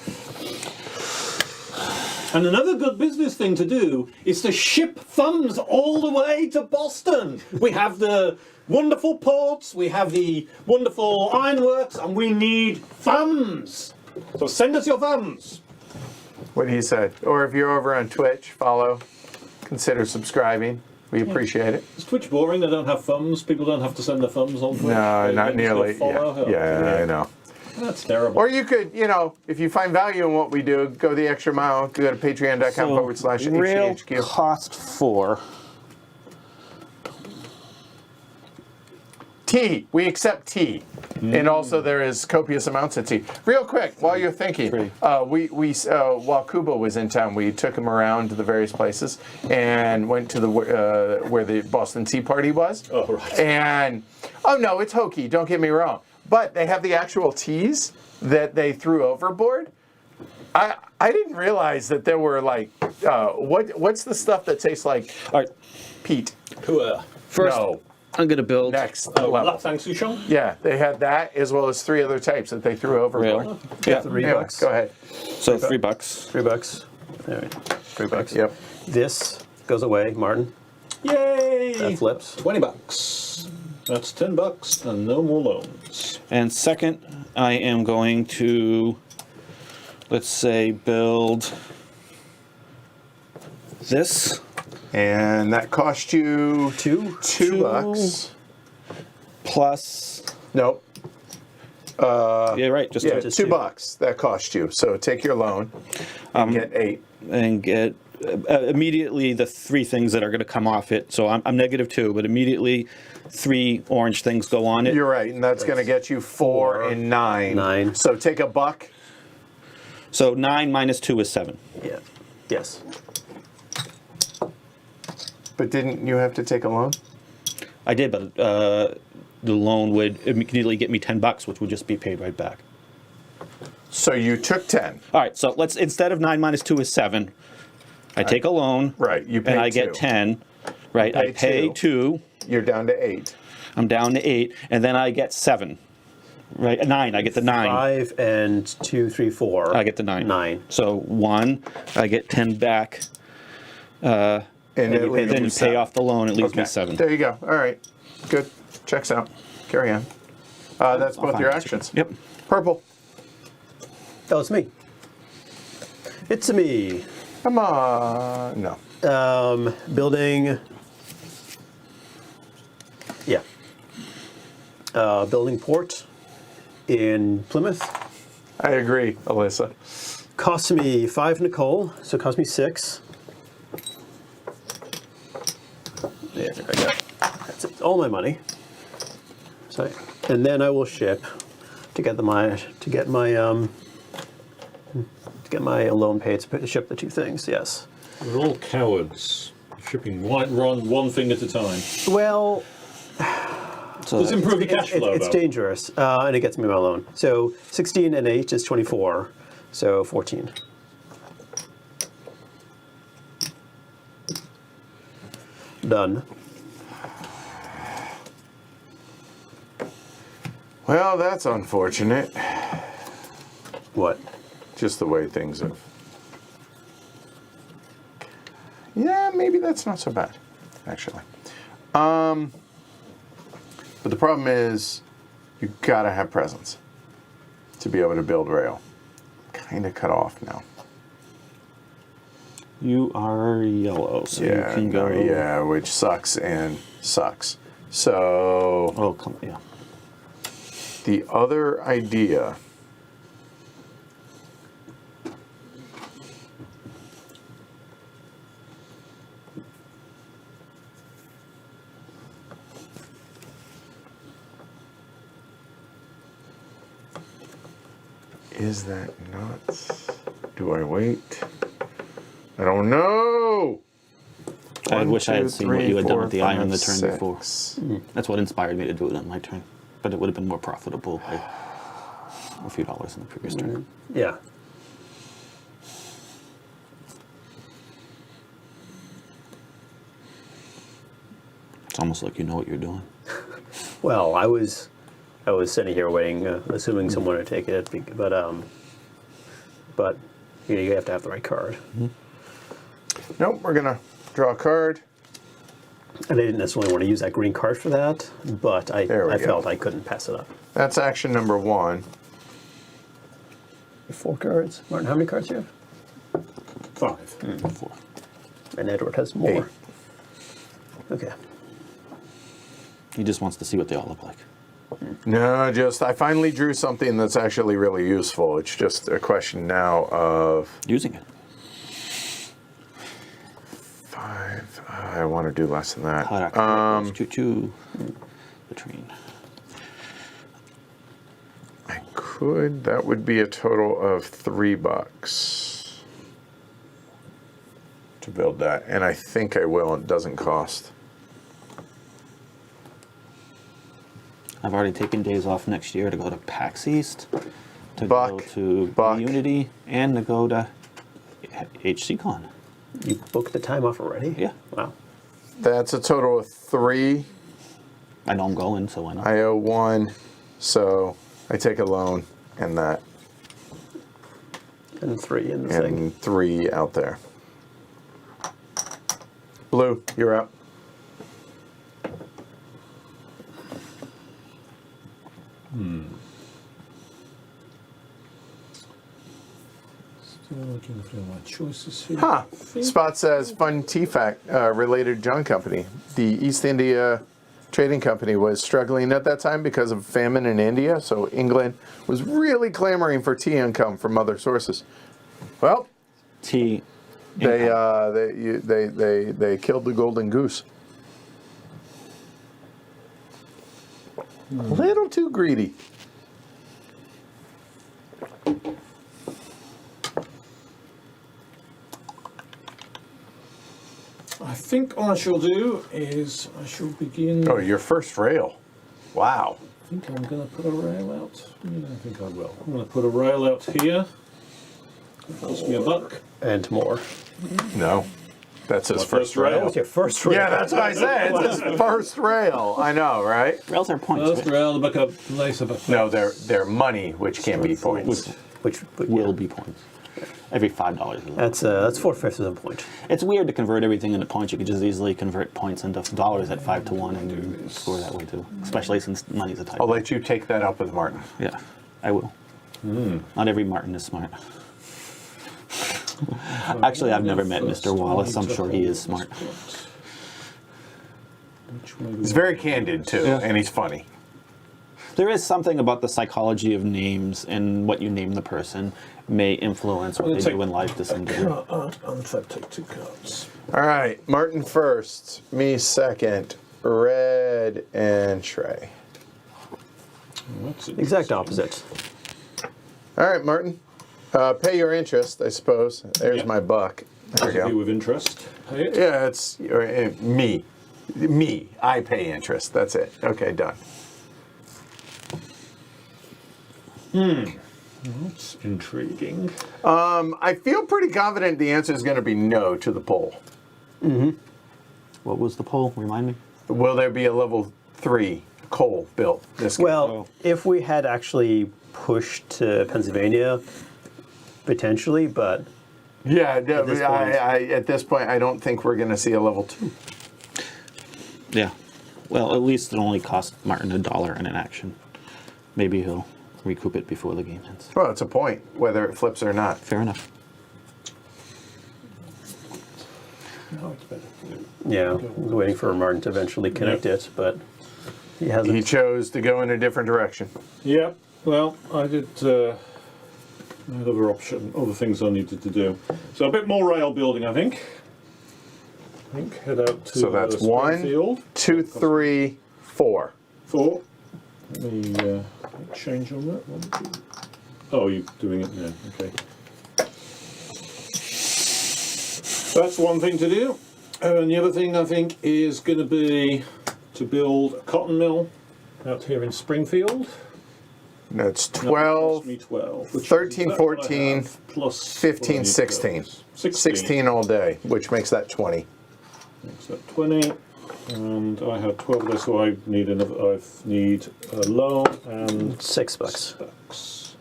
And another good business thing to do is to ship thumbs all the way to Boston. We have the wonderful ports, we have the wonderful ironworks, and we need thumbs. So send us your thumbs.
What he said. Or if you're over on Twitch, follow, consider subscribing. We appreciate it.
Is Twitch boring? They don't have thumbs? People don't have to send their thumbs on Twitch?
No,
They
not
just
nearly.
follow?
Yeah, I know.
That's terrible.
Or you could, if you find value in what we do, go the extra mile. Go to
Real
patreon.com/HCHQ.
cost 4.
Tea. We accept tea. And also there is copious amounts of tea. Real quick, while you're thinking, while Kubo was in town, we took him around to the various places and went to the where the Boston Tea Party was.
Oh, right.
And, oh no, it's hokey, don't get me wrong. but they have the actual teas that they threw overboard. I didn't realize that there were like what's the stuff that tastes like
All right.
peat?
Poor.
First,
No.
I'm going to build.
Next
Oh,
level.
Lapsang Souchong?
Yeah, they had that as well as 3 other types that they threw overboard.
Rail.
Yeah,
$3.
anyway, go ahead.
So $3.
$3. All right. $3.
Yep.
This goes away, Martin.
Yay!
That flips.
$20. That's $10 and no more loans.
And second, I am going to, let's say, build this.
And that cost you
Two.
$2.
Plus,
Nope.
yeah, right, just
Yeah,
just
$2 that cost you. So take your loan and get 8.
and get immediately the 3 things that are going to come off it. So I'm -2, but immediately 3 orange things go on it.
You're right, and that's going to get you 4 and 9.
9.
So take $1.
So 9 minus 2 is 7.
Yeah. Yes.
But didn't you have to take a loan?
I did, but the loan would immediately get me $10, which would just be paid right back.
So you took 10.
All right, so let's, instead of 9 minus 2 is 7, I take a loan.
Right, you pay
and I
2.
get 10. Right, I
pay
pay
2.
2.
You're down to 8.
I'm down to 8, and then I get 7. Right, 9. I get the 9.
5 and 2, 3, 4.
I get the 9.
9.
So 1, I get 10 back.
And it leaves
Then
you
you pay
7.
off the loan. It leaves me
Okay,
7.
there you go. All right, good. Checks out. Carry on. That's both
Fine.
your actions.
Yep.
Purple.
Oh, it's me. It's me.
Come on. No.
Building. Yeah. Building port in Plymouth.
I agree, Alyssa.
Cost me 5 nickel, so it cost me 6. Yeah, there I go. That's it. All my money. So, and then I will ship to get my loan paid to ship the 2 things. Yes.
We're all cowards. Shipping one thing at a time.
Well,
So
Does improve your cash flow,
it's
though.
dangerous, and it gets me my loan. So 16 and 8 is 24. So 14. Done.
Well, that's unfortunate.
What?
Just the way things have. Yeah, maybe that's not so bad, actually. But the problem is, you gotta have presence to be able to build rail. Kind of cut off now.
you are yellow, so you
Yeah,
can go.
yeah, which sucks and sucks. So
Oh, come on. Yeah.
the other idea. Is that nuts? Do I wait? I don't know.
I
1,
wish I
2,
had seen what
3,
you had done
4,
with the iron
5,
the turn
6.
before. That's what inspired me to do it on my turn. But it would have been more profitable by a few dollars in the previous turn.
Yeah.
It's almost like you know what you're doing.
Well, I was sitting here waiting, assuming someone would take it, but you have to have the right card.
Nope, we're gonna draw a card.
And I didn't necessarily want to use that green card for that, but
There we
I
go.
felt I couldn't pass it up.
That's action number 1.
4 cards. Martin, how many cards do you have?
5.
4.
And Edward has more.
8.
Okay.
He just wants to see what they all look like.
No, just I finally drew something that's actually really useful. It's just a question now of
Using it.
5. I want to do less than that.
Choo-choo. Between.
I could. That would be a total of $3 to build that, and I think I will. It doesn't cost.
I've already taken days off next year to go to PAX East, to
Buck,
go to
Buck.
Unity, and to go to HCCon.
You booked the time off already?
Yeah.
Wow.
That's a total of 3.
I know I'm going, so why not?
I owe 1, so I take a loan and that,
And 3 in the thing.
and 3 out there. Blue, you're up.
Still looking through my choices here.
Huh. Spot says, fun T-fact related John Company. The East India Trading Company was struggling at that time because of famine in India, so England was really clamoring for tea income from other sources. Well,
T.
they killed the golden goose. A little too greedy.
I think what I shall do is I shall begin.
Oh, your first rail. Wow.
I think I'm going to put a rail out. Yeah, I think I will. I'm going to put a rail out here. It cost me $1.
And more.
No. That's his
My
first
first rail?
rail.
What's your first rail?
Yeah, that's what I said. It's his first rail. I know, right?
Rails are points.
First
right?
rail, the backup, lace of a
No, they're money, which can be points.
Which
Will be points. Every $5 is a
that's 4/5 of a point.
It's weird to convert everything into points. You could just easily convert points into dollars at 5 to 1 and score that way too. Especially since money's a type.
I'll let you take that up with Martin.
Yeah, I will. Not every Martin is smart. Actually, I've never met Mr. Wallace. I'm sure he is smart.
He's very candid too,
Yeah.
and he's funny.
There is something about the psychology of names and what you name the person may influence what they do in life to some degree.
Take 2 cards.
All right, Martin first, me second, Red and Shrey.
That's it.
Exact opposite.
All right, Martin, pay your interest, I suppose. There's
Yeah.
my buck. There
View
we go.
with interest. Pay it.
Yeah, it's me. I pay interest. That's it. Okay, done.
That's intriguing.
I feel pretty confident the answer is going to be no to the poll.
What was the poll? Remind me.
Will there be a level 3 coal built this game?
Well, if we had actually pushed to Pennsylvania, potentially, but
yeah, no,
this
at this point, I don't think we're going to see a level 2.
Yeah. Well, at least it only cost Martin $1 in an action. Maybe he'll recoup it before the game ends.
Well, it's a point, whether it flips or not.
Fair enough.
No, it's better.
yeah, I was waiting for Martin to eventually connect it, but he hasn't.
He chose to go in a different direction.
Yeah, well, I did. I had other things I needed to do. So a bit more rail building, I think. Head out to
So that's 1,
Springfield.
2, 3, 4.
4. Let me make change on that. 1, 2. Oh, you're doing it now. Okay. That's one thing to do. And the other thing I think is going to be to build a cotton mill out here in Springfield.
That's
That
12,
cost me 12. which is
13,
exactly what I
14,
have, plus
15,
what I need to
16.
build.
16 all day, which makes that 20.
Makes that 20. And I have 12 there, so I need another. I need a loan and
$6.
specs.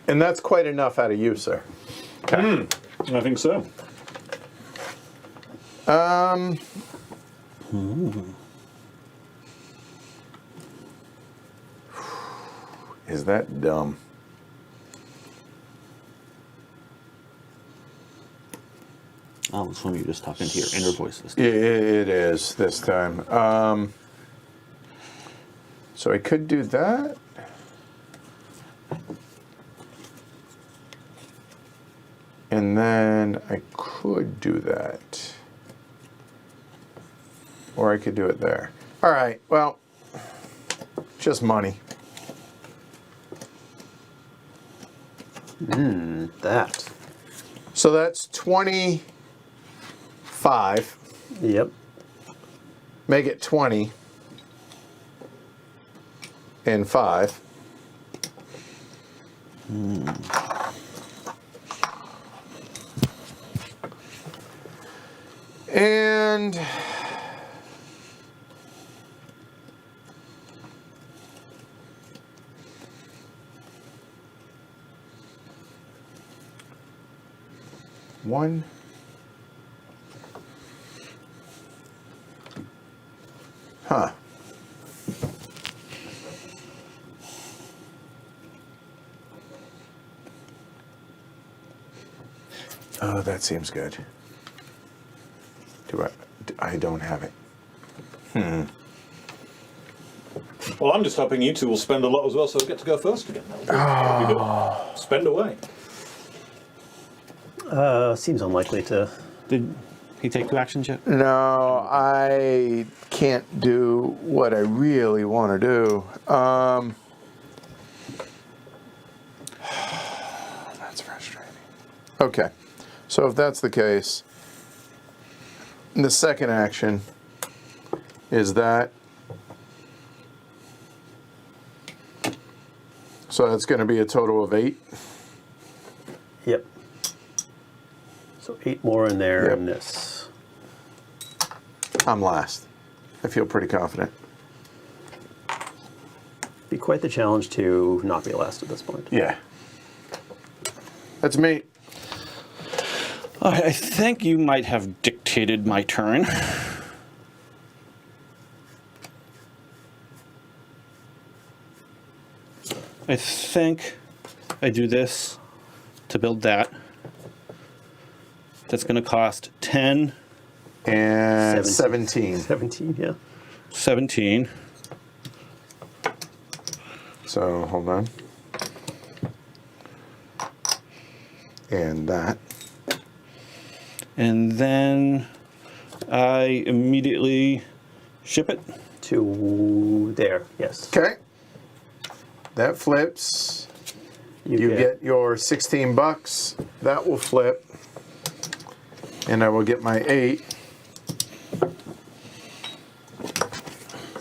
And that's quite enough out of you, sir.
I think so.
Is that dumb?
Oh, it's when you just talk into your inner voices.
It is this time. So I could do that. And then I could do that. Or I could do it there. All right, well, just money.
That.
So that's 25.
Yep.
make it 20 and 5. And one. Huh. Oh, that seems good. I don't have it.
Well, I'm just hoping you two will spend a lot as well, so I get to go first again. That'll be good. Spend away.
Seems unlikely to.
Did he take 2 actions yet?
No, I can't do what I really want to do. That's frustrating. Okay, so if that's the case, the second action is that. So that's going to be a total of 8.
Yep. So 8 more in there
Yep.
in this.
I'm last. I feel pretty confident.
Be quite the challenge to not be last at this point.
Yeah. That's me.
All right, I think you might have dictated my turn. I think I do this to build that. That's going to cost 10,
And 17.
17, yeah.
17.
So hold on. And that.
And then I immediately ship it.
To there, yes.
Okay. That flips. You get your 16 bucks. That will flip. And I will get my 8.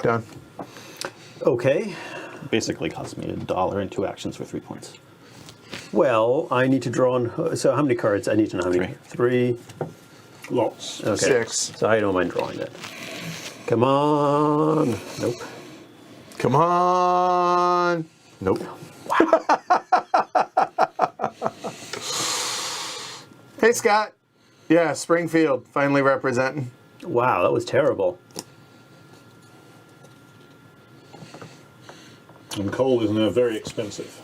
Done.
Okay.
Basically cost me $1 and 2 actions for 3 points.
Well, I need to draw on. So how many cards? I need to know how many. 3.
Lots.
Okay.
6.
So I don't mind drawing that. Come on. Nope.
Come on. Nope. Hey, Scott. Yeah, Springfield, finally representing.
Wow, that was terrible.
And coal is now very expensive.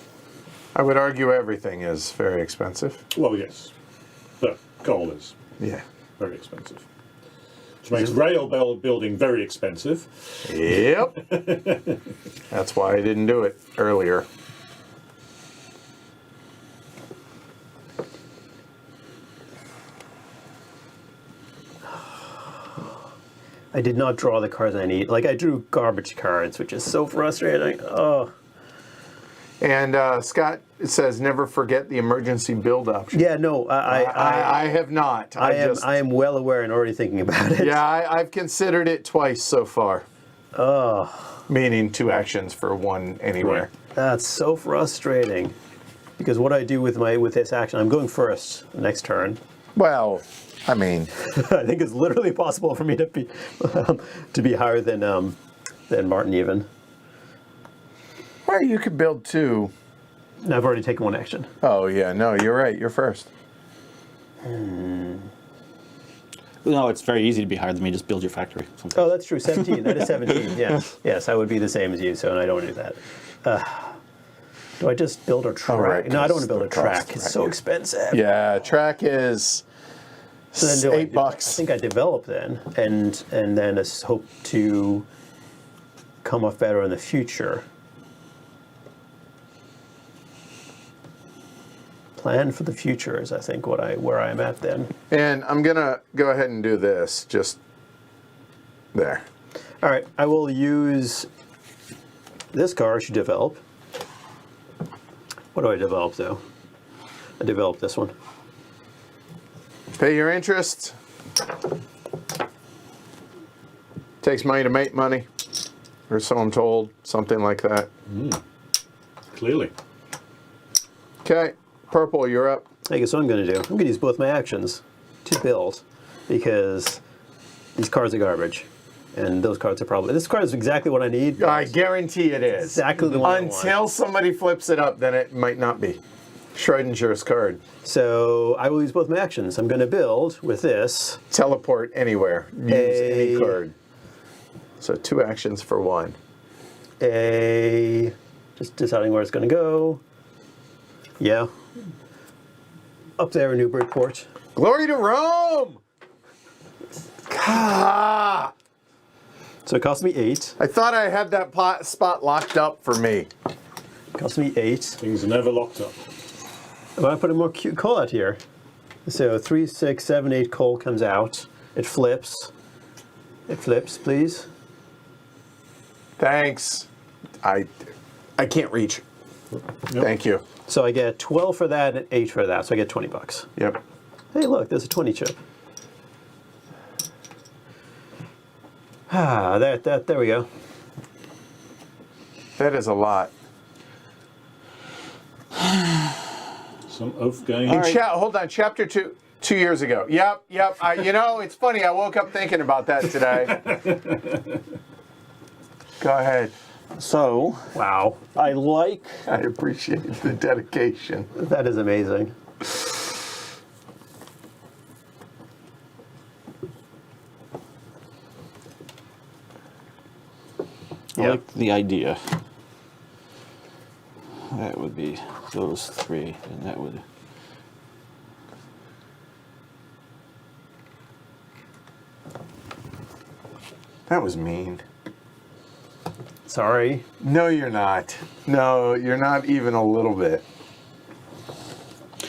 I would argue everything is very expensive.
Well, yes. But coal is
Yeah.
very expensive. Which makes rail building very expensive.
Yep. That's why I didn't do it earlier.
I did not draw the cards I need. Like, I drew garbage cards, which is so frustrating. Oh.
And Scott says, never forget the emergency build option.
Yeah, no,
I have not.
I am well aware and already thinking about it.
Yeah, I've considered it twice so far.
Oh.
Meaning 2 actions for 1 anywhere.
That's so frustrating. Because what I do with this action, I'm going first next turn.
Well, I mean,
I think it's literally possible for me to be higher than Martin even.
well, you could build 2.
And I've already taken 1 action.
Oh, yeah, no, you're right. You're first.
No, it's very easy to be higher than me. Just build your factory.
Oh, that's true. 17. That is 17. Yes. Yes, I would be the same as you, so I don't want to do that. Do I just build a track?
right,
No, I don't want to
because
build a
the
track.
cost,
It's
right,
so
yeah.
expensive.
Yeah, track is
So then do I
$8 bucks.
I think I develop then, and then just hope to come off better in the future. Plan for the future is, I think, where I'm at then.
And I'm gonna go ahead and do this, just there.
All right, I will use this card to develop. What do I develop though? I developed this one.
Pay your interest. Takes money to make money, or so I'm told, something like that.
Clearly.
Okay, purple, you're up.
I guess what I'm going to do, I'm going to use both my actions to build, because these cards are garbage. And those cards are probably... This card is exactly what I need.
I guarantee it is.
Exactly the one I want.
Until somebody flips it up, then it might not be. Schrodinger's card.
So I will use both my actions. I'm going to build with this.
Teleport anywhere. Use any card. So 2 actions for 1.
Just deciding where it's going to go. Yeah. Up there in Newburyport.
Glory to Rome! Ah!
So it cost me 8.
I thought I had that spot locked up for me.
It cost me 8.
Things are never locked up.
I'm going to put a more cute coal out here. So 3, 6, 7, 8 coal comes out. It flips. It flips, please.
Thanks. I can't reach.
Yep.
Thank you.
So I get 12 for that and 8 for that. So I get 20 bucks.
Yep.
Hey, look, there's a 20 chip. There we go.
That is a lot.
Some oath game.
All right.
Hold on, chapter 2 years ago. Yep. It's funny. I woke up thinking about that today. Go ahead.
So,
Wow.
I like...
I appreciate the dedication.
That is amazing.
I like the idea. That would be those 3, and that would...
That was mean.
Sorry.
No, you're not. No, you're not even a little bit.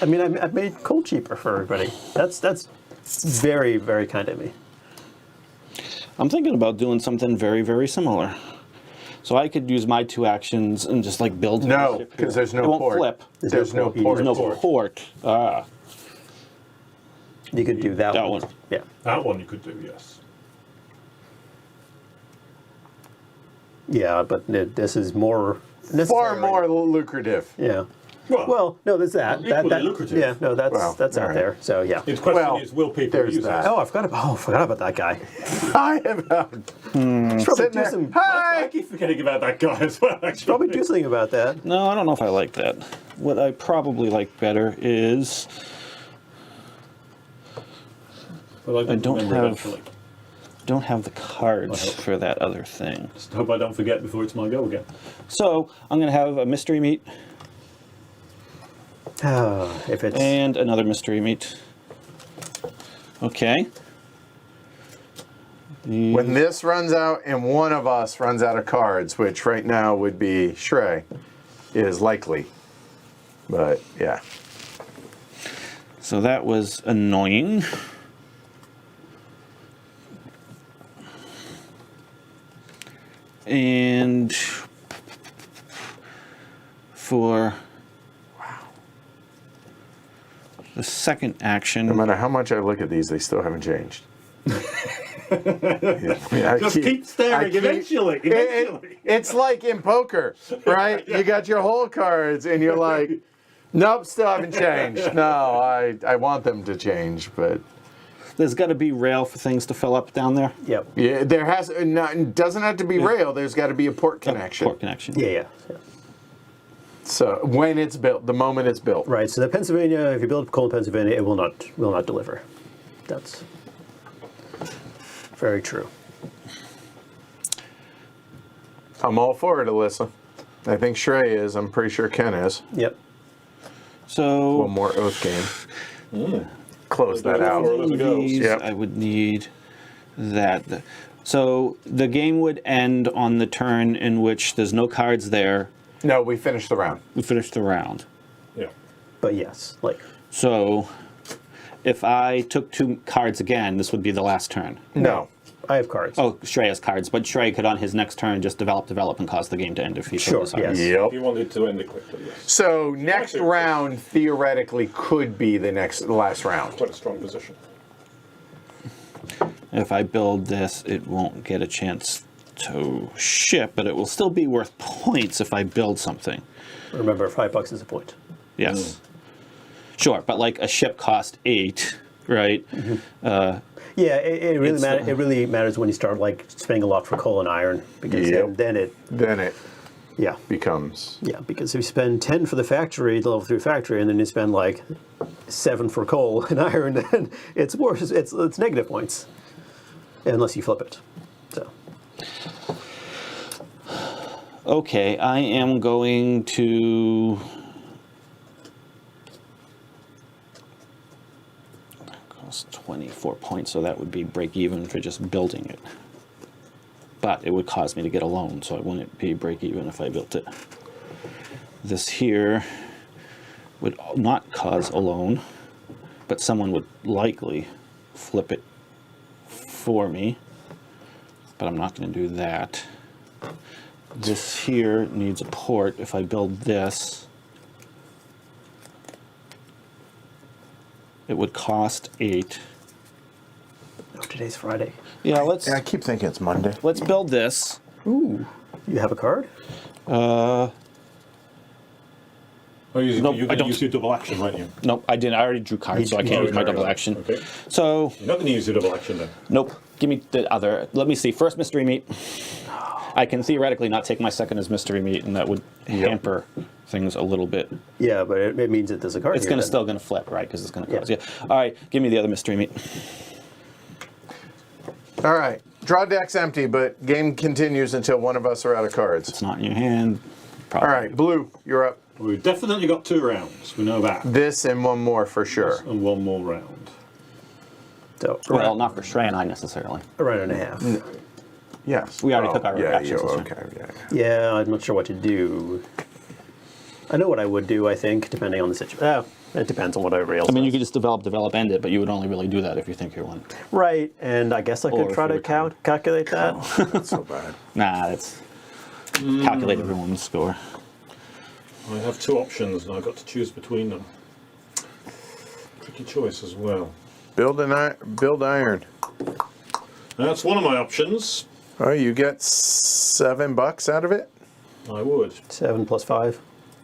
I mean, I've made coal cheaper for everybody. That's very, very kind of me.
I'm thinking about doing something very, very similar. So I could use my 2 actions and just like build...
No, because there's no
it won't
port.
flip.
There's no port.
There's no port. Ah,
You could do that,
that
one.
one.
Yeah.
That one you could do, yes.
Yeah, but this is more necessary.
Far more lucrative.
Yeah. Well, no, there's that.
Equally lucrative.
Yeah, no, that's
Well,
that's out
all right.
there. So yeah.
Its question
Well,
is, will people
there's
use
that.
it?
Oh, I forgot about that guy.
I have
Probably
sitting
do
there.
some.
I
Hi.
keep forgetting about that guy as well, actually.
Probably do something about that.
No, I don't know if I like that. What I probably like better is...
But
I don't
remember
have-
eventually.
don't have the cards for that other thing.
Just hope I don't forget before it's my go again.
So I'm going to have a mystery meat
If it's
and another mystery meat. Okay.
When this runs out and one of us runs out of cards, which right now would be Shrey, is likely. But yeah.
So that was annoying. And for the second
No
action,
matter how much I look at these, they still haven't changed.
Just keep staring eventually.
It's like in poker, right? You got your whole cards and you're like, nope, still haven't changed. No, I want them to change, but
there's got to be rail for things to fill up down there.
Yep.
yeah, there has not, doesn't have to be rail. There's got to be a port connection.
Port connection.
Yeah.
So when it's built, the moment it's built.
Right. So the Pennsylvania, if you build coal in Pennsylvania, it will not deliver. That's very true.
I'm all for it, Alyssa. I think Shrey is. I'm pretty sure Ken is.
Yep.
So
One more oath game. Close that out.
these,
Yep.
I would need that. So the game would end on the turn in which there's no cards there.
No, we finished the round.
We finished the round.
Yeah.
But yes, like
So if I took 2 cards again, this would be the last turn.
No.
I have cards.
Oh, Shrey has cards, but Shrey could on his next turn just develop, and cause the game to end if he so
Sure,
desires.
yes.
Yep.
If you wanted to end it quickly, yes.
So next
Actually,
round theoretically could be the last round.
Quite a strong position.
If I build this, it won't get a chance to ship, but it will still be worth points if I build something.
Remember, $5 is a point.
Yes. Sure, but like a ship cost 8, right?
Yeah, it really It really matters when you start like spending a lot for coal and iron, because then it yeah
becomes
because if you spend 10 for the factory, the level 3 factory, and then you spend like 7 for coal and iron, then it's worse. It's negative points unless you flip it. So.
Okay, I am going to cost 24 points, so that would be break even for just building it. But it would cause me to get a loan, so it wouldn't be break even if I built it. This here would not cause a loan, but someone would likely flip it for me. But I'm not going to do that. This here needs a port. If I build this, it would cost 8.
Oh, today's Friday.
Yeah,
I keep thinking it's Monday.
let's build this.
Ooh, you have a card?
Nope,
you're
I
going to
don't.
use your double action, aren't you?
Nope, I didn't. I already drew cards, so I can't use my double action.
Okay.
So,
You're not going to use your double action then.
nope. Give me the other. Let me see. First mystery meat. I can theoretically not take my second as mystery meat, and that would hamper things a little bit.
Yeah, but it means that there's a card.
It's
here,
still going to flip, right? Because it's going to close. Yeah. All right, give me the other mystery meat.
All right. Draw deck's empty, but game continues until one of us are out of cards.
It's not in your hand.
All
Probably.
right, Blue, you're up.
We've definitely got 2 rounds. We know that.
This and one more for sure.
And 1 more round.
So,
Well, not for Shrey and I necessarily.
a round and a half.
Yes.
We already took our actions this
okay.
turn.
Yeah, I'm not sure what to do. I know what I would do, I think, depending on the situation. It depends on what everybody else
I mean, you
does.
could just develop, end it, but you would only really do that if you think you won.
Right, and I guess I
Or
could
if
try
you
to
were tired.
calculate that.
Not so bad.
Nah, that's calculate everyone's score.
I have 2 options, and I've got to choose between them. Tricky choice as well.
Build iron.
That's one of my options.
Oh, you get $7 out of it?
I would.
7 plus 5.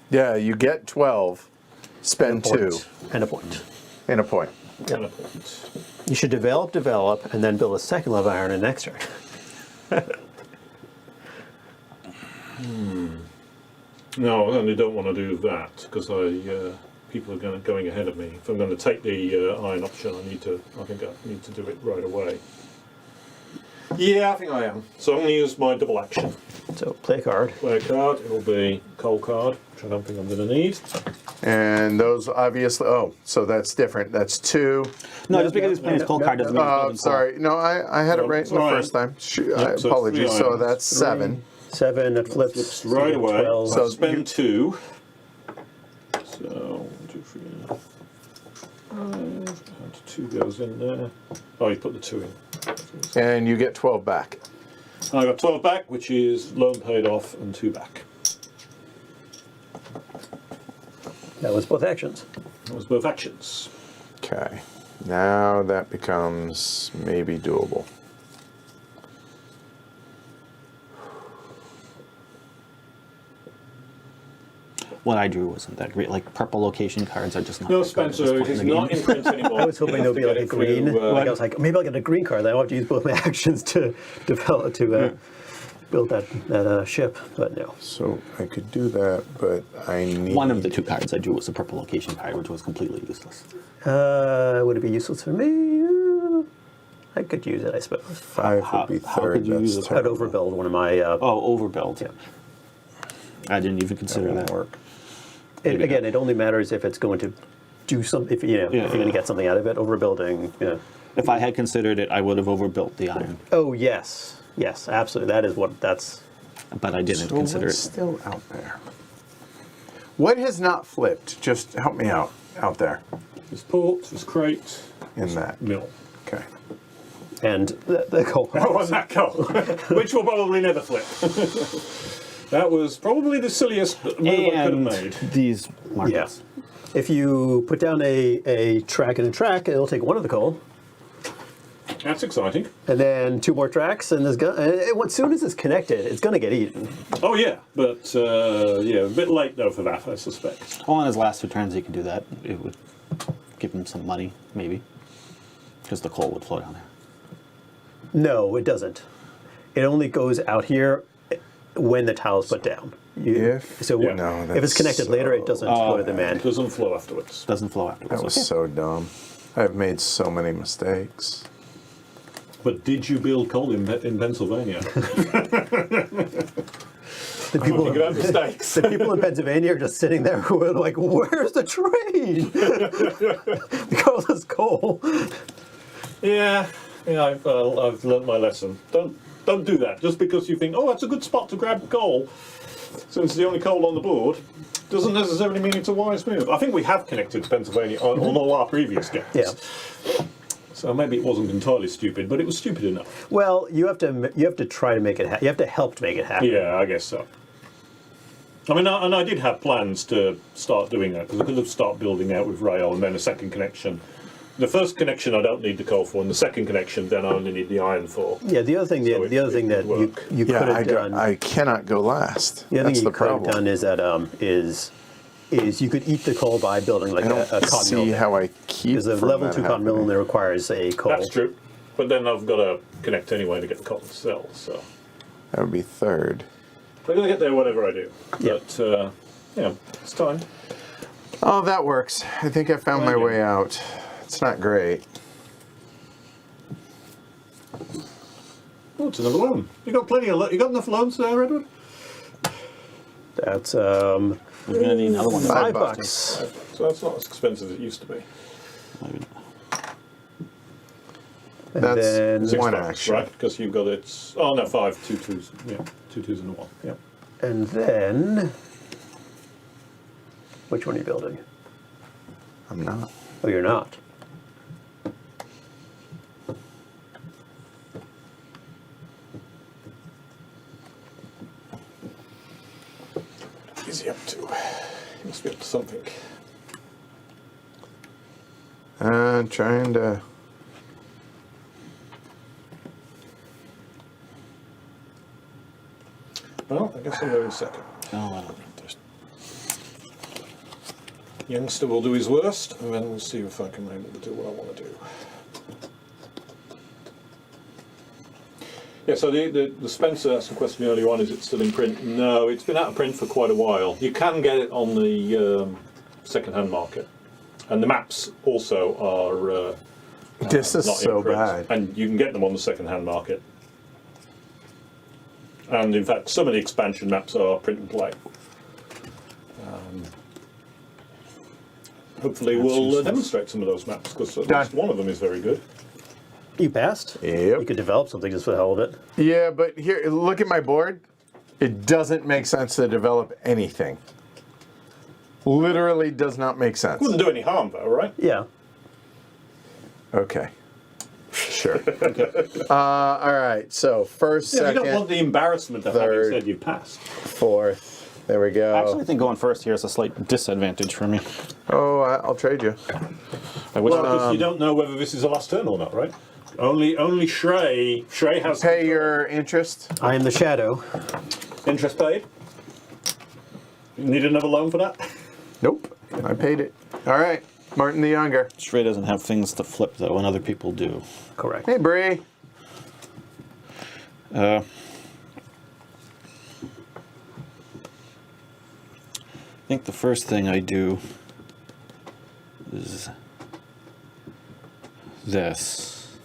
Yeah, you get 12. Spend 2
Point. And a point.
and a point.
Yep.
And a point.
You should develop, and then build a second level iron in next turn.
No, I only don't want to do that because people are going ahead of me. If I'm going to take the iron option, I think I need to do it right away. Yeah, I think I am. So I'm going to use my double action.
So play a card.
Play a card. It'll be coal card, which I don't think I'm going to need.
And those obviously, so that's different. That's 2.
No, just because he's playing his cold card doesn't mean he's building
Sorry. No, I had it
No,
right
it's
the
all right.
first time.
Yep, so
Apologies.
3
So
irons.
that's 7.
7, that flips.
Flips right away.
12.
So spend 2. So 1, 2, 3, 5. And 2 goes in there. Oh, you put the 2 in.
And you get 12 back.
I got 12 back, which is loan paid off and 2 back.
That was both actions.
That was both actions.
Okay. Now that becomes maybe doable.
What I drew wasn't that great. Like purple location cards are just not.
No,
that good at this
Spencer,
point
it is
in the
not
game.
in print anymore.
I was hoping there'd be like a green. Like I was like, maybe I'll get a green card. Then I'll have to use both my actions to develop build that ship. But no.
So I could do that, but I need...
One of the 2 cards I drew was a purple location card, which was completely useless.
Would it be useful for me? I could use it, I suppose.
5 would be
how
3rd.
could you use
That's
a
I'd
terrible.
overbuild one of my.
Overbuild.
Yeah.
I didn't even consider
Won't
that.
work.
Again, it only matters if it's going to do something. If if you're going to get something out of it. Overbuilding. Yeah.
If I had considered it, I would have overbuilt the iron,
Oh yes, yes, absolutely. That is what that's.
but I didn't
So
consider
what's
it.
still out there? What has not flipped? Just help me out there
There's port, there's crate,
in that.
mill.
Okay.
And the goal.
Oh, and that coal, which will probably never flip. That was probably the silliest move I could have
And
made.
these markers.
Yes. If you put down a track and a track, it'll take one of the coal.
That's exciting.
And then 2 more tracks, and there's as soon as it's connected, it's going to get eaten.
Oh yeah, but yeah, a bit late though for that, I suspect.
Well, on his last 2 turns, he could do that. It would give him some money, maybe, because the coal would flow down there.
No, it doesn't. It only goes out here when the tile's put down. So
Yeah.
No,
if it's
that's
connected later, it doesn't go to the man.
It doesn't flow afterwards.
Doesn't flow afterwards.
That was
Okay.
so dumb. I've made so many mistakes.
But did you build coal in Pennsylvania?
The people,
Think about mistakes.
the people in Pennsylvania are just sitting there who are like, "Where's the train?" Because it's coal.
Yeah, I've learnt my lesson. Don't do that. Just because you think, oh, that's a good spot to grab coal, since it's the only coal on the board, doesn't necessarily mean it's a wise move. I think we have connected to Pennsylvania on all our previous games.
Yeah.
So maybe it wasn't entirely stupid, but it was stupid enough.
Well, you have to try to make it happen. You have to help to make it happen.
Yeah, I guess so. I mean, I did have plans to start doing that, because I could have started building out with rail and then a second connection. The first connection I don't need the coal for, and the second connection then I only need the iron for.
Yeah. The other thing,
So
the other thing that you could have done.
I cannot go last.
The other
That's
thing
the
you could have
problem.
done is that is you could eat the coal by building like
I
a
don't
cotton
see
mill.
how I keep
Because a
from
level
that
2 cotton mill
happening.
only requires a coal.
That's true. But then I've got to connect anyway to get the cotton to sell, so.
That would be third.
I'm going to get there whatever I do.
Yeah.
But, yeah, it's time.
Oh, that works. I think I found my way out. It's not great.
Oh, it's another loan. You got plenty of you got enough loans there, Edward?
That's
We're going to need another one.
$5.
$5.
So that's not as expensive as it used to be.
Maybe not.
And
That's
then,
$6,
one action.
right? Because you've got it. Oh no, 5, 2 twos. Yeah, 2 twos and a 1. Yeah.
and then, which one are you building?
I'm not.
Oh, you're not.
Is he up to? He must be up to something.
Trying to.
Well, I guess I'll go in second.
No, I don't think there's.
Youngster will do his worst, and then we'll see if I can able to do what I want to do. Yeah, so the Spencer asked a question earlier on, is it still in print? No, it's been out of print for quite a while. You can get it on the second-hand market. And the maps also are
This is
not in
so
print.
bad.
And you can get them on the second-hand market. And in fact, some of the expansion maps are print and play. Hopefully we'll demonstrate some of those maps, because at least one of them is very good.
You passed?
Yep.
You could develop something just for the hell of it.
Yeah, but here, look at my board. It doesn't make sense to develop anything. Literally does not make sense.
Wouldn't do any harm though, right?
Yeah.
Okay. Sure. All right. So first,
Yeah,
second,
you don't want the embarrassment of having
third.
said you passed.
fourth. There we go.
Actually, I think going first here is a slight disadvantage for me.
Oh, I'll trade you.
I wish
Because you don't know whether this is the last turn or not, right? Only Shrey has
Pay your interest.
I am the shadow.
interest paid. You need another loan for that?
Nope. I paid it. All right. Martin the Younger.
Stray doesn't have things to flip, though, and other people do.
Correct.
Hey, Bree.
I think the first thing I do is this.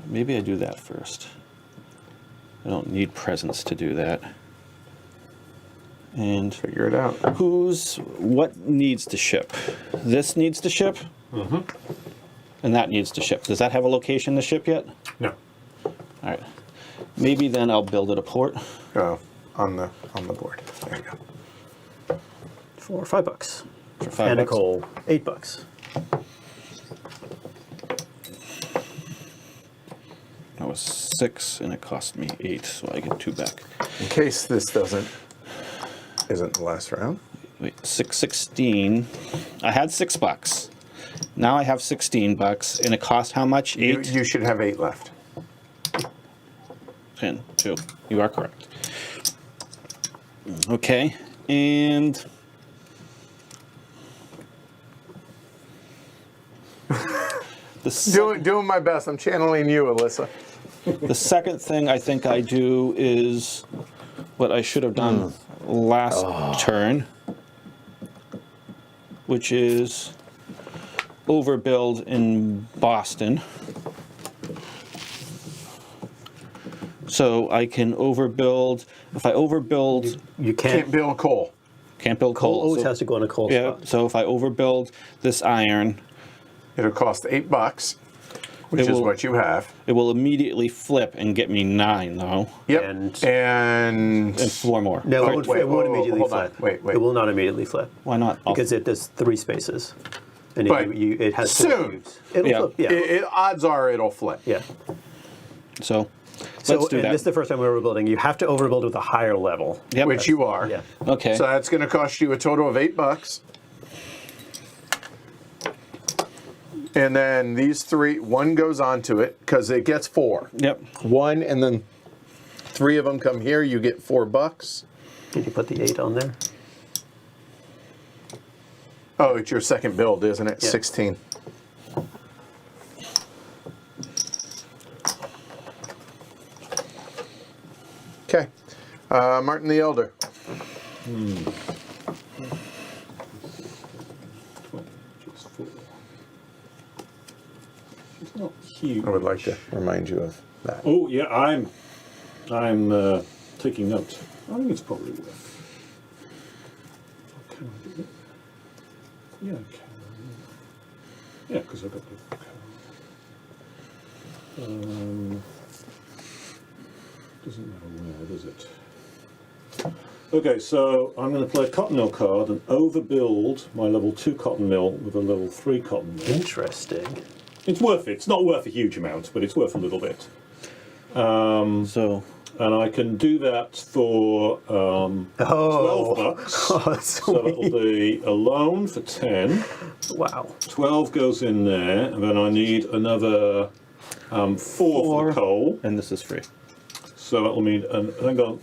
Maybe I do that first. I don't need presents to do that. And
Figure it out.
what needs to ship? This needs to ship? Mm-hmm. And that needs to ship. Does that have a location to ship yet?
No.
All right. Maybe then I'll build it a port.
Oh, on the board. There you go.
For $5.
For $5.
And a coal, $8.
That was 6, and it cost me 8, so I get 2 back.
In case this isn't the last round.
Wait, 616. I had $6. Now I have $16, and it cost how much? 8?
You should have 8 left.
10, 2. You are correct. Okay, and
Doing my best. I'm channeling you, Alyssa.
the second thing I think I do is what I should have done last turn, which is overbuild in Boston. So I can overbuild. If I overbuild,
You
Can't build coal.
can't build
Coal
coal.
always
so,
has to go in a coal
yeah.
spot.
So if I overbuild this iron,
It'll cost $8, which
It
is
will-
what you have.
it will immediately flip and get me 9 though,
Yep.
And-
And
and 4 more.
No,
Wait,
it won't,
wait,
it won't
whoa,
immediately
hold on.
flip.
Wait.
It will not immediately flip
Why not?
because it does 3 spaces, and
But
it has 4
soon.
cubes. It'll
Yeah.
flip. Yeah.
odds are it'll flip.
Yeah.
So
So
let's do
and
that.
this is the first time we're overbuilding. You have to overbuild with a higher level.
Yep.
Which you are.
Yeah.
Okay.
So that's going to cost you a total of $8. And then these 3, 1 goes onto it because it gets 4.
Yep.
1, and then 3 of them come here. You get $4.
Did you put the 8 on there?
Oh, it's your second build, isn't it?
Yeah.
16. Okay. Martin the Elder.
Just 4. It's not huge.
I would like to remind you of that.
Oh yeah, I'm taking note. I think it's probably worth. Can I do it? Yeah, I can. Yeah, because I've got the. Doesn't matter where, does it? Okay, so I'm going to play a cotton mill card and overbuild my level 2 cotton mill with a level 3 cotton mill.
Interesting.
It's worth it. It's not worth a huge amount, but it's worth a little bit.
So
And I can do that for $12.
Oh, that's
So it'll be a loan for 10.
wow.
12 goes in there, and then I need another 4 for the coal.
and this is free.
So that'll mean, hang on,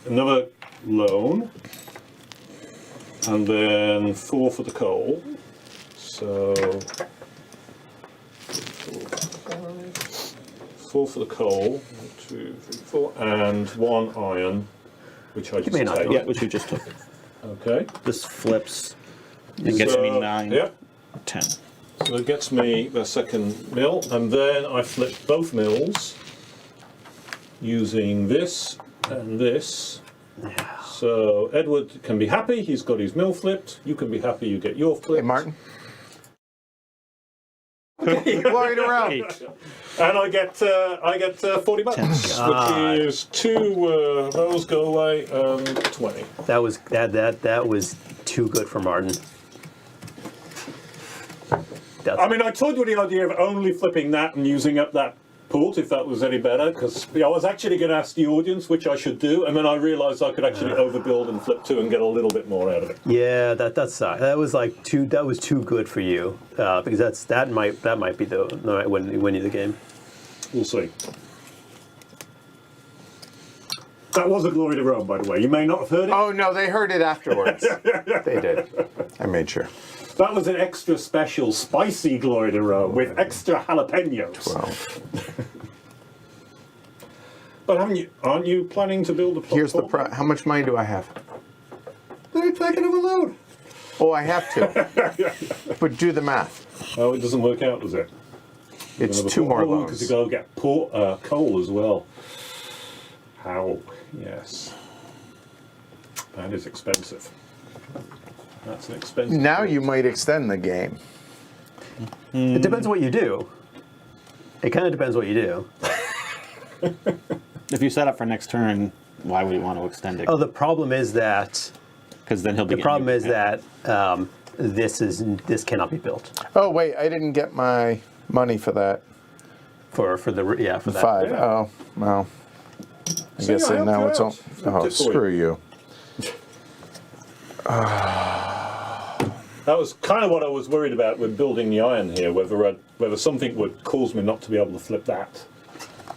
another loan, and then 4 for the coal. So 4 for the coal, 1, 2, 3, 4, and 1 iron, which I just
may not
take.
do
Yeah, which you just took.
Okay.
This flips and gets me 9,
Yep.
10.
So it gets me the second mill, and then I flip both mills using this and this. So Edward can be happy, he's got his mill flipped. You can be happy, you get your flipped.
Hey, Martin. Flying around.
8.
And I get $40, which is 2. Those go away. 20.
That was too good for Martin.
I mean, I told you the idea of only flipping that and using up that port, if that was any better, because I was actually going to ask the audience which I should do, and then I realised I could actually overbuild and flip 2 and get a little bit more out of it.
Yeah, that was like too. That was too good for you because that might be the might win you the game.
We'll see. That was a glory to Rome, by the way. You may not have heard it.
Oh, no, they heard it afterwards. They did. I made sure.
That was an extra special spicy glory to Rome with extra jalapenos.
12.
But aren't you planning to build a
Here's the
platform?
how much money do I have?
They're taking them alone.
Oh, I have to. But do the math.
Oh, it doesn't work out, does it?
It's 2 more
because you
loans.
got to get coal as well. How? Yes. That is expensive. That's an expensive.
Now you might extend the game.
It depends what you do. It kind of depends what you do.
If you set up for next turn, why would you want to extend it?
Oh, the problem is that
Because then he'll be.
the problem is that this cannot be built
Oh, wait, I didn't get my money for that.
for that.
5.
Yeah.
Oh, well. I
See,
guess
I helped
now
you
it's
out.
all.
Flipped
Oh,
it for you.
screw you.
That was kind of what I was worried about with building the iron here, whether something would cause me not to be able to flip that.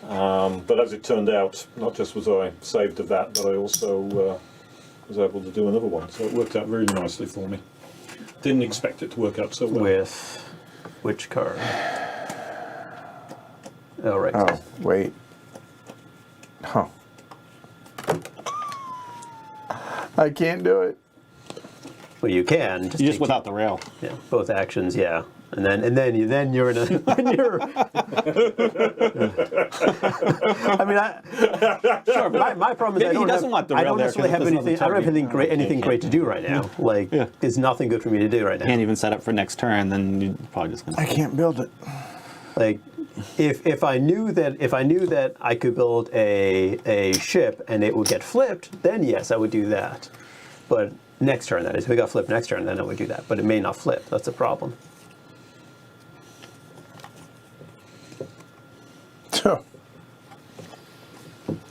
But as it turned out, not just was I saved of that, but I also was able to do another one. So it worked out really nicely for me. Didn't expect it to work out so well.
With which card? Oh, right.
Oh, wait. Huh. I can't do it.
Well, you can.
You just
take
without the rail.
yeah, both actions, yeah. And then you're in a. Then you're, I mean,
Sure, but
my problem is
maybe he doesn't want the
I
rail
don't
there
necessarily
'cause
have
it doesn't
anything. I don't have anything great to do right now. Like,
Yeah.
there's nothing good for me to do right now.
Can't even set up for next turn, then you're probably just gonna.
I can't build it.
Like, if I knew that I could build a ship and it would get flipped, then yes, I would do that. But next turn, that is, if it got flipped next turn, then I would do that. But it may not flip. That's the problem.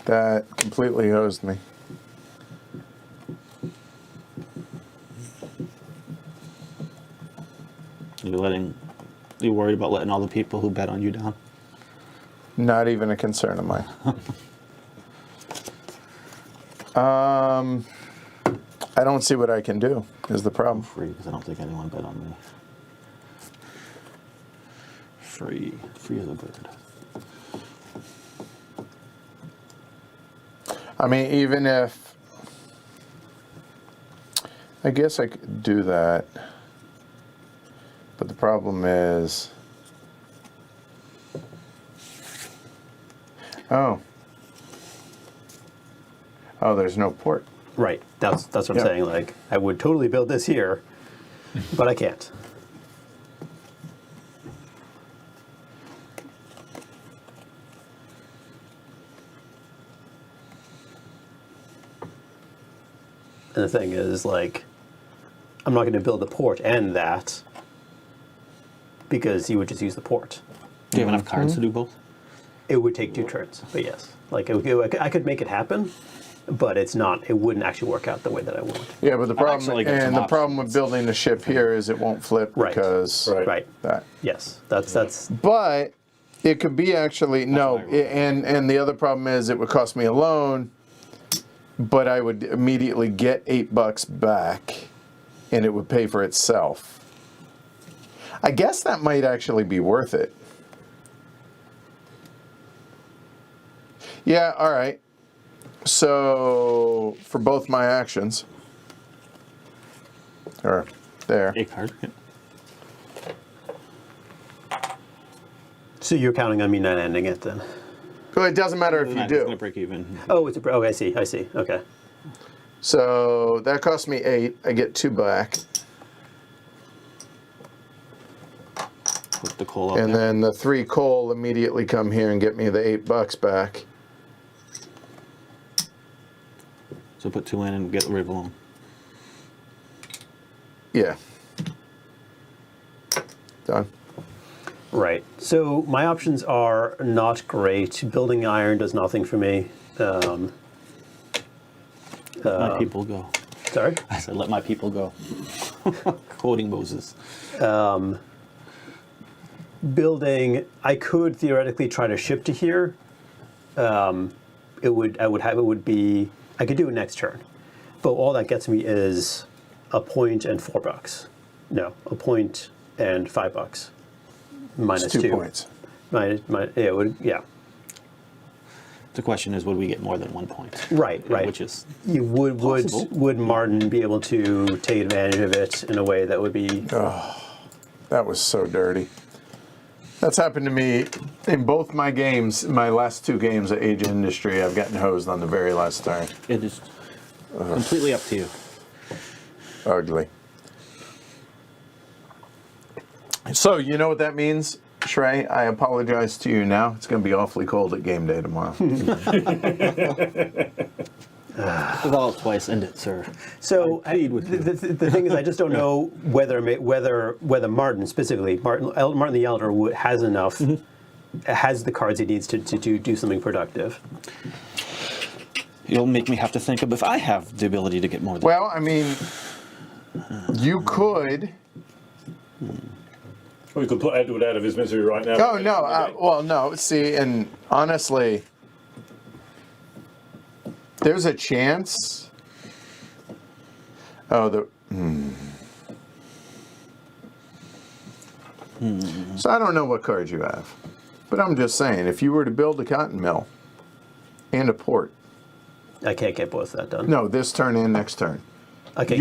That completely hosed me.
You worried about letting all the people who bet on you down?
Not even a concern of mine. I don't see what I can do, is the problem.
Free, because I don't think anyone bet on me. Free as a bird.
I mean, even if... I guess I could do that. But the problem is... Oh, there's no port.
Right. That's what I'm
Yeah.
saying. Like, I would totally build this here, but I can't. And the thing is, like, I'm not going to build the port and that because you would just use the port.
Do you have enough cards to do both?
It would take 2 turns, but yes. Like, I could make it happen, but it's not. It wouldn't actually work out the way that I want.
Yeah, but the problem
actually got some
and the
options.
problem with building the ship here is it won't flip
Right.
because
Right.
that.
Yes. That's
But it could be actually no,
what I wrote.
and the other problem is it would cost me a loan, but I would immediately get $8 back, and it would pay for itself. I guess that might actually be worth it. Yeah, all right. So for both my actions, or there.
8 cards. Yeah.
so you're counting on me not ending it then.
Well, it doesn't matter if you
It's gonna
do.
break even.
Oh, it's a. Oh, I see. Okay.
So that cost me 8. I get 2 back.
Put the coal up
And
there.
then the 3 coal immediately come here and get me the $8 back.
So put 2 in and get rid of them.
Yeah. Done.
Right. So my options are not great. Building iron does nothing for me.
My people go.
Sorry.
I said, let my people go. Quoting Moses.
Building. I could theoretically try to ship to here. It would be. I could do it next turn, but all that gets me is a point and $4. No, a point and $5. Minus
It's 2 points.
Yeah.
The question is, would we get more than 1 point?
Right.
Which is
Would Martin be able to take advantage of it in a way that would be?
That was so dirty. That's happened to me in both my games, my last 2 games at Age of Industry. I've gotten hosed on the very last turn.
it is completely up to you.
Ugly. So, you know what that means, Shrey? I apologize to you now. It's going to be awfully cold at game day tomorrow.
Well, twice, end it, sir.
So
I plead with you.
the thing is, I just don't know whether Martin specifically, Martin the Elder has enough, has the cards he needs to do something productive.
You'll make me have to think of if I have the ability to get more than
Well, I mean, you could
We could put Edward out of his misery right now.
Oh, no. Well, no. See, and honestly, there's a chance. Oh, So I don't know what cards you have. But I'm just saying, if you were to build a cotton mill and a port.
I can't get both that done.
No, this turn and next turn.
Okay.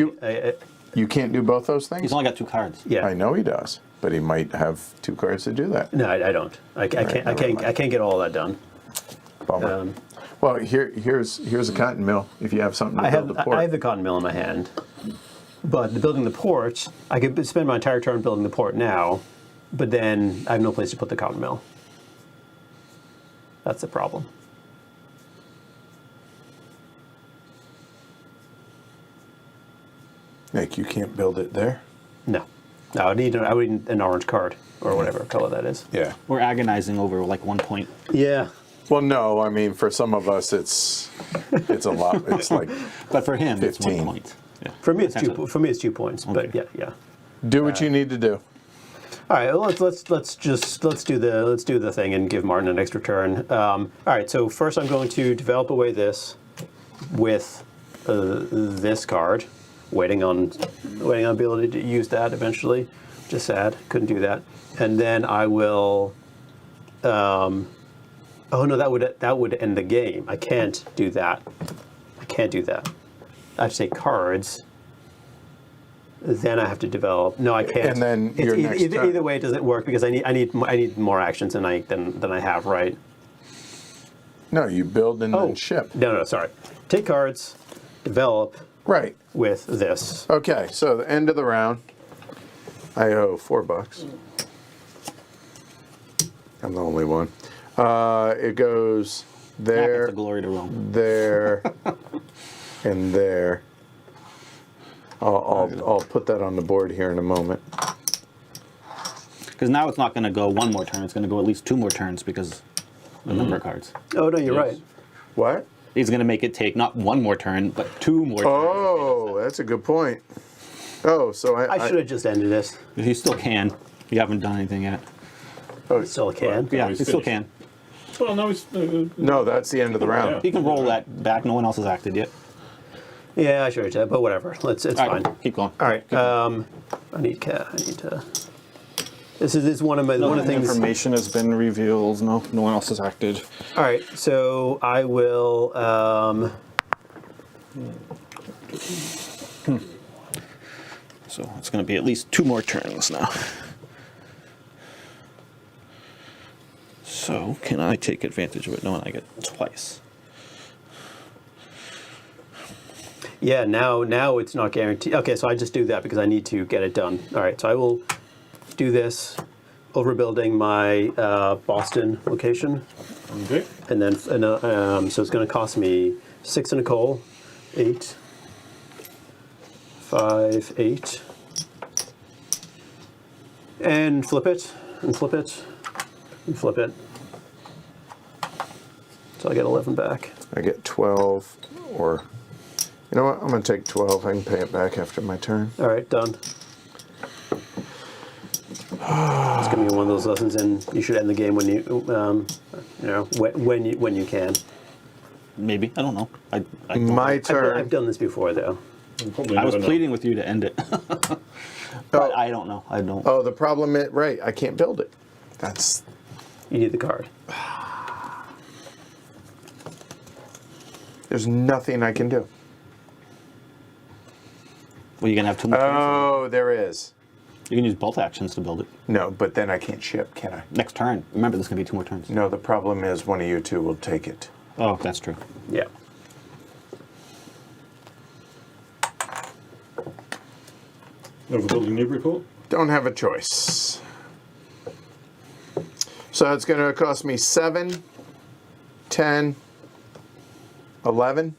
You can't do both those things?
He's only got 2 cards.
Yeah.
I know he does, but he might have 2 cards to do that.
No, I don't. I can't. I can't get all that done.
Bummer. Well, here's a cotton mill. If you have something to build the port.
I have the cotton mill in my hand, but building the port, I could spend my entire turn building the port now, but then I have no place to put the cotton mill. That's the problem.
Like, you can't build it there?
No, I would need an orange card or whatever color that is.
Yeah.
We're agonizing over like 1 point.
Yeah.
Well, no, I mean, for some of us, it's a lot. It's like,
But for him, it's
15.
1 point. Yeah.
For me, it's
Essentially.
2. For me, it's 2 points. But
Okay.
yeah.
do what you need to do.
All right, let's do the thing and give Martin an extra turn. All right, so first I'm going to develop away this with this card, waiting on ability to use that eventually. Just sad, couldn't do that. And then I will. Oh no, that would end the game. I can't do that. I have to take cards. Then I have to develop. No, I can't.
And then your next turn.
Either way, it doesn't work because I need more actions than I have. Right?
No, you build and then ship.
No, sorry. Take cards, develop
Right.
with this.
Okay, so the end of the round. I owe $4. I'm the only one. It goes
It's
there,
a glory to Rome.
there, and there. I'll put that on the board here in a moment.
Because now it's not going to go 1 more turn. It's going to go at least 2 more turns because the number of cards.
Oh no, you're
Yes.
right.
What?
He's going to make it take not 1 more turn, but 2 more turns.
Oh, that's a good point. Oh, so
I should have just ended this.
You still can. You haven't done anything yet.
Still can.
Yeah,
he's
you still
finished.
can.
Well, no, it's.
No, that's the end of the round.
He can roll that back. No one else has acted yet.
Yeah, I should have done, but whatever. It's
All
fine.
right, keep going.
All right. I need to. This is one of the things.
Information has been revealed. No one else has acted.
All right, so I will.
So it's going to be at least 2 more turns now. So can I take advantage of it knowing I get twice?
Yeah, now it's not guaranteed. Okay, so I just do that because I need to get it done. All right, so I will do this, overbuilding my Boston location,
Okay.
and then so it's going to cost me 6 and a coal, 8, 5, 8, and flip it, and flip it, and flip it. So I get 11 back.
I get 12, or you know what? I'm going to take 12. I can pay it back after my turn.
All right, done. It's gonna be one of those lessons, and you should end the game when you, when you can.
Maybe. I don't know. I
My turn.
I've done this before, though.
Probably
I was
never know.
pleading with you to end it. But I don't know. I don't.
Oh, the problem is, right, I can't build it. That's,
You need the card.
there's nothing I can do.
Well, you're going to have 2 more turns.
Oh, there is.
You can use both actions to build it.
No, but then I can't ship, can I?
Next turn. Remember, there's going to be 2 more turns.
No, the problem is one of you two will take it.
Oh, that's true.
Yeah.
Overbuilding new report.
Don't have a choice. So it's going to cost me 7, 10, 11.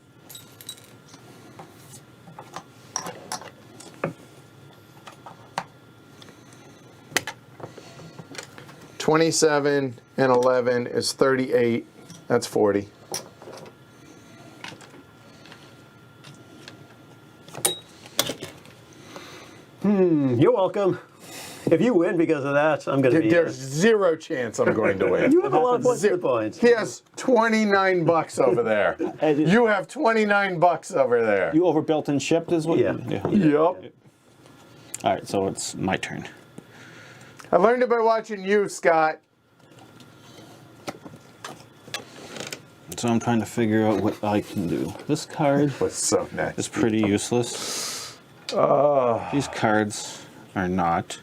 $27 and 11 is 38. That's 40.
You're welcome. If you win because of that, I'm going to be.
There's zero chance I'm going to win.
You have a lot of points. Good points.
He has $29 over there. You have $29 over there.
You overbuilt and shipped is what?
Yeah.
Yep.
All right, so it's my turn.
I learned it by watching you, Scott.
So I'm trying to figure out what I can do. This card
Was so nice.
is pretty useless. These cards are not.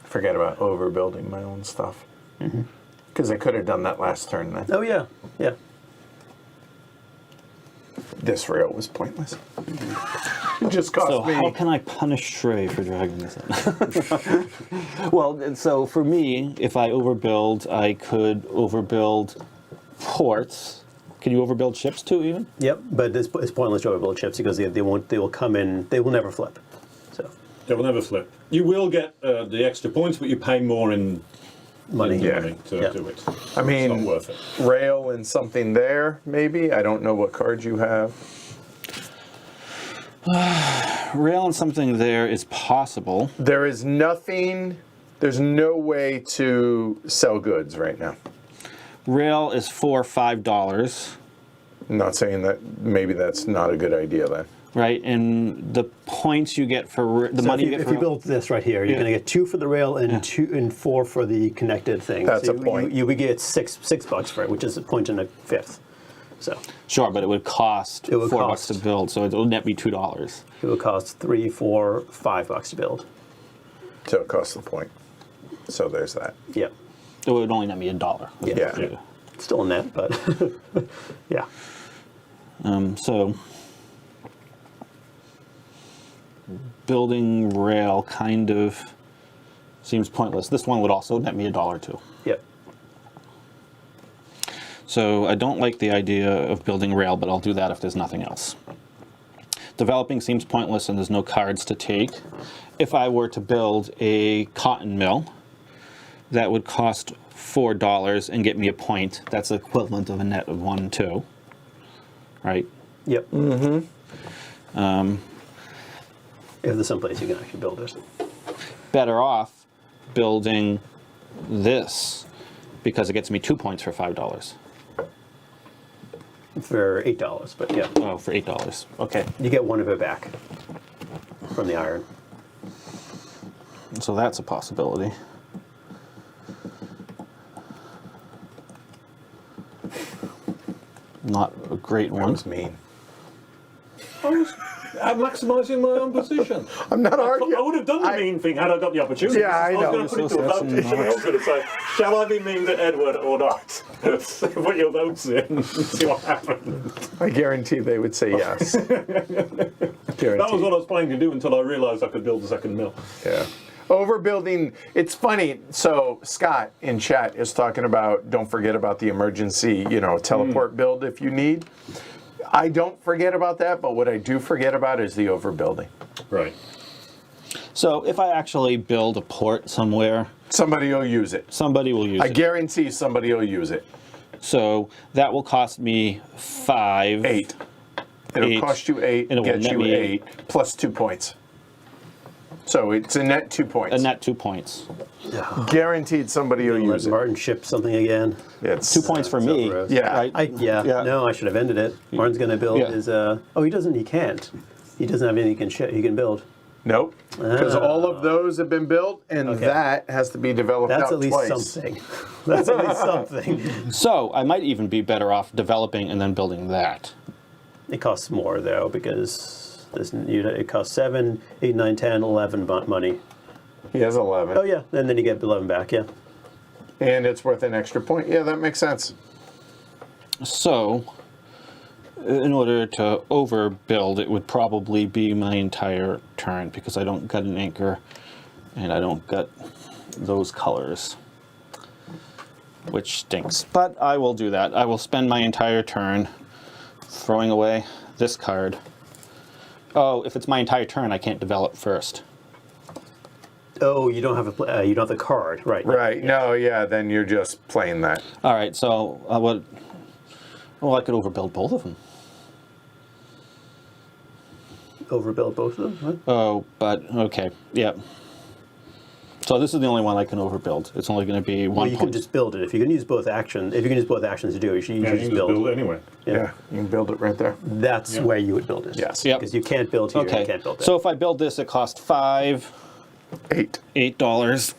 Forget about overbuilding my own stuff. Because I could have done that last turn then.
Oh yeah, yeah.
This rail was pointless. It just cost
So
me.
how can I punish Shrey for dragging this in? Well, and so for me, if I overbuild, I could overbuild ports. Can you overbuild ships too, even?
Yep, but it's pointless to overbuild ships because they won't. They will come in. They will never flip. So
They will never flip. You will get the extra points, but you pay more in
money.
in
Yeah.
money to
Yeah.
do it.
I mean,
It's not worth it.
rail and something there, maybe. I don't know what cards you have.
Rail and something there is possible.
There is nothing, there's no way to sell goods right now.
Rail is $5.
I'm not saying that maybe that's not a good idea then.
Right, and the points you get for the
So
money
if
you get
if
for
you build this right here, you're
Yeah.
going to get 2 for the rail and 2 and 4 for the connected thing.
That's
so
a point.
You would get $6 for it, which is a point and a fifth. So
Sure, but it would cost
It would
$4
cost-
to build, so it'll net be $2.
it would cost $3, $4, $5 to build.
So it costs the point. So there's that.
Yep.
It would only net me $1.
Yeah.
Yeah.
Still a net, but yeah.
So building rail kind of seems pointless. This one would also net me $1 too.
Yep.
So I don't like the idea of building rail, but I'll do that if there's nothing else. Developing seems pointless and there's no cards to take. If I were to build a cotton mill, that would cost $4 and get me a point. That's the equivalent of a net of 1, 2. Right?
Yep. If there's some place you can actually build it.
Better off building this because it gets me 2 points for $5.
For $8, but yeah.
Oh, for $8. Okay.
You get one of it back from the iron.
So that's a possibility. Not a great
That
one.
was mean.
I'm maximising my own position.
I'm not arguing.
I would have done the mean thing had I got the opportunity.
Yeah, I know.
I was going to put it to a vote. I was going to say, shall I be mean to Edward or not? Put your votes in and see what happens.
I guarantee they would say yes.
That was what I was planning to do until I realised I could build a second mill.
Yeah. Overbuilding, it's funny. So Scott in chat is talking about don't forget about the emergency, teleport build if you need. I don't forget about that, but what I do forget about is the overbuilding.
Right.
So if I actually build a port somewhere,
Somebody will use it.
somebody will use
I
it.
guarantee somebody will use it.
So that will cost me 5.
8. It'll
8.
cost you 8,
And it will
get
net
you
me
8, plus 2 points. So it's a net 2 points.
A net 2 points.
Guaranteed somebody will
Let
use it.
Martin ship something again.
It's
2 points for
so
me.
gross.
Yeah.
Right?
Yeah. No, I should have ended it. Martin's going to build
Yeah.
his. Oh, he doesn't. He can't. He doesn't have anything he can build.
Nope. Because all of those have been built, and
Okay.
that has to be developed
That's
out
at least
twice.
something. That's at least something.
So I might even be better off developing and then building that.
It costs more though because it costs 7, 8, 9, 10, 11 money.
He has 11.
Oh yeah, and then you get 11 back. Yeah.
And it's worth an extra point. Yeah, that makes sense.
So in order to overbuild, it would probably be my entire turn because I don't got an anchor and I don't got those colors, which stinks. But I will do that. I will spend my entire turn throwing away this card. Oh, if it's my entire turn, I can't develop first.
Oh, you don't have you don't have the card, right?
Right. No, yeah, then you're just playing that.
All right, so well, I could overbuild both of them.
overbuild both of them. What?
Oh, but okay, yeah. So this is the only one I can overbuild. It's only going to be 1
Well, you
point.
can just build it if you can use both actions. If you can use both actions to do it, you should
Yeah, you
just
can just
build.
build it anyway.
Yeah, you can build it right there.
That's where you would build it.
Yes.
Yep.
Because you can't build here.
Okay.
You can't build there.
So if I build this, it costs $8.
$8.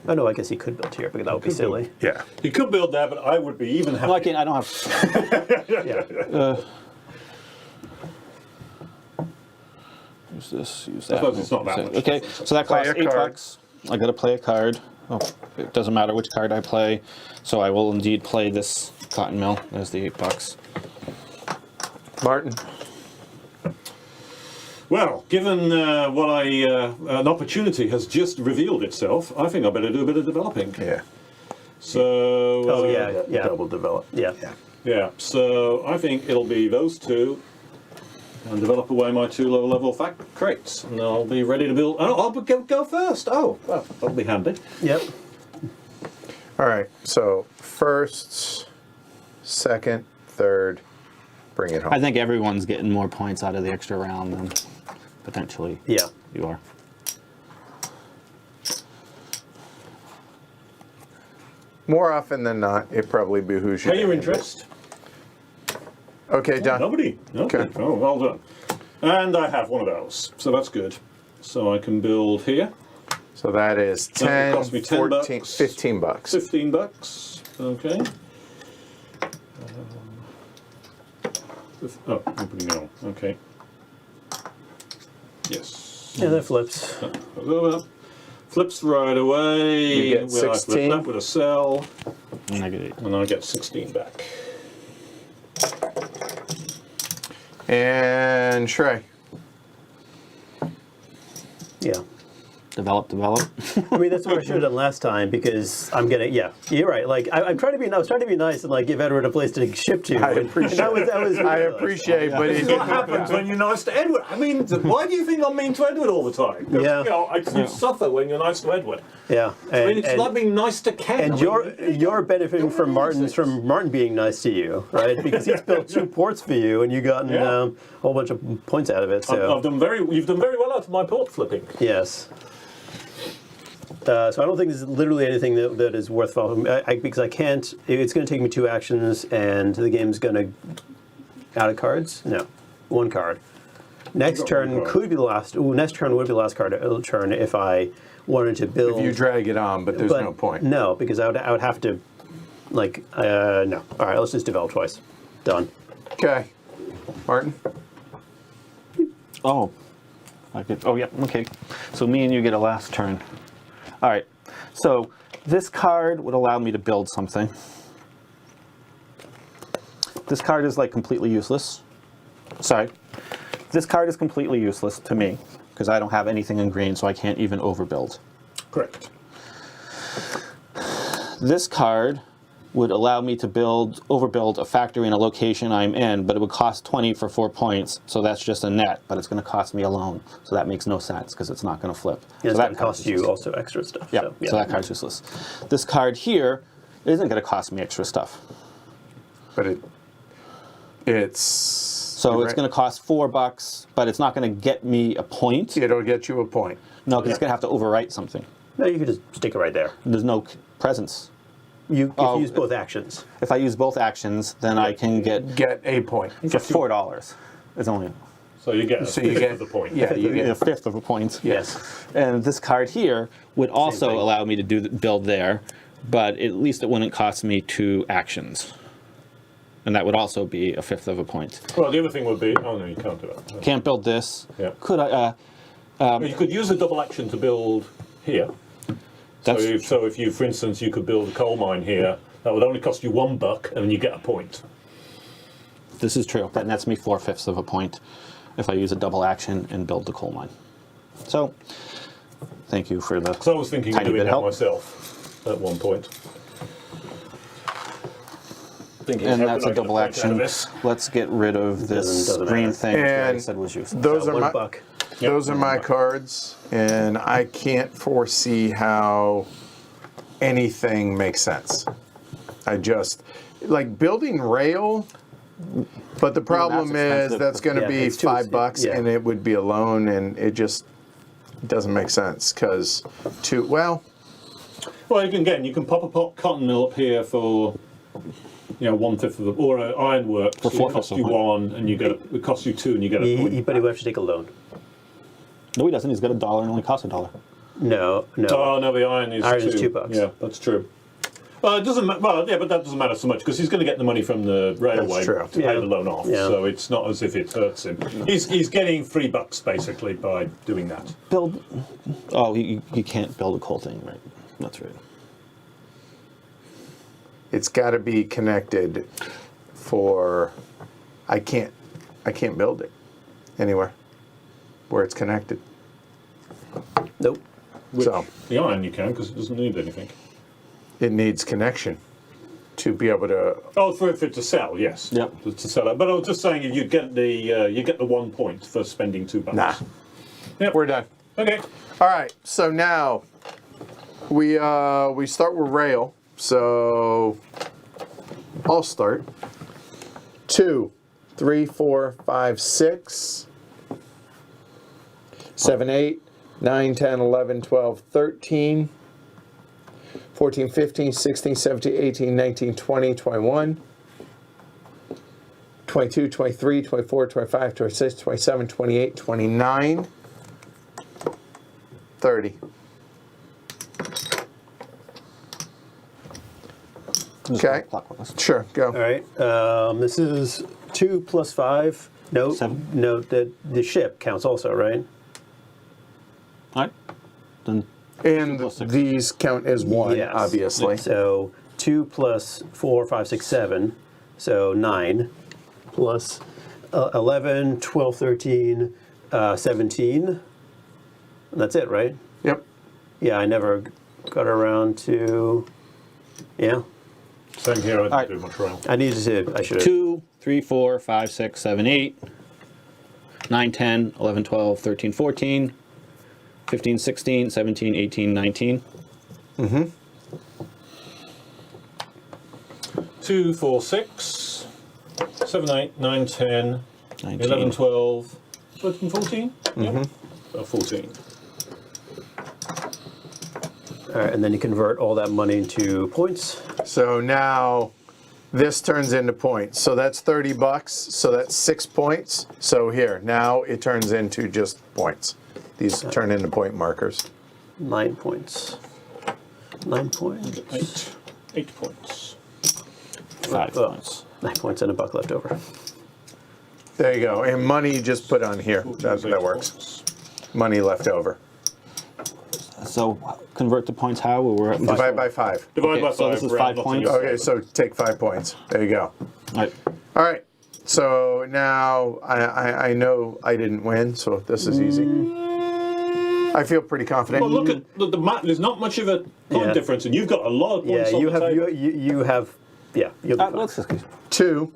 Oh no, I guess you could build here, but that would be silly.
Yeah.
You could build there, but I would be even happy.
Well, I can't. I don't have.
Yeah.
Use this. Use
I
that.
suppose it's not that much.
Okay, so that
Play
costs
a card.
$8. I got to play a card. Oh, it doesn't matter which card I play, so I will indeed play this cotton mill. There's the $8.
Martin.
Well, given an opportunity has just revealed itself, I think I better do a bit of developing.
Yeah.
So.
Oh yeah.
Double develop.
Yeah.
Yeah. So I think it'll be those two, and develop away my 2 lower level crates, and I'll be ready to build. Oh, I'll go first. Oh, well, that'll be handy.
Yep.
All right. So first, second, third, bring it home.
I think everyone's getting more points out of the extra round than potentially
Yeah.
you are.
More often than not, it probably behooves you.
Pay
to
your
handle it.
interest.
Okay, done.
Nobody.
Okay.
Oh, well done. And I have one of those, so that's good. So I can build here.
So that is
That will
10,
cost me 10
14,
bucks.
15 bucks.
$15. Okay. Oh, I'm putting it on. Okay. Yes.
Yeah, that flips.
Flips right away.
You get
Well, I flip
16.
that with a cell,
Negative.
and I get 16 back.
And Shrey.
Yeah.
Develop.
I mean, that's what I should have done last time because I'm gonna. Yeah, you're right. Like I'm trying to be. I was trying to be nice and like give Edward a place to ship to.
I
and
appreciate
that was
I
ridiculous.
appreciate, but it
This is
didn't
what
work
happens
out.
when you're nice to Edward. I mean, why do you think I'm mean to Edward all the time? 'Cause,
Yeah.
You know, you suffer when you're nice to Edward.
Yeah,
I mean, it's like being nice to Ken.
and
I mean,
you're benefiting from Martin being nice to you, right? Because he's built 2 ports for you, and you gotten
Yeah.
a whole bunch of points out of it. So
You've done very well out of my port flipping.
yes. So I don't think there's literally anything that is worth following because I can't. It's going to take me 2 actions, and the game's going to out of cards. No, 1 card. Next
got
turn
1 card.
could be the last. Ooh, next turn would be the last card turn if I wanted to build.
If you drag it on, but there's
but
no point.
No, because I would have to, like, no. All right, let's just develop twice. Done.
Okay. Martin.
Oh, I could. Oh yeah. Okay. So me and you get a last turn. All right. So this card would allow me to build something. This card is like completely useless. Sorry. This card is completely useless to me because I don't have anything in green, so I can't even overbuild.
Correct.
This card would allow me to overbuild a factory in a location I'm in, but it would cost 20 for 4 points, so that's just a net, but it's going to cost me a loan, so that makes no sense because it's not going to flip.
Yeah,
so
it's
that
going to
card's
cost you
useless.
also extra stuff.
Yeah,
So,
so that card's useless. This card here isn't going to cost me extra stuff.
But it's.
So it's going to cost $4, but it's not going to get me a point.
It'll get you a point.
No, because it's going to have to overwrite something.
No, you could just stick it right there.
There's no presence.
If you
Oh,
use both actions.
If I use both actions, then I can get
Get a point.
for $4. It's only
So you get a
So you
fifth
get
of the point.
Yeah, you
a
get.
fifth of a point.
Yes.
And this card here would also
thing.
allow me to build there, but at least it wouldn't cost me 2 actions. And that would also be a fifth of a point.
Well, the other thing would be, oh no, you can't do that.
Can't build this.
Yeah.
Could I?
You could use a double action to build here.
That's
So if you, for instance, you could build a coal mine here, that would only cost you $1, and then you get a point.
This is true. That nets me 4/5 of a point if I use a double action and build the coal mine. So, thank you for the.
So I was thinking of
tiny
doing
bit
that
help.
myself at one point. Thinking,
And
how
that's
can
a
I get
double
point out of
action.
this?
Let's get rid of this
Doesn't
green
matter.
thing that I
And
said was useless.
those are my.
$1.
Those are my cards, and I can't foresee how anything makes sense. I just like building rail But the problem is
expensive.
that's going to
Yeah,
be
it's too-
$5,
yeah.
and it would be a loan, and it just doesn't make sense because well,
Well, you can pop a cotton mill up here for 1/5 of the, or an ironwork
For
so
four
it costs
fifths
you
of
one, and it costs you two, and you get a point.
But he would have to take a loan.
No, he doesn't. He's got $1 and only costs $1.
No.
Oh no, the iron is
Iron is
two.
$2.
Yeah, that's true. Well, it doesn't. Well, yeah, but that doesn't matter so much because he's going to get the money from the railway
true.
to pay
Yeah.
the loan off.
Yeah.
So it's not as if it hurts him. He's getting $3 basically by doing that.
Build. Oh, he can't build a coal thing, right? That's right.
it's got to be connected for. I can't build it anywhere where it's connected.
Nope.
So
The iron you can because it doesn't need anything.
it needs connection to be able to.
Oh, for it to sell, yes.
Yep.
To sell it. But I was just saying, if you get the 1 point for spending $2.
Nah,
Yep.
we're done.
Okay.
All right, so now we start with rail. So I'll start. 2, 3, 4, 5, 6, 7, 8, 9, 10, 11, 12, 13, 14, 15, 16, 17, 18, 19, 20, 21, 22, 23, 24, 25, 26, 27, 28, 29, 30. Okay.
Clockwise.
Sure, go.
All right. This is 2 plus 5. Note,
7.
note that the ship counts also, right?
All right. Then
And
plus 6.
these count as one,
Yes.
obviously.
So 2 plus 4, 5, 6, 7. So 9 plus 11, 12, 13, 17. And that's it, right?
Yep.
Yeah, I never got around to. Yeah,
Same here. I didn't
Alright.
do much rail.
I needed to. I should have.
2, 3, 4, 5, 6, 7, 8, 9, 10, 11, 12, 13, 14, 15, 16, 17, 18, 19.
2, 4, 6, 7, 8, 9, 10,
19.
11, 12, 13, 14? Yeah. 14.
All right, and then you convert all that money into points.
So now this turns into points. So that's $30. So that's 6 points. So here, now it turns into just points. These turn into point markers.
9 points. 9 points.
8 points.
5
Oh,
points.
9 points and a buck left over.
There you go. And money you just put on here. That works.
Points.
Money left over.
So convert the points how? We're at
Divide by 5.
Divide
Okay,
by
so
5.
this is
round
5
up to
points?
your
Okay, so take 5 points. There you go.
All right.
All right. So now I know I didn't win, so this is easy. I feel pretty confident.
Well, look at the map. There's not much of a point
Yeah.
difference, and you've got a lot of
Yeah,
points on
you
the
have.
table.
You have. Yeah, you'll be fine.
Let's just
2,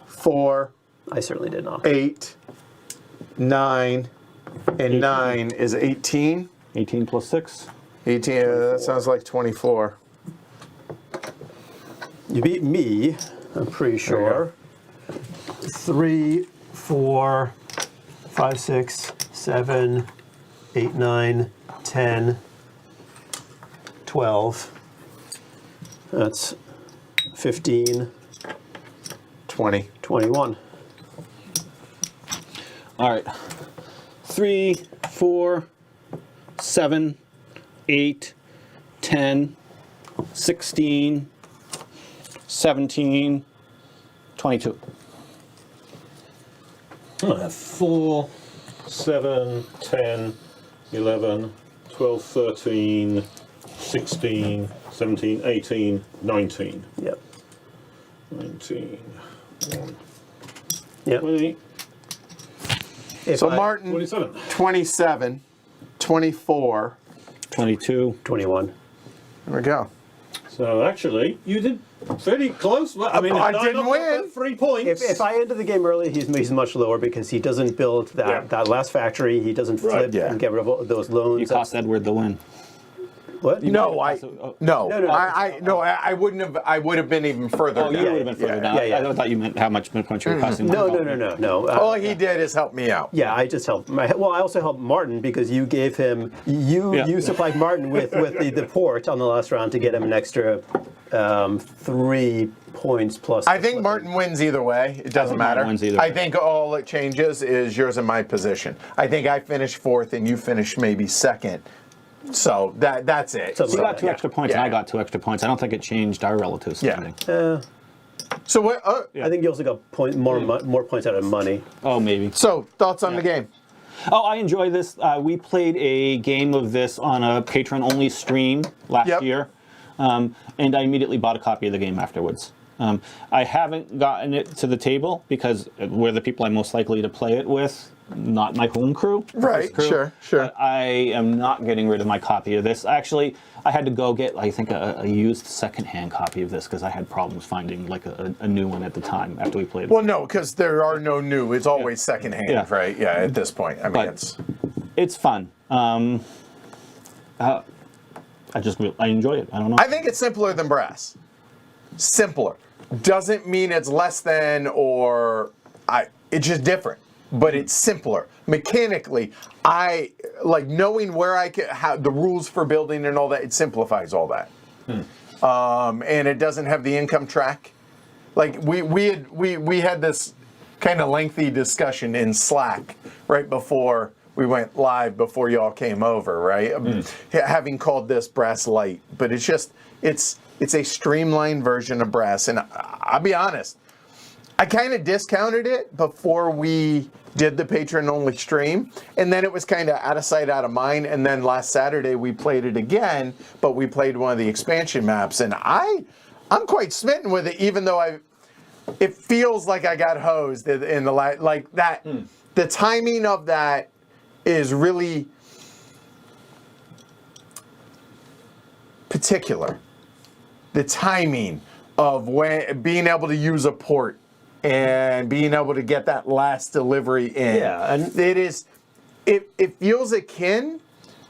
4,
I certainly did not.
8, 9, and 9 is 18.
18 plus 6.
18, that sounds like 24.
You beat me, I'm pretty sure. 3, 4, 5, 6, 7, 8, 9, 10, 12. That's 15,
20.
21.
All right. 3, 4, 7, 8, 10, 16, 17, 22.
4, 7, 10, 11, 12, 13, 16, 17, 18, 19.
Yep.
19, 1,
Yep.
20,
If
So
I-
Martin,
27.
27, 24.
22.
21.
There we go.
So actually, you did pretty close. Well, I mean,
I
nine
didn't
up
win.
at 3 points.
If I ended the game early, he's much lower because he doesn't build that last factory. He doesn't flip
Right.
Yeah.
and get rid of all those
You
loans.
cost Edward the win.
What?
No,
No.
I wouldn't have. I would have been even further.
Oh, you would have been further down.
yeah.
I thought you meant how much points you were costing.
No.
All he did is help me out.
Yeah, I just helped. I also helped Martin because you gave him you supplied Martin with the port on the last round to get him an extra 3 points plus.
I think Martin wins either way. It doesn't matter.
Wins either
I
way.
think all it changes is yours and my position. I think I finished fourth and you finished maybe second. So that's it.
So
You got 2 extra points, and
Yeah.
I got 2 extra points. I don't think it changed our relative standing.
So what?
I think you also got more points out of money.
Oh, maybe.
So thoughts on the game?
Oh, I enjoy this. We played a game of this on a patron-only stream last year, and I immediately bought a copy of the game afterwards. I haven't gotten it to the table because we're the people I'm most likely to play it with, not my home crew.
Right,
Crew.
sure.
But I am not getting rid of my copy of this. Actually, I had to go get, I think, a used secondhand copy of this because I had problems finding like a new one at the time after we played it.
Well, no, because there are no new. It's always secondhand,
Yeah.
right? Yeah, at this point. I mean,
But it's fun. I enjoy it. I don't know.
I think it's simpler than brass. Simpler. Doesn't mean it's less than it's just different. But it's simpler. Mechanically, I like knowing where I can, how the rules for building and all that, it simplifies all that. And it doesn't have the income track. Like we had this kind of lengthy discussion in Slack right before we went live, before y'all came over, right? Having called this Brass Light, but it's just it's a streamlined version of Brass. And I'll be honest, I kind of discounted it before we did the patron-only stream, and then it was kind of out of sight, out of mind. And then last Saturday we played it again, but we played one of the expansion maps, and I'm quite smitten with it, even though it feels like I got hosed in the like that. The timing of that is really particular. The timing of when being able to use a port and being able to get that last delivery in.
Yeah, and
it feels akin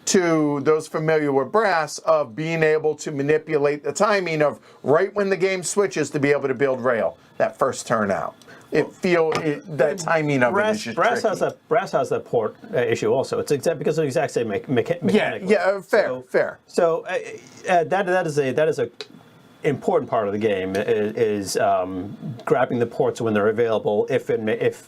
to those familiar with brass of being able to manipulate the timing of right when the game switches to be able to build rail, that first turn out. That timing of it is just
brass
tricky.
Brass has that port issue also. It's because of the exact same mechanic.
Fair.
So that is a important part of the game is grabbing the ports when they're available. If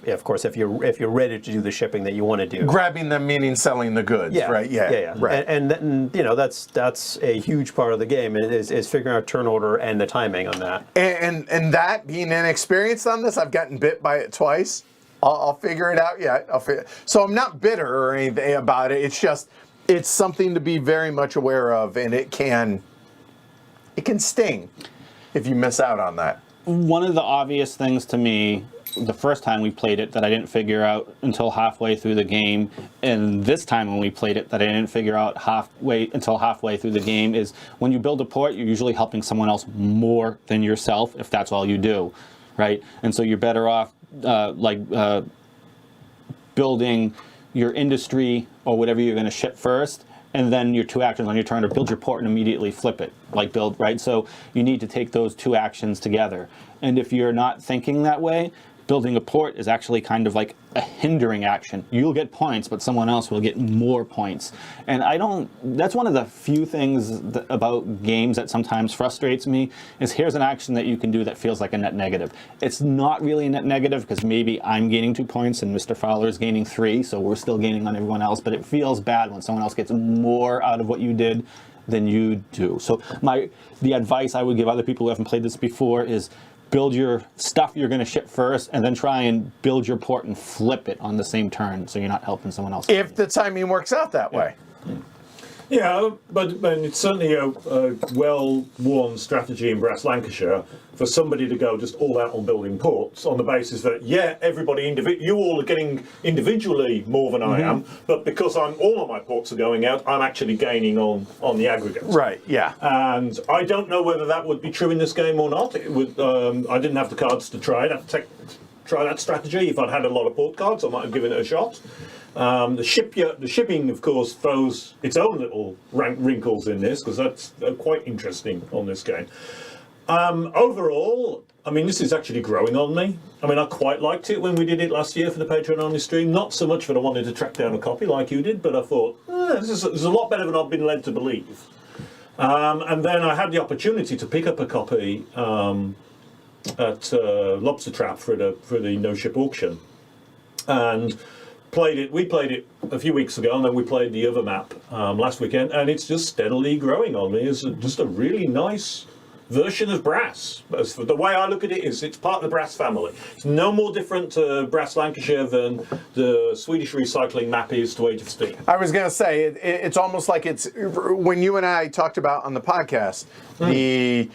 of course if you're ready to do the shipping that you want to do.
Grabbing them meaning selling the goods, right? Yeah. Right.
And that's a huge part of the game is figuring out turn order and the timing on that.
And that being inexperienced on this, I've gotten bit by it twice. I'll figure it out yet. So I'm not bitter or anything about it. It's just it's something to be very much aware of, and it can sting if you miss out on that.
One of the obvious things to me, the first time we played it, that I didn't figure out until halfway through the game, and this time when we played it, that I didn't figure out until halfway through the game, is when you build a port, you're usually helping someone else more than yourself, if that's all you do, right? And so you're better off building your industry or whatever you're going to ship first, and then your 2 actions on your turn to build your port and immediately flip it, right? So you need to take those 2 actions together. And if you're not thinking that way, building a port is actually kind of like a hindering action. You'll get points, but someone else will get more points. And that's one of the few things about games that sometimes frustrates me, is here's an action that you can do that feels like a net negative. It's not really a net negative because maybe I'm gaining 2 points and Mr. Fowler is gaining 3, so we're still gaining on everyone else, but it feels bad when someone else gets more out of what you did than you do. So the advice I would give other people who haven't played this before is build your stuff you're going to ship first, and then try and build your port and flip it on the same turn, so you're not helping someone else.
If the timing works out that way.
Yeah, but it's certainly a well-worn strategy in Brass Lancashire for somebody to go just all out on building ports on the basis that, everybody, you all are getting individually more than I am, but because all of my ports are going out, I'm actually gaining on the aggregate.
Right, yeah.
And I don't know whether that would be true in this game or not. I didn't have the cards to try it. I'd try that strategy. If I'd had a lot of port cards, I might have given it a shot. The shipping, of course, throws its own little wrinkles in this, because that's quite interesting on this game. Overall, I mean, this is actually growing on me. I mean, I quite liked it when we did it last year for the Patreon-only stream. Not so much that I wanted to track down a copy like you did, but I thought, this is a lot better than I've been led to believe. And then I had the opportunity to pick up a copy at Lobster Trap for the No Ship auction, and played it. We played it a few weeks ago, and then we played the other map last weekend, and it's just steadily growing on me. It's just a really nice version of Brass. As for the way I look at it, it's part of the Brass family. It's no more different to Brass Lancashire than the Swedish recycling map is to Age of Steam.
I was going to say, it's almost like it's, when you and I talked about on the podcast, a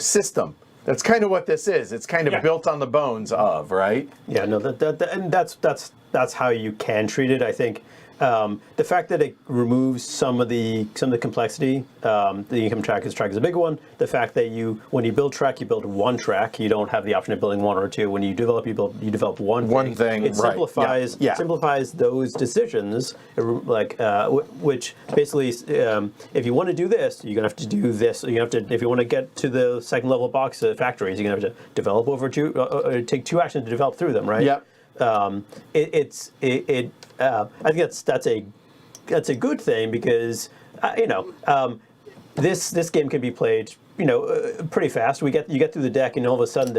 system. That's kind of what this is. It's kind of built on the bones of, right?
Yeah, no, and that's how you can treat it. I think the fact that it removes some of the complexity, the income track is a big one. The fact that when you build track, you build one track. You don't have the option of building one or two. When you develop, you develop one thing. It simplifies simplifies those decisions, which basically, if you want to do this, you're gonna have to do this. You have to, if you want to get to the second level box factories, you're gonna have to develop over two, take two actions to develop through them, right?
Yep.
I think that's a good thing, because this game can be played pretty fast. You get through the deck, and all of a sudden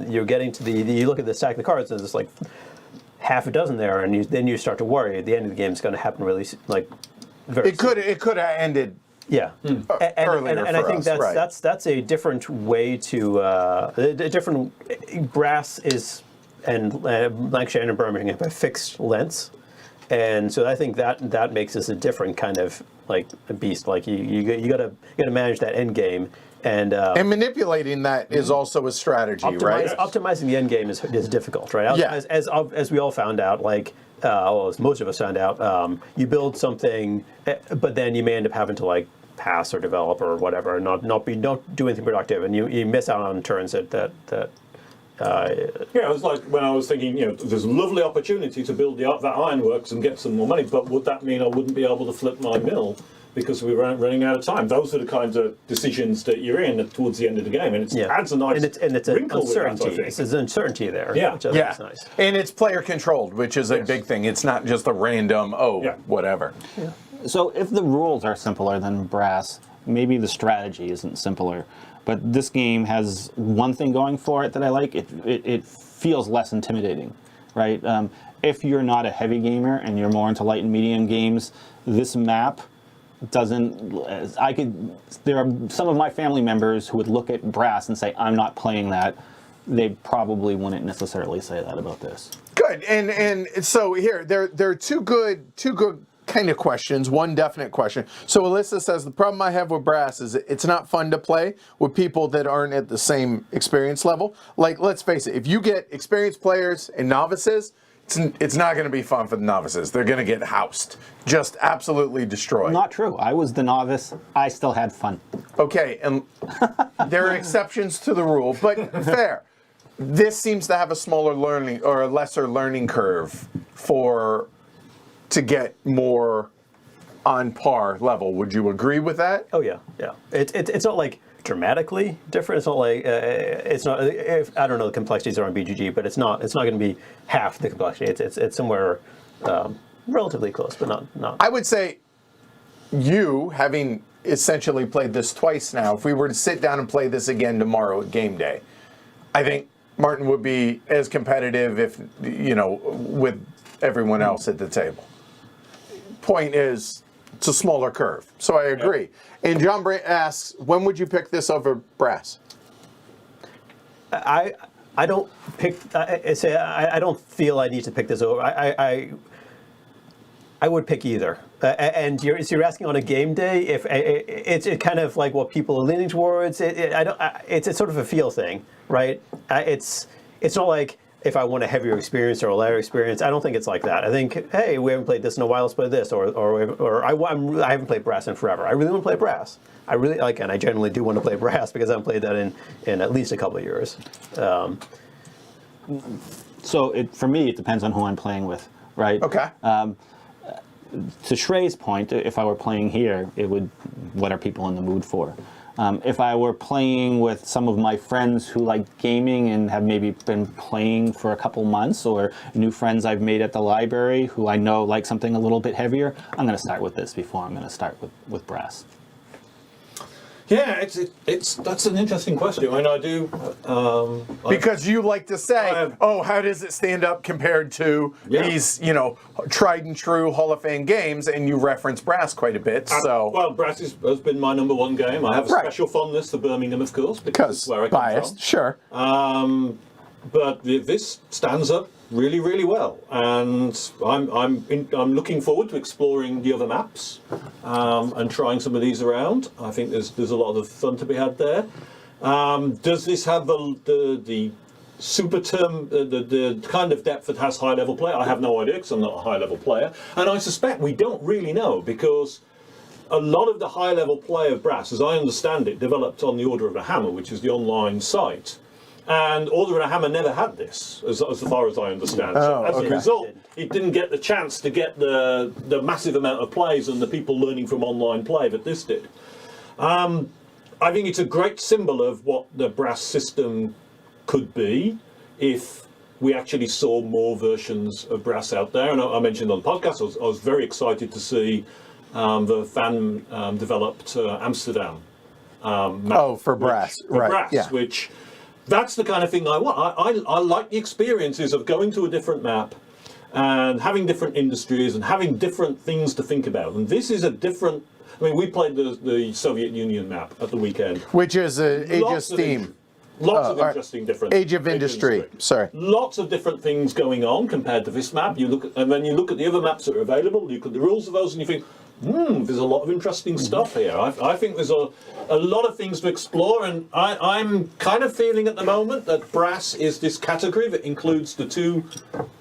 you're getting to you look at the stack of the cards, and there's like half a dozen there, and then you start to worry at the end of the game it's going to happen really very.
It could have ended.
Yeah, and I think that's a different way to a different Brass is. And Lancashire and Birmingham have fixed lengths, and so I think that makes this a different kind of a beast. Like you gotta manage that end game, and
manipulating that is also a strategy, right?
Optimizing the end game is difficult, right?
Yeah.
As we all found out, as most of us found out, you build something, but then you may end up having to pass or develop or whatever, and not do anything productive, and you miss out on turns that.
It was like when I was thinking, there's a lovely opportunity to build that ironworks and get some more money, but would that mean I wouldn't be able to flip my mill because we were running out of time? Those are the kinds of decisions that you're in towards the end of the game, and it adds a nice wrinkle with that, I think.
There's an uncertainty there, which I think is nice.
And it's player controlled, which is a big thing. It's not just a random, whatever.
Yeah.
So if the rules are simpler than Brass, maybe the strategy isn't simpler. But this game has one thing going for it that I like. It feels less intimidating, right? If you're not a heavy gamer and you're more into light and medium games, this map doesn't. There are some of my family members who would look at Brass and say, "I'm not playing that." They probably wouldn't necessarily say that about this.
Good, and so here there are two good kind of questions, one definite question. So Alyssa says, the problem I have with Brass is it's not fun to play with people that aren't at the same experience level. Let's face it, if you get experienced players and novices, it's not going to be fun for the novices. They're going to get housed, just absolutely destroyed.
Not true. I was the novice. I still had fun.
Okay, and there are exceptions to the rule, but fair. This seems to have a smaller learning or a lesser learning curve to get more on par level. Would you agree with that?
Oh yeah. It's not dramatically different. It's not it's not. I don't know the complexities are on BGG, but it's not going to be half the complexity. It's somewhere relatively close, but not.
I would say you, having essentially played this twice now, if we were to sit down and play this again tomorrow at game day, I think Martin would be as competitive with everyone else at the table. Point is, it's a smaller curve, so I agree. Yep. And John Brandt asks, when would you pick this over Brass?
I don't pick. I don't feel I need to pick this over. I would pick either. And you're asking on a game day if it's kind of like what people are leaning towards. It's sort of a feel thing, right? It's not like if I want a heavier experience or a lighter experience. I don't think it's like that. I think, hey, we haven't played this in a while, let's play this. Or I haven't played Brass in forever. I really want to play Brass. I really like, and I generally do want to play Brass because I haven't played that in at least a couple of years.
So for me, it depends on who I'm playing with, right?
Okay.
To Shrey's point, if I were playing here, it would, what are people in the mood for? If I were playing with some of my friends who like gaming and have maybe been playing for a couple months, or new friends I've made at the library who I know like something a little bit heavier, I'm going to start with this before I'm going to start with brass.
Yeah, that's an interesting question. I mean, I do
Because you like to say, oh, how does it stand up compared to these, tried and true Hall of Fame games, and you reference brass quite a bit. So
well, brass has been my number one game. I have a special fondness for Birmingham, of course, because it's where I come
biased,
from.
sure.
But this stands up really, really well, and I'm looking forward to exploring the other maps and trying some of these around. I think there's a lot of fun to be had there. Does this have the super term, the kind of depth that has high level play? I have no idea because I'm not a high level player, and I suspect we don't really know because a lot of the high level play of brass, as I understand it, developed on the Order of the Hammer, which is the online site. And Order of the Hammer never had this, as far as I understand. So as a result, it didn't get the chance to get the massive amount of plays and the people learning from online play that this did. I think it's a great symbol of what the brass system could be if we actually saw more versions of brass out there. And I mentioned on the podcast, I was very excited to see the fan-developed Amsterdam map.
For brass,
for brass, which... That's the kind of thing I want. I like the experiences of going to a different map and having different industries and having different things to think about. And this is a different... I mean, we played the Soviet Union map at the weekend.
Which is Age of Steam.
Lots of interesting different...
Age of Industry, sorry.
Lots of different things going on compared to this map. And then you look at the other maps that are available, you look at the rules of those and you think, there's a lot of interesting stuff here. I think there's a lot of things to explore, and I'm kind of feeling at the moment that brass is this category that includes the two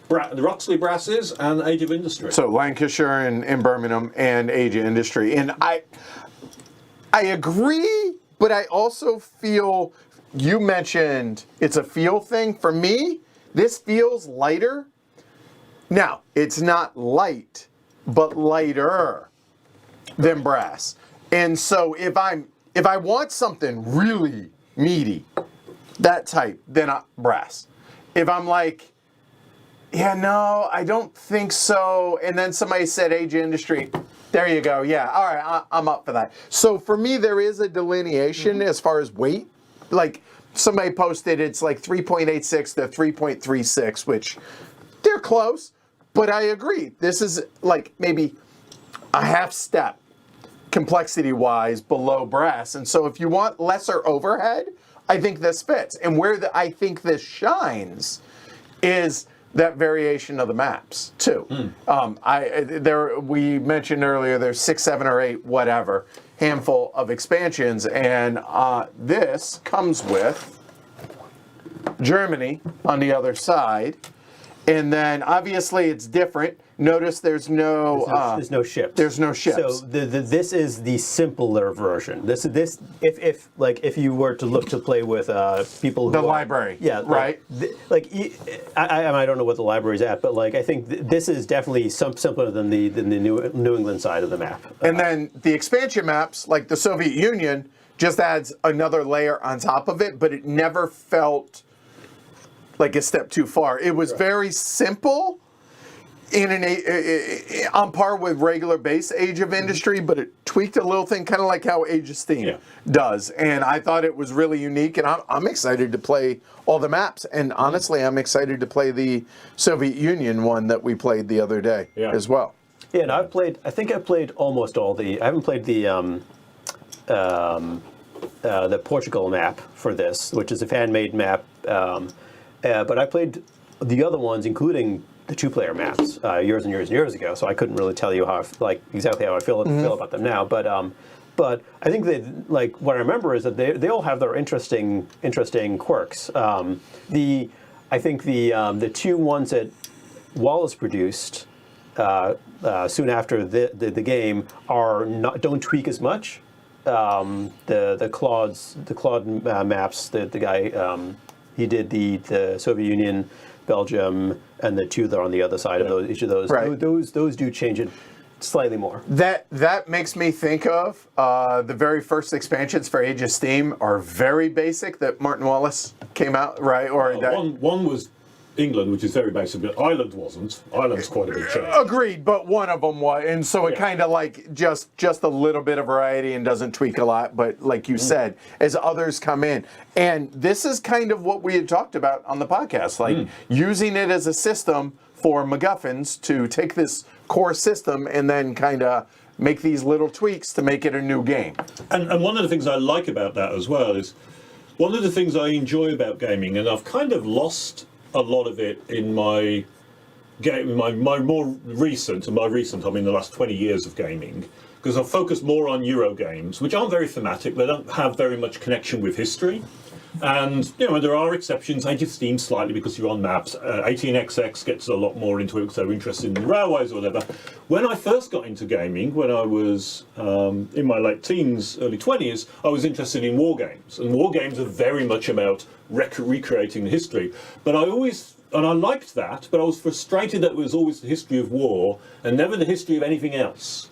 the Roxley brasses and Age of Industry.
So Lancashire and Birmingham and Age of Industry. And I agree, but I also feel, you mentioned it's a feel thing. For me, this feels lighter. Now, it's not light, but lighter than brass. And so if I want something really meaty, that type, then brass. If I'm like, yeah, no, I don't think so, and then somebody said Age of Industry, there you go, yeah, all right, I'm up for that. So for me, there is a delineation as far as weight. Like somebody posted, it's like 3.86 to 3.36, which they're close, but I agree. This is like maybe a half step complexity-wise below brass. And so if you want lesser overhead, I think this fits. And where I think this shines is that variation of the maps, too. We mentioned earlier there's 6, 7, or 8, whatever, handful of expansions. And this comes with Germany on the other side. And then obviously it's different. Notice there's no
ships.
There's no ships.
So this is the simpler version. If you were to look to play with people who
library.
Yeah.
Right.
I don't know what the library's at, but I think this is definitely simpler than the New England side of the map.
And then the expansion maps, like the Soviet Union, just adds another layer on top of it, but it never felt like a step too far. It was very simple. On par with regular base Age of Industry, but it tweaked a little thing, kind of like how Age of Steam does. And I thought it was really unique, and I'm excited to play all the maps. And honestly, I'm excited to play the Soviet Union one that we played the other day as well.
Yeah, and I think I've played almost all I haven't played the Portugal map for this, which is a fan-made map. But I played the other ones, including the 2-player maps years and years and years ago, so I couldn't really tell you exactly how I feel about them now. But I think that what I remember is that they all have their interesting quirks. I think the two ones that Wallace produced soon after the game don't tweak as much. The Claude maps, the guy He did the Soviet Union, Belgium, and the two that are on the other side of those. Each of those,
Right.
those do change it slightly more.
That makes me think of the very first expansions for Age of Steam are very basic that Martin Wallace came out, right? Or that,
One was England, which is very basic, but Ireland wasn't. Ireland's quite a big change.
agreed, but one of them was, and so it kind of like just a little bit of variety and doesn't tweak a lot. But like you said, as others come in, and this is kind of what we had talked about on the podcast, like using it as a system for MacGuffins to take this core system and then kind of make these little tweaks to make it a new game.
And one of the things I like about that as well is one of the things I enjoy about gaming, and I've kind of lost a lot of it in my game, my more recent, and by recent I mean the last 20 years of gaming, because I've focused more on Euro games, which aren't very thematic, they don't have very much connection with history. And, you know, there are exceptions. Age of Steam slightly because you're on maps. 18XX gets a lot more into it because they're interested in railways or whatever. When I first got into gaming, when I was in my late teens, early 20s, I was interested in war games. And war games are very much about recreating the history. But I liked that, but I was frustrated that it was always the history of war and never the history of anything else.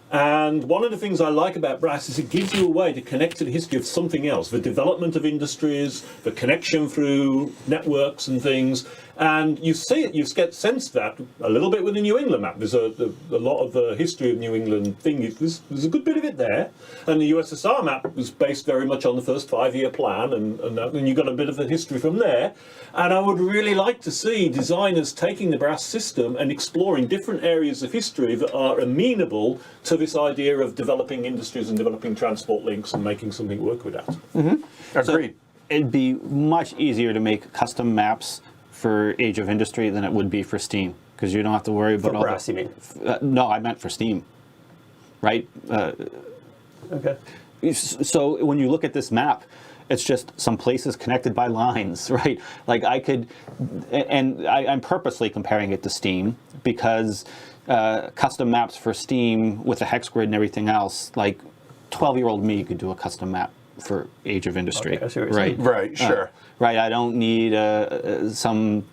And one of the things I like about Brass is it gives you a way to connect to the history of something else, the development of industries, the connection through networks and things. And you see it, you get sense that a little bit with the New England map. There's a lot of the history of New England thing. There's a good bit of it there. And the USSR map was based very much on the first 5-year plan, and you got a bit of the history from there. And I would really like to see designers taking the Brass system and exploring different areas of history that are amenable to this idea of developing industries and developing transport links and making something work with that.
Agreed.
It'd be much easier to make custom maps for Age of Industry than it would be for Steam, because you don't have to worry about all
Brass, you mean?
no, I meant for Steam, right?
Okay.
So when you look at this map, it's just some places connected by lines, right? Like I could, and I'm purposely comparing it to Steam because custom maps for Steam with the hex grid and everything else, like 12-year-old me could do a custom map for Age of Industry,
Okay, I see what you're saying.
Right, sure.
Right, I don't need some,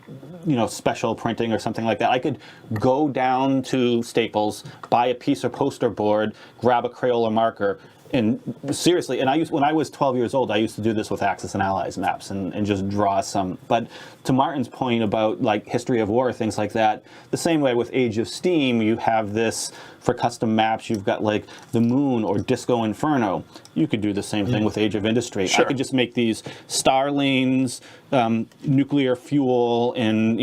special printing or something like that. I could go down to Staples, buy a piece of poster board, grab a Crayola marker, and seriously, and when I was 12 years old, I used to do this with Axis and Allies maps and just draw some. But to Martin's point about like history of war, things like that, the same way with Age of Steam, you have this for custom maps. You've got like the Moon or Disco Inferno. You could do the same thing with Age of Industry.
Sure.
I could just make these star lanes, nuclear fuel, and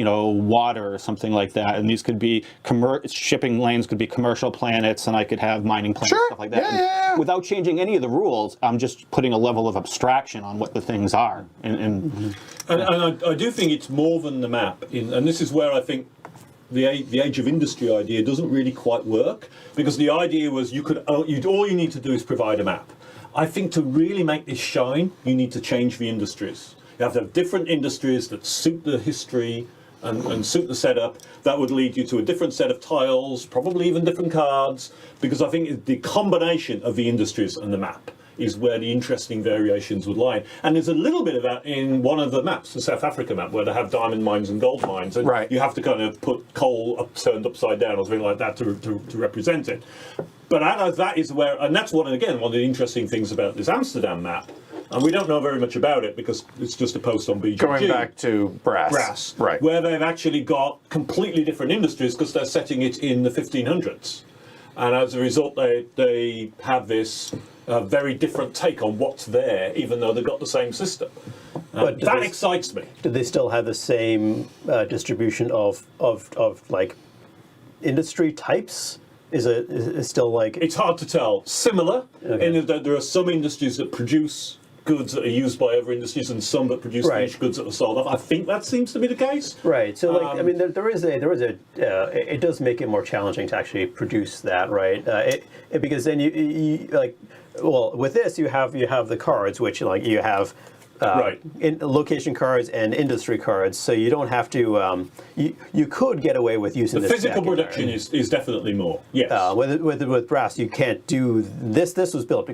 water or something like that. And these could be shipping lanes, could be commercial planets, and I could have mining planets,
Sure.
stuff like that.
Yeah.
Without changing any of the rules, I'm just putting a level of abstraction on what the things are. And
I do think it's more than the map, and this is where I think the Age of Industry idea doesn't really quite work, because the idea was all you need to do is provide a map. I think to really make this shine, you need to change the industries. You have to have different industries that suit the history and suit the setup. That would lead you to a different set of tiles, probably even different cards, because I think the combination of the industries and the map is where the interesting variations would lie. And there's a little bit of that in one of the maps, the South Africa map, where they have diamond mines and gold mines, and
Right.
you have to kind of put coal turned upside down or something like that to represent it. But that is where, and that's one of the interesting things about this Amsterdam map. And we don't know very much about it because it's just a post on BGG.
Going back to Brass. Right.
Where they've actually got completely different industries because they're setting it in the 1500s. And as a result, they have this very different take on what's there, even though they've got the same system.
But
that excites me.
Do they still have the same distribution of like industry types? Is it still like...
It's hard to tell. Similar,
Okay.
in that there are some industries that produce goods that are used by other industries and some that produce
Right.
finished goods that are sold off. I think that seems to be the case.
Right. So, like, I mean, there is a. It does make it more challenging to actually produce that, right? Because then you like, well, with this you have the cards, which like you have in location cards and industry cards, so you don't have to. You could get away with using
The
this
physical
deck in there.
production is definitely more. Yes.
With brass, you can't do this. This was built,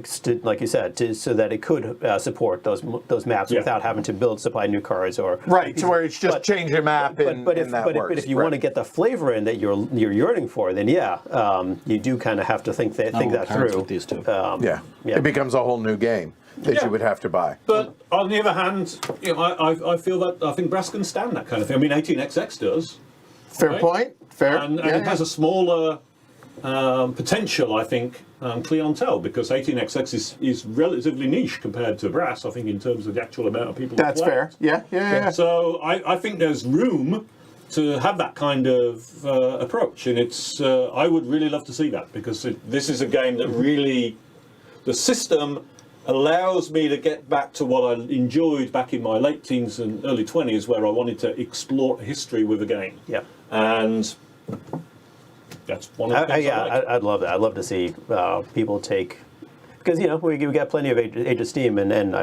like you said, so that it could support those maps without having to supply new cards or
Right, to where it's just change a map and
but
that works.
if you want to get the flavor in that you're yearning for, then you do kind of have to think that
cards
through.
with these two.
Yeah, it becomes a whole new game that you would have to buy.
But on the other hand, I feel that I think brass can stand that kind of thing. I mean, 18XX does.
Fair
Right.
point. Fair.
And it has a smaller potential, I think, clientele, because 18XX is relatively niche compared to brass, I think, in terms of the actual amount of people.
That's
that play
fair.
it.
Yeah.
So I think there's room to have that kind of approach, and it's I would really love to see that, because this is a game that really, the system allows me to get back to what I enjoyed back in my late teens and early 20s, where I wanted to explore history with a game.
Yeah.
And that's one of the things I like.
I'd love that. I'd love to see people take, because we got plenty of Age of Steam, and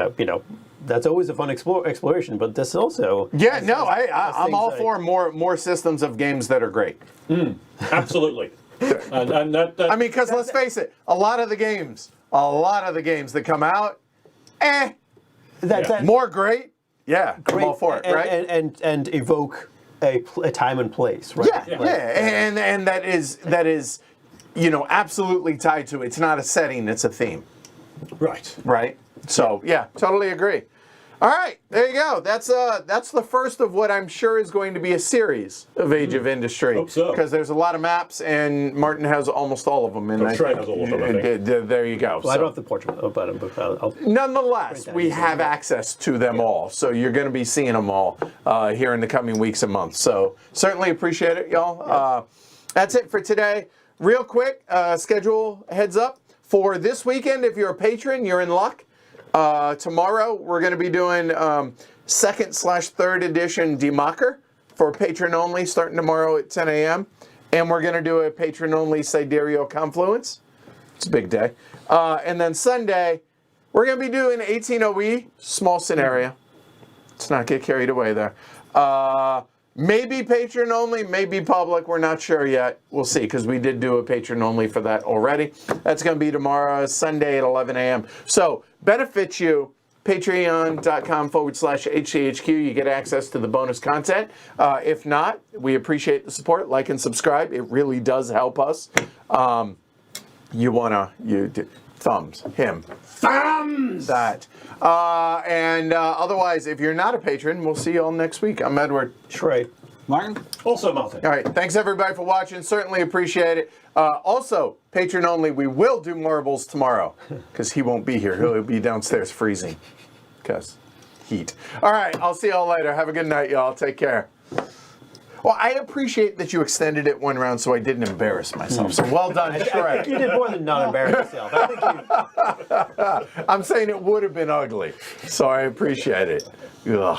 that's always a fun exploration. But this also
I'm all for more systems of games that are great.
Absolutely. and that
I mean, because let's face it, a lot of the games that come out, more great. Yeah, I'm all for it, right?
And evoke a time and place, right?
Yeah. And that is absolutely tied to it. It's not a setting, it's a theme. Right. So yeah, totally agree. All right, there you go. That's the first of what I'm sure is going to be a series of Age of Industry.
Hope so.
Because there's a lot of maps, and Martin has almost all of them. And
I'm sure he has all of them, I think.
There you go.
Well, I don't have the portrait about them, but I'll
Nonetheless, we have access to them all, so you're going to be seeing them all here in the coming weeks and months. So certainly appreciate it, y'all. That's it for today. Real quick, schedule heads up for this weekend. If you're a patron, you're in luck. Tomorrow we're going to be doing 2nd/3rd edition Democker for patron only, starting tomorrow at 10 a.m. And we're going to do a patron only Sidereal Confluence. It's a big day. And then Sunday, we're going to be doing 18OE, small scenario. Let's not get carried away there. Maybe patron only, maybe public. We're not sure yet. We'll see, because we did do a patron only for that already. That's going to be tomorrow, Sunday at 11 a.m. So, benefits you, patreon.com/HCHQ. You get access to the bonus content. If not, we appreciate the support. Like and subscribe. It really does help us. Thumbs. That. Otherwise, if you're not a patron, we'll see you all next week. I'm Edward.
Trey.
Martin?
Also, Martin.
All right. Thanks, everybody, for watching. Certainly appreciate it. Also, patron only, we will do marbles tomorrow, because he won't be here. He'll be downstairs freezing, because heat. All right. I'll see you all later. Have a good night, y'all. Take care. Well, I appreciate that you extended it one round so I didn't embarrass myself. So well done, Trey.
You did more than not embarrass yourself. I think
I'm saying it would have been ugly, so I appreciate it. Ugh.